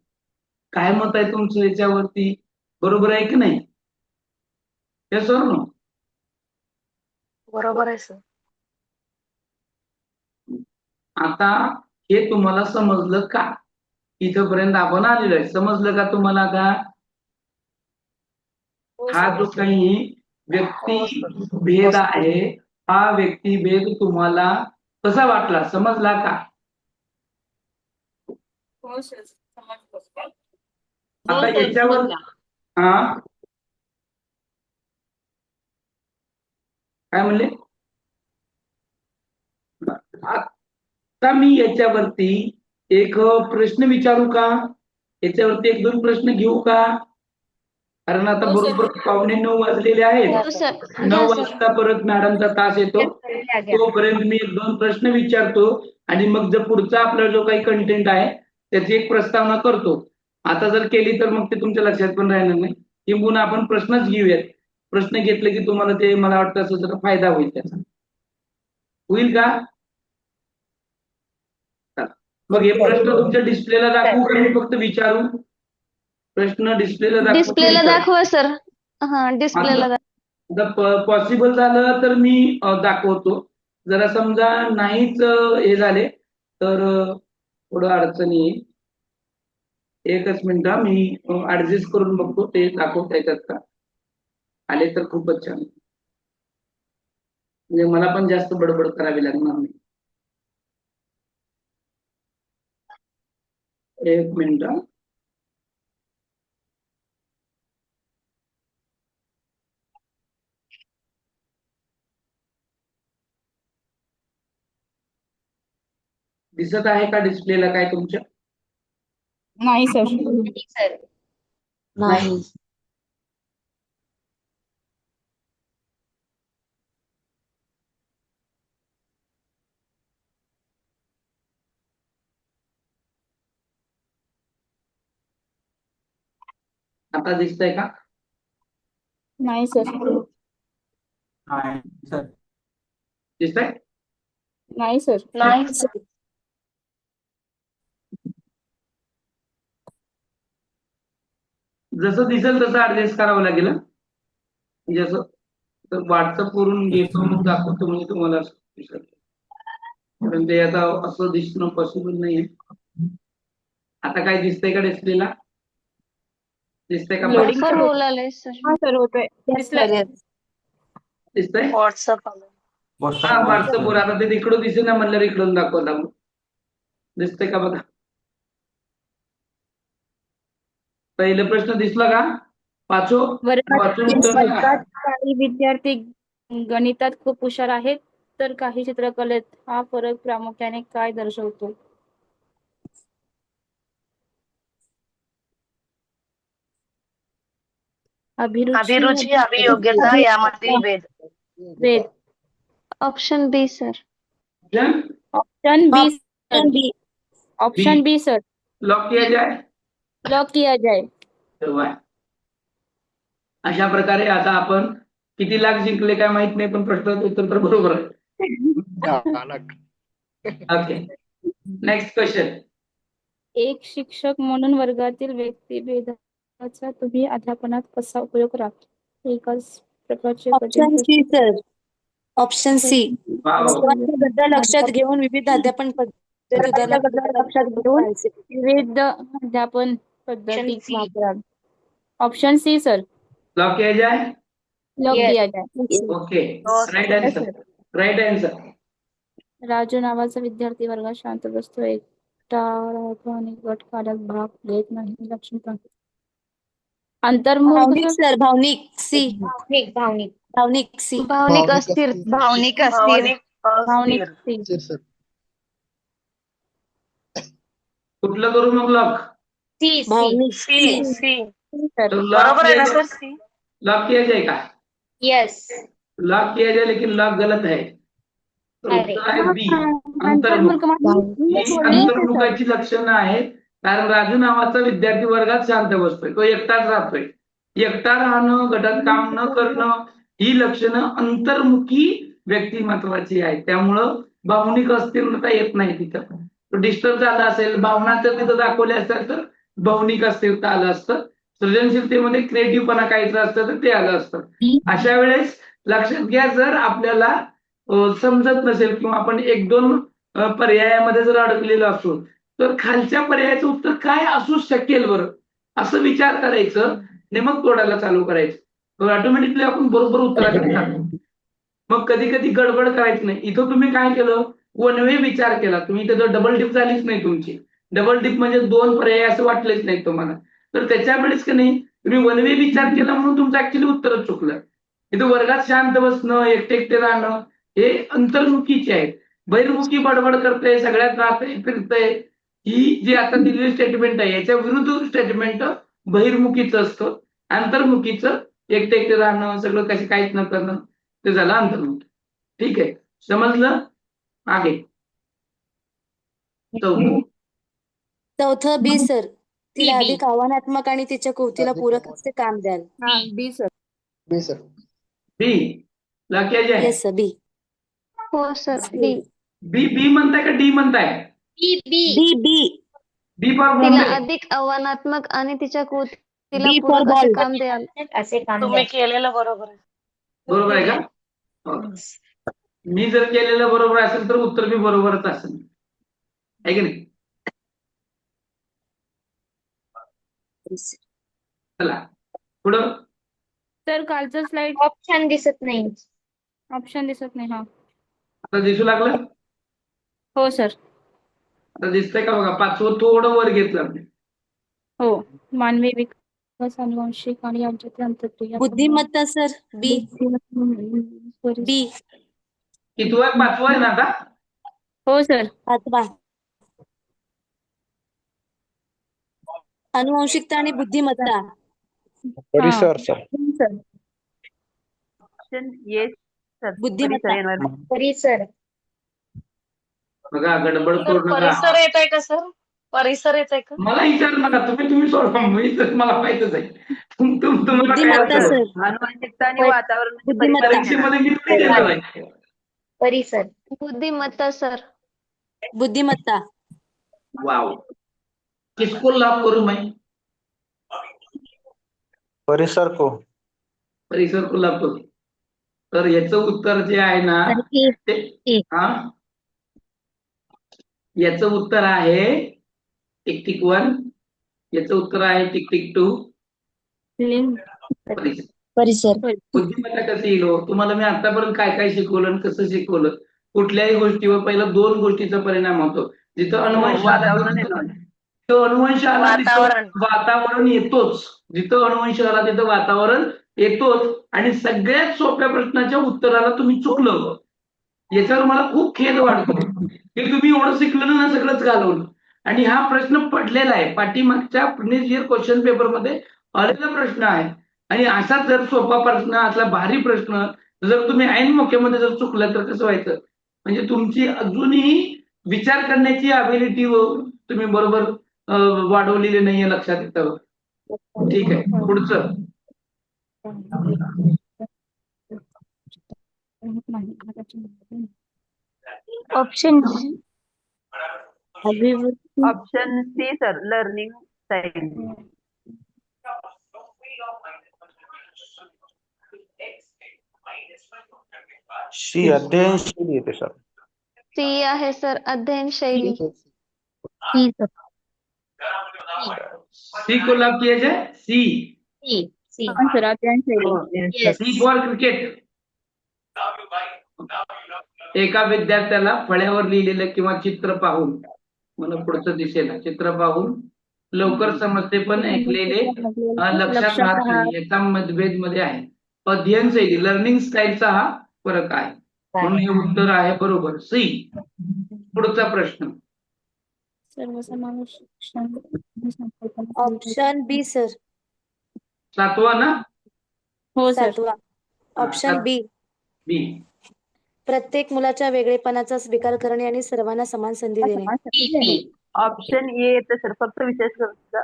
काय मत आहे तुमचं याच्यावरती? बरोबर आहे की नाही? Sir no? बरोबर आहे सर. आता हे तुम्हाला समजलं का? इथपर्यंत आपण आलेलो आहे. समजलं का तुम्हाला आता? हा जो काही व्यक्तिभेद आहे, हा व्यक्तिभेद तुम्हाला कसा वाटला, समजला का? हो सर, समजलं. आता याच्यावर काय म्हणले? आता मी याच्यावरती एक प्रश्न विचारू का? याच्यावरती एक दोन प्रश्न घेऊ का? कारण आता बरोबर 9:15 वाजलेले आहेत. 9 वाजता परत मॅडमचा तास येतो, तोपर्यंत मी एक दोन प्रश्न विचारतो आणि मग जर पुढचा आपला जो काही कंटेंट आहे त्याची एक प्रस्तावना करतो. आता जर केली तर मग ते तुमच्या लक्षात पण राहणार नाही. किंबहुना आपण प्रश्नच घेऊयात. प्रश्न घेतले की तुम्हाला ते मला वाटतं असं जरा फायदा होईल त्याचा. होईल का? मग हे प्रश्न तुमच्या डिस्प्लेला दाखवू का मी फक्त विचारू? प्रश्न डिस्प्लेला दाखवा सर. हा, डिस्प्लेला जर पॉसिबल झालं तर मी दाखवतो. जरा समजा नाहीच हे झाले तर थोडं अडचणी येईल. एकच मिनिट, मी ऍडजस्ट करून बघतो ते दाखवता येतात का. आले तर खूपच छान, म्हणजे मला पण जास्त बडबड करावी लागणार नाही. एक मिनिट. दिसत आहे का डिस्प्लेला काय तुमच्या? नाही सर. नाही. आता दिसतंय का? नाही सर. दिसतंय? नाही सर. नाही सर. जसं दिसेल तसं ऍडजस्ट करावं लागेल हं. म्हणजे असं तर व्हॉट्सअप वरून घेतो मग दाखवतो म्हणजे तुम्हाला असं दिसेल. कारण ते आता असं दिसणं पॉसिबल नाहीये. आता काय दिसतंय का डिस्प्लेला? दिसतंय का लोडिंग ऑफर होऊ लागले सर. हा सर होतोय दिसलंय. दिसतंय? व्हॉट्सअप आलं. हा व्हॉट्सअपवर आता ते इकडून दिसेना म्हणल्यावर इकडून दाखवला मग. दिसतंय का बघा? पहिला प्रश्न दिसला का? वाचून उत्तर सांगा. वर्गात काही विद्यार्थी गणितात खूप हुशार आहेत तर काही चित्रकलेत. हा फरक प्रामुख्याने काय दर्शवतो? अभिरुची, अभियोग्यता यामधील भेद. वेद. Option B sir. Option B sir. Option B sir. Lock किया जाए. लॉक किया जाए. तेव्हा अशा प्रकारे आता आपण किती लाख जिंकले काय माहित नाही पण प्रश्नाचं उत्तर तर बरोबर आहे. Okay next question. एक शिक्षक म्हणून वर्गातील व्यक्तिभेदाचा तुम्ही अध्यापनात कसा उपयोग कराल? एकाच प्रकारचे option C sir. Option C. सर्वांच्या गरजा लक्षात घेऊन विविध अध्यापन पद्धती लक्षात घेऊन विविध अध्यापन पद्धती वापराल. Option C sir. लॉक किया जाए. लॉक किया जाए. Okay right answer. Right answer. Raju नावाचा विद्यार्थी वर्गात शांत बसतो. एकटा राहतो आणि गट कार्यात भाग घेत नाही. लक्ष्मीकांत. अंतर्मुख भावनिक सर. भावनिक सी. भावनिक भावनिक सी. भावनिक अस्थिर. भावनिक अस्थिर. भावनिक अस्थिर. सी. कुठलं करू मग लॉक? भावनिक सी सी. सी. सर. बरोबर आहे ना सर? सी. लॉक किया जाए का? यस. लॉक किया जाए लेकिन लॉक गलत है. तर अरे. उत्तर आहे बी अंतर्मुख. ही अंतर्मुखाची लक्षणं आहेत. कारण राजू नावाचा विद्यार्थी वर्गात शांत बसतोय. तो एकटाच राहतोय. एकटा राहणं, गटात काम न करणं ही लक्षणं अंतर्मुखी व्यक्तिमत्वाची आहेत. त्यामुळं भावनिक अस्थिरता येत नाही तिथं. तो डिस्टर्ब झाला असेल, भावना जर तिथं दाखवल्या असतात तर भावनिक अस्थिरता आलं असतं. सृजनशीलतेमध्ये क्रिएटिव्हपणा काहीच असतं तर ते आलं असतं. अशा वेळेस लक्षात घ्या जर आपल्याला समजत नसेल किंवा आपण एक दोन पर्यायामध्ये जर अडकलेलो असू तर खालच्या पर्यायाचं उत्तर काय असू शकेल बरं असं विचार करायचं आणि मग तोडायला चालू करायचं. ऑटोमॅटिकली आपण बरोबर उत्तराकडे जातो. मग कधी कधी गडबड करायची नाही. इथं तुम्ही काय केलं? वन वे विचार केला तुम्ही. त्याचं डबल डिप झालीच नाही तुमची. डबल डिप म्हणजे दोन पर्याय असं वाटलेच नाही तुम्हाला. तर त्याच्या वेळेस की नाही तुम्ही वन वे विचार केला म्हणून तुमचं ऍक्च्युली उत्तरच चुकलं. इथं वर्गात शांत बसणं, एकटे एकटे राहणं हे अंतर्मुखीचे आहेत. बहिर्मुखी बडबड करते, सगळ्यात राहते, फिरतंय ही जी आता दिलेली स्टेटमेंट आहे याच्या विरुद्ध स्टेटमेंट बहिर्मुखीचं असतं. अंतर्मुखीचं एकटे एकटे राहणं, सगळं कशी काहीच न करणं ते झालं अंतर्मुखी. ठीक आहे समजलं? आहे चौथं बी सर. तिला अधिक आव्हानात्मक आणि तिच्या कृतीला पूरक असे काम द्याल. हा बी सर. बी ला क्या जाए. Yes sir. बी. हो सर. बी. बी बी म्हणताय का डी म्हणताय? बी. बी. बी फॉर तिला बॉम्बे. अधिक आव्हानात्मक आणि तिच्या कृतीला बी फॉर पूरक असे बॉल. काम द्याल. असे काम तुम्ही केलेलं बरोबर आहे. बरोबर आहे का? Okay. मी जर केलेलं बरोबर असेल तर उत्तर बी बरोबरच असेल आहे की नाही? चला पुढं. सर कालचं स्लाइड ऑप्शन दिसत नाही. ऑप्शन दिसत नाही. हा आता दिसू लागलं? हो सर. आता दिसतंय का बघा? पाचवं थोडं वर घेतलं आपण. हो मानवी विकास, अनुवांशिक आणि यांच्यातील अंतर्क्रिया. बुद्धिमत्ता सर. बी. बी. कितवं आहे? पाचवं आहे ना आता? हो सर. पाचवा. अनुवांशिकता आणि बुद्धिमत्ता. परिसर सर. बुद्धिमत्ता. परिसर. बघा गडबड सर करू नका. परिसर येत आहे का सर? परिसर येत आहे का? मला विचारू नका तुम्ही सोडवा. मी तर मला माहितच आहे. तुम्हाला काय बुद्धिमत्ता असेल? सर. अनुवांशिकता आणि वातावरण. बुद्धिमत्ता. परीक्षेमध्ये मी दिलेलं आहे. परिसर. बुद्धिमत्ता सर. बुद्धिमत्ता. वाव. किसको लॉक करू मैं? परिसर को. परिसर कोल्हापूर. तर याचं उत्तर जे आहे ना ते याचं उत्तर आहे टिक टिक 1. याचं उत्तर आहे टिक टिक 2. परिसर. बुद्धिमत्ता कशी येईल हो? तुम्हाला मी आतापर्यंत काय काय शिकवलं आणि कसं शिकवलं. कुठल्याही गोष्टीवर पहिला 2 गोष्टीचा परिणाम होतो. जिथं अनुवंश आला तिथं अनुवंश आला तिथं वातावरण येतोच. जिथं अनुवंश आला तिथं वातावरण येतोच. आणि सगळ्यात सोप्या प्रश्नाच्या उत्तराला तुम्ही चुकलं. याच्यावर मला खूप खेद वाटतो की तुम्ही एवढं शिकलं ना सगळंच घालवलं. आणि हा प्रश्न पडलेला आहे पाठीमागच्या प्रिव्हियस इयर क्वेश्चन पेपर मध्ये आलेला प्रश्न आहे. आणि असाच जर सोपा प्रश्न असला भारी प्रश्न जर तुम्ही ऐन मोक्यामध्ये जर चुकला तर कसं व्हायचं. म्हणजे तुमची अजूनही विचार करण्याची अबिलिटी तुम्ही बरोबर वाढवलेली नाहीये लक्षात येतं. ठीक आहे पुढचं. Option option C sir learning style. C अध्ययन शैली येते सर. सी आहे सर अध्ययन शैली. सी को लॉक किया जाए. सी सर अध्ययन शैली. C for cricket. एका विद्यार्थ्याला फळ्यावर लिहिलेलं किंवा चित्र पाहून मला पुढचं दिसेल. चित्र पाहून लवकर समजते पण ऐकलेले लक्षात राहत नाही. याचा मतभेद मध्ये आहे. अध्ययन शैली लर्निंग स्टाईलचा हा फरक आहे. म्हणून हे उत्तर आहे बरोबर सी. पुढचा प्रश्न. Option B sir. 7वा ना. हो सर. 7वा. ऑप्शन बी. बी. प्रत्येक मुलाच्या वेगळेपणाचा स्वीकार करणे आणि सर्वांना समान संधी देणे. ऑप्शन ए येतं सर फक्त विशेष गरजा.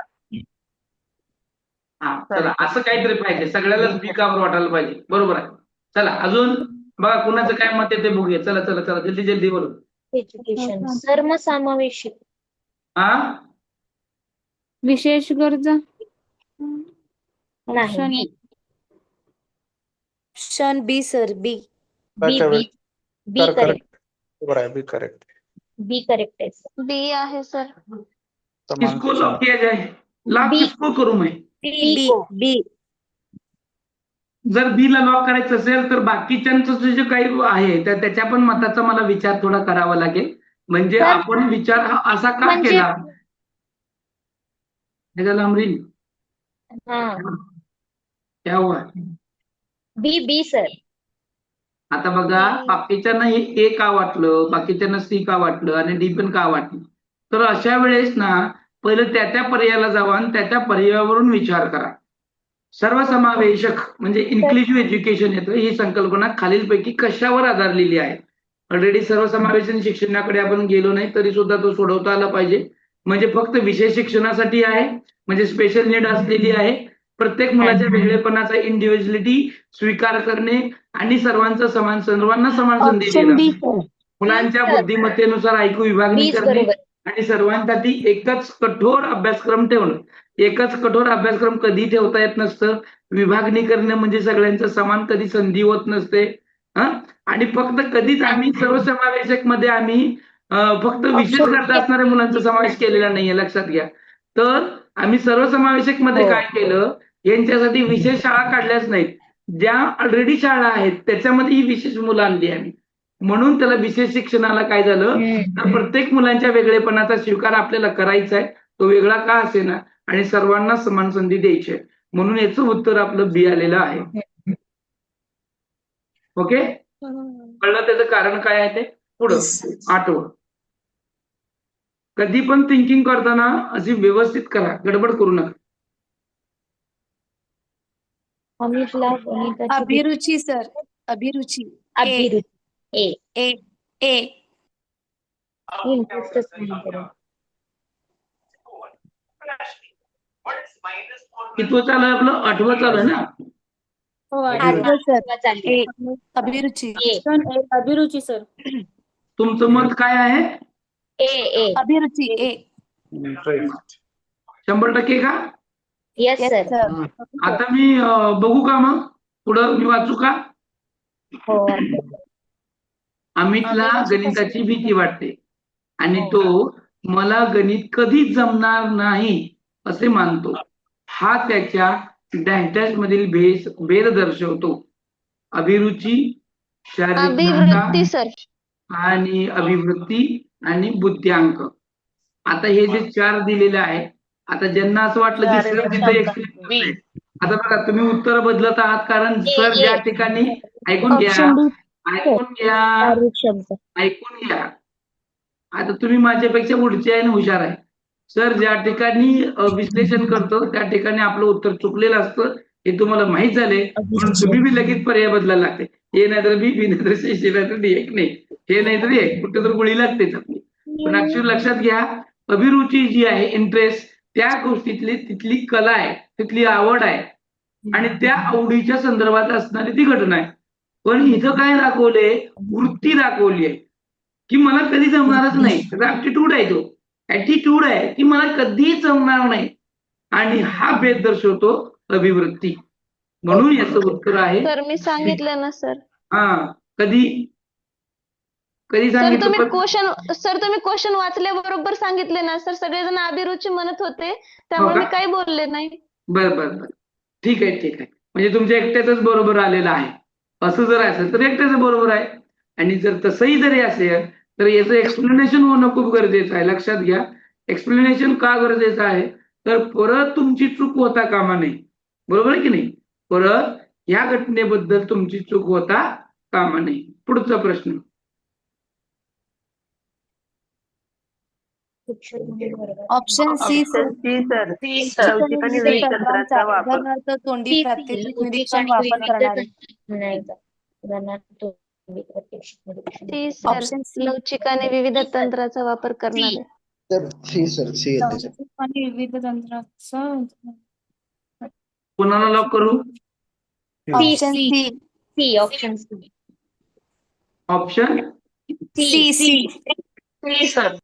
हा चला असं काहीतरी पाहिजे. सगळ्यालाच बी का वाटायला पाहिजे. बरोबर आहे. चला अजून बघा कुणाचं काय मत आहे ते बघूया. चला चला चला जल्दी जल्दी बोलू. एज्युकेशन. सर्वसमावेशक. हा विशेष गरजा. नाही. Option B sir. बी. बी करेक्ट. बरोबर आहे. बी करेक्ट. बी करेक्ट आहे. बी आहे सर. किसको लॉक किया जाए. लॉक किसको करू मैं. बी. बी. जर बी ला लॉक करायचं असेल तर बाकीच्यांचं जे काही आहे त्याच्या पण मताचा मला विचार थोडा करावा लागेल. म्हणजे आपण विचार हा असा का केला. हे झालं अमरीन. क्या हुआ. बी सर. आता बघा बाकीच्यांना हे ए का वाटलं बाकीच्यांना सी का वाटलं आणि डी पण का वाटलं. तर अशा वेळेस ना पहिलं त्या पर्यायाला जावा आणि त्या पर्यायावरून विचार करा. सर्वसमावेशक म्हणजे इन्क्लुझिव्ह एज्युकेशन येतं. ही संकल्पना खालीलपैकी कशावर आधारलेली आहे. ऑलरेडी सर्वसमावेशन शिक्षणाकडे आपण गेलो नाही तरी सुद्धा तो सोडवता आला पाहिजे. म्हणजे फक्त विषय शिक्षणासाठी आहे म्हणजे स्पेशल नीड असलेली आहे. प्रत्येक मुलाच्या वेगळेपणाचा इंडिव्हिज्युअलिटी स्वीकार करणे आणि सर्वांना समान संधी देणं. मुलांच्या बुद्धिमत्तेनुसार ऐकू विभागणी करणे आणि सर्वांसाठी एकच कठोर अभ्यासक्रम ठेवणं. एकच कठोर अभ्यासक्रम कधी ठेवता येत नसतं. विभागणी करणं म्हणजे सगळ्यांचं समान कधी संधी होत नसते. आणि फक्त कधीच आम्ही सर्वसमावेशक मध्ये आम्ही फक्त विशेष गरजा असणाऱ्या मुलांचा समावेश केलेला नाहीये लक्षात घ्या. तर आम्ही सर्वसमावेशक मध्ये काय केलं यांच्यासाठी विशेष शाळा काढल्याच नाहीत. ज्या ऑलरेडी शाळा आहेत त्याच्यामध्ये ही विशेष मुलं आणली आम्ही. म्हणून त्याला विशेष शिक्षणाला काय झालं तर प्रत्येक मुलांच्या वेगळेपणाचा स्वीकार आपल्याला करायचा आहे. तो वेगळा का असेना आणि सर्वांना समान संधी द्यायची आहे. म्हणून याचं उत्तर आपलं बी आलेलं आहे. ओके कळलं त्याचं कारण काय आहे ते. पुढं 8वं. कधी पण थिंकिंग करताना अशी व्यवस्थित करा गडबड करू नका. अभिरुची सर. अभिरुची. ए. ए. ए. कितवं चालू आहे आपलं 8वं चालू आहे ना. 8वं सर. ए. अभिरुची. अभिरुची सर. तुमचं मत काय आहे. ए. अभिरुची. ए. 100% का. Yes sir. आता मी बघू का मग पुढं मी वाचू का? हो. अमितला गणिताची भीती वाटते आणि तो मला गणित कधीच जमणार नाही असे मानतो. हा त्याच्या डॅश मधील भेद दर्शवतो. अभिरुची, शारीरिक अभिवृत्ती सर. आणि अभिवृत्ती आणि बुद्ध्यांक. आता हे जे 4 दिलेले आहे, आता ज्यांना असं वाटलं की सर तिथे एक्सप्लेन, आता बघा तुम्ही उत्तर बदलत आहात कारण सर ज्या ठिकाणी ऐकून घ्या. आता तुम्ही माझ्यापेक्षा पुढचे आहे आणि हुशार आहे. सर ज्या ठिकाणी विश्लेषण करतो त्या ठिकाणी आपलं उत्तर चुकलेलं असतं हे तुम्हाला माहित झाले म्हणून तुम्ही बी लगेच पर्याय बदलायला लागते. हे नाही तर बी नाही तर सी नाही तर एक नाही, हे नाही तर एक, कुठे तर गोळी लागतेच आपली. पण ऍक्च्युअली लक्षात घ्या, अभिरुची जी आहे, इंटरेस्ट, त्या गोष्टीतली तिथली कला आहे, तिथली आवड आहे आणि त्या आवडीच्या संदर्भात असणारी ती घटना आहे. पण इथं काय दाखवले, वृत्ती दाखवली आहे की मला कधी जमणारच नाही. ऍप्टिट्यूड आहे, तो ऍटिट्यूड आहे की मला कधीच जमणार नाही आणि हा भेद दर्शवतो अभिवृत्ती. म्हणून याचं उत्तर आहे सर मी सांगितलं ना सर. कधी सर सांगितलं? तुम्ही क्वेश्चन वाचले बरोबर सांगितले ना सर. सगळेजण अभिरुची म्हणत होते त्यामुळे मी काही बोलले नाही. बरं ठीक आहे. म्हणजे तुमच्या एकट्याच बरोबर आलेलं आहे. असं जर असेल तर एकट्याच बरोबर आहे आणि जर तसंही जरी असेल तर याचं एक्सप्लेनेशन होणं खूप गरजेचं आहे. लक्षात घ्या, एक्सप्लेनेशन का गरजेचं आहे तर परत तुमची चूक होता कामा नये. बरोबर आहे की नाही? परत या घटनेबद्दल तुमची चूक होता कामा नये. पुढचा प्रश्न. Option C sir. लवचिक आणि विविध तंत्राचा वापर. उदाहरणार्थ तोंडी प्रात्यक्षिक निरीक्षण वापर करणारे. ऑप्शन सी लवचिक आणि विविध तंत्राचा वापर करणारे. आणि विविध तंत्राचा कोणाला लॉक करू? Option C. Option C. Option C sir.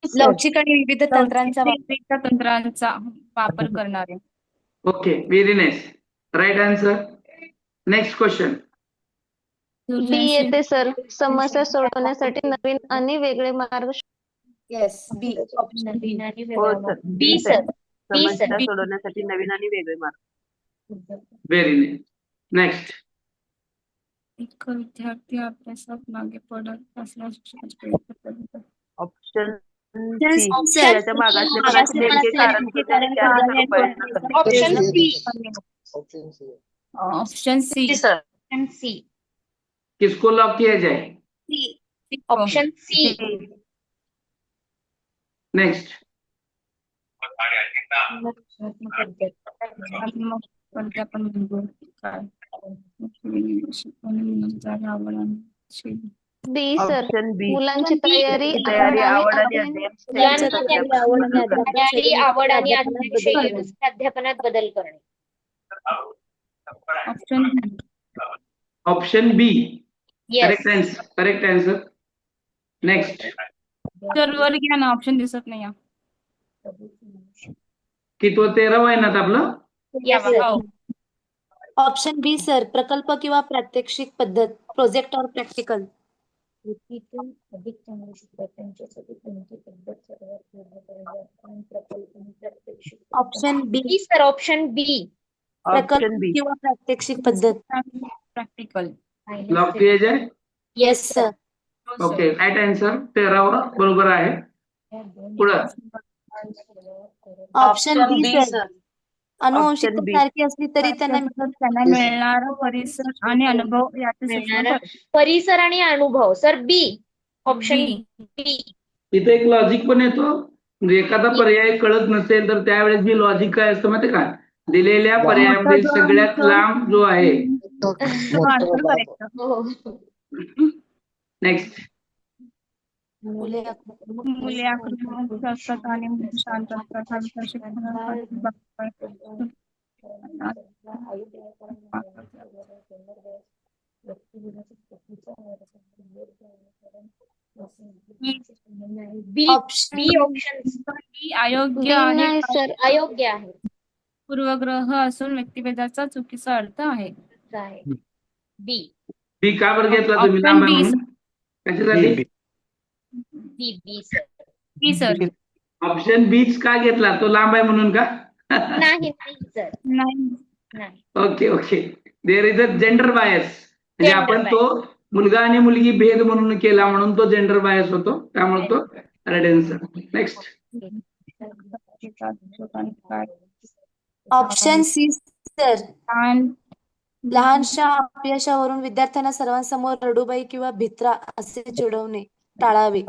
लवचिक आणि विविध तंत्रांचा वापर करणारे. Okay, very nice, right answer. Next question. B येते सर. समस्या सोडवण्यासाठी नवीन आणि वेगळे मार्ग. Yes, B. B sir. समस्या सोडवण्यासाठी नवीन आणि वेगळे मार्ग. Very nice. नेक्स्ट. एक विद्यार्थी अभ्यासात मागे पडत असल्यास शिक्षकाचे प्रयत्न करतात. Option C. त्याच्या मागासलेपणाचे नेमके कारण शोधण्याचे त्यानुसार प्रयत्न करणे. Option C sir. सी. किसको लॉक किया जाए? Option C. Next. B sir. Option B. मुलांची तयारी, आवड आणि आवड आणि अध्यापनात बदल करणे. Option B. Correct answer. Next. वर घ्या ना, ऑप्शन दिसत नाही. कितवं 13 आहे ना आपलं? Option B sir. प्रकल्प किंवा प्रात्यक्षिक पद्धत, प्रोजेक्ट और प्रॅक्टिकल. अधिक चांगले शिकतात त्यांच्यासाठी कोणती पद्धत सर्वात प्रकल्प आणि प्रात्यक्षिक. Option B sir. Option B. प्रकल्प किंवा प्रात्यक्षिक पद्धत. प्रॅक्टिकल. लॉक किया जाए? Yes sir. Okay, right answer. 13 बरोबर आहे. पुढं. Option B sir. अनुवंशिकता सारखी असली तरी त्यांना मिळणारा परिसर आणि अनुभव परिसर आणि अनुभव. सर बी. ऑप्शन बी. इथे एक लॉजिक पण येतो. म्हणजे एखादा पर्याय कळत नसेल तर त्यावेळेस बी लॉजिक काय असतं माहिती का? दिलेल्या पर्यायामध्ये सगळ्यात लांब जो आहे. नेक्स्ट. मुले आक्रमक असतात आणि शांत असतात. बी. ऑप्शन अयोग्य नाही सर. अयोग्य आहे. पूर्वग्रह असून व्यक्तिभेदाचा चुकीचा अर्थ आहे. बी बी का बरं घेतला तुम्ही ऑप्शन लांब आहे बी म्हणून? कशासाठी? बी बी सर बी सर. ऑप्शन बीच का घेतला? तो लांब आहे म्हणून का? नाही सर नाही. नाही. Okay okay. There is a gender bias. म्हणजे Gender आपण तो मुलगा आणि मुलगी भेद म्हणून केला म्हणून तो जेंडर बायस होतो, त्यामुळे तो right answer. Next. Option C sir. लहानशा अपयशावरून विद्यार्थ्यांना सर्वांसमोर रडूबाई किंवा भित्रा असे चिडवणे टाळावे.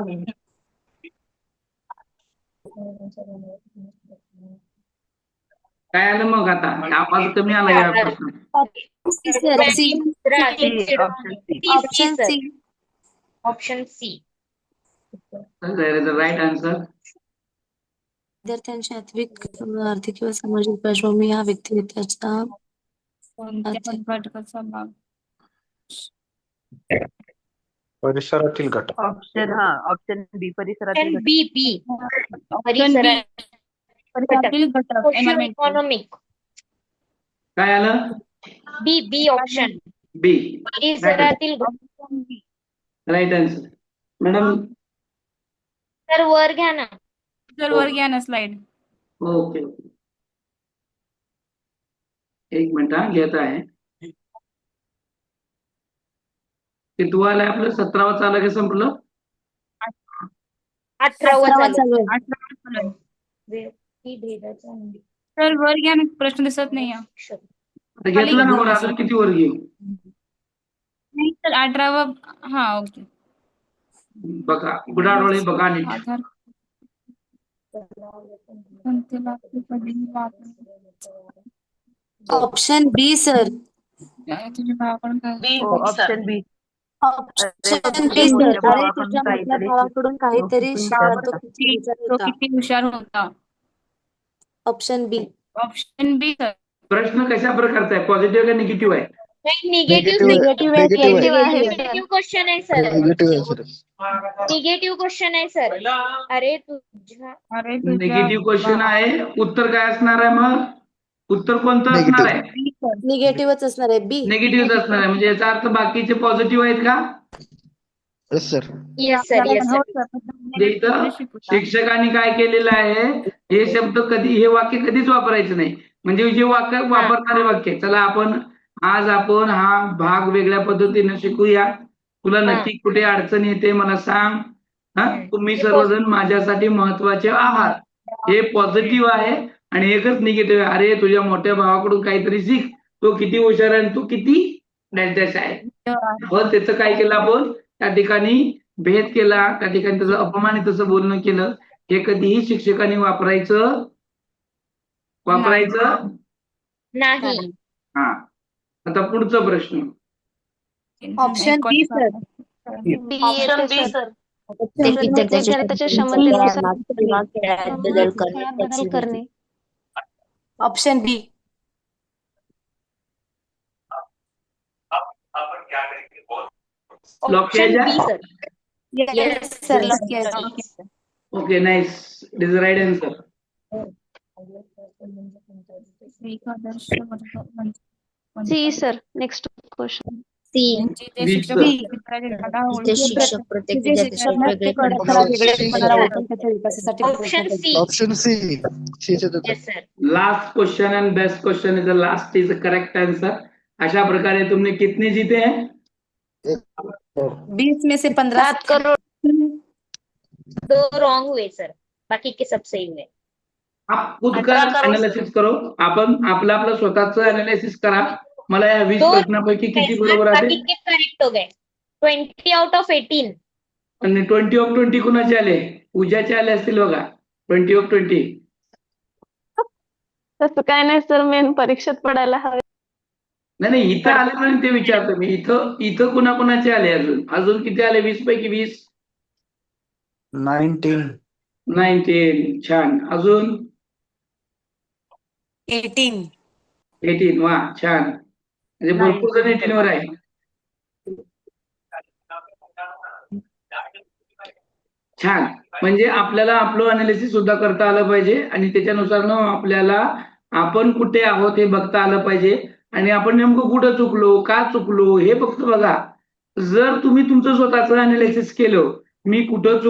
काय आलं मग आता? आवाज कमी आला या प्रश्न. Option C. Option C. There is a right answer. विद्यार्थ्यांची आर्थिक किंवा सामाजिक पार्श्वभूमी हा व्यक्तिगताचा घटकाचा भाग. परिसरातील घटक. ऑप्शन बी परिसरातील घटक. बी बी परिसरातील घटक. इकॉनॉमिक. काय आलं? बी बी ऑप्शन. बी परिसरातील राईट आन्सर. मॅडम सर वर घ्या ना. सर वर घ्या ना स्लाइड. Okay okay. एक मिनिट हा, घेत आहे. कितवं आलंय आपलं? 17वं चालू का संपलं? 18वा चालू. सर वर घ्या ना, प्रश्न दिसत नाही. आता घेतलं ना वर, अजून किती वर घेऊ? नाही सर 18वा. हा ओके. बघा गुडाडोळे बघा नीट. आधार कोणते वाक्य कधी ऑप्शन बी सर. तुझ्या भावाकडून काय? बी option B. Option B sir. अरे तुझ्या मोठ्या भावाकडून काहीतरी शिका, तो किती हुशार तो होता. किती हुशार होता. Option B. Option B sir. प्रश्न कशा प्रकारचा आहे? पॉझिटिव्ह का निगेटिव्ह आहे? निगेटिव्ह क्वेश्चन आहे सर. निगेटिव्ह क्वेश्चन आहे सर. अरे तुझ्या निगेटिव्ह क्वेश्चन आहे. उत्तर काय असणार आहे मग? उत्तर कोणतं असणार आहे? निगेटिव्हच असणार आहे. बी. निगेटिव्ह असणार आहे. म्हणजे याचा अर्थ बाकीचे पॉझिटिव्ह आहेत का? Yes sir. म्हणजे इथं शिक्षकांनी काय केलेलं आहे, हे शब्द कधी, हे वाक्य कधीच वापरायचं नाही. म्हणजे जे वाक्य वापरणारे वाक्य. चला आज आपण हा भाग वेगळ्या पद्धतीने शिकूया. तुला नक्की कुठे अडचण येते मला सांग. तुम्ही सर्वजण माझ्यासाठी महत्वाचे आहात. हे पॉझिटिव्ह आहे आणि एकच निगेटिव्ह आहे. अरे तुझ्या मोठ्या भावाकडून काहीतरी शिक, तो किती हुशार आहे, तू किती डॅश आहे. पण त्याचं काय केलं आपण? त्या ठिकाणी भेद केला, त्या ठिकाणी त्याचं अपमानित असं बोलणं केलं. हे कधीही शिक्षकांनी वापरायचं नाही. हा. आता पुढचा प्रश्न. Option B sir. Option B sir. विद्यार्थ्याच्या क्षमतेनुसार बदल करणे. Option B. Option B sir. Yes sir. Lock केलं. Okay nice. It is right answer. C sir. Next question. Option C. Last question end best question is the last is the correct answer. अशा प्रकारे तुमने कितने जीते हैं? 20 में से 15 crore. 2 wrong हुए सर, बाकी के सब सही हुए. आप खुद का एनालिसिस करो. आपण आपलं स्वतःच एनालिसिस करा. मला या 20 प्रश्नापैकी किती बरोबर आले? बाकी के करेक्ट हो गए. 20 आउट ऑफ 18. आणि 20 ऑफ 20 कुणाचे आले? पूजाचे आले असतील बघा. 20 ऑफ 20. तसं काय नाही सर, मेन परीक्षेत पडायला हवे. नाही इथं आले म्हणून ते विचारतो मी. इथं कुणाकुणाचे आले? अजून किती आले? 20 पैकी 20. 19. छान. अजून 18. वा छान. म्हणजे भरपूर जण 18 वर आहे. छान. म्हणजे आपल्याला आपलं अनालिसिस सुद्धा करता आलं पाहिजे आणि त्याच्यानुसार आपल्याला आपण कुठे आहोत हे बघता आलं पाहिजे आणि आपण नेमकं कुठं चुकलो, का चुकलो हे फक्त बघा. जर तुम्ही तुमचं स्वतःचं अनालिसिस केलं, मी कुठं चुकलो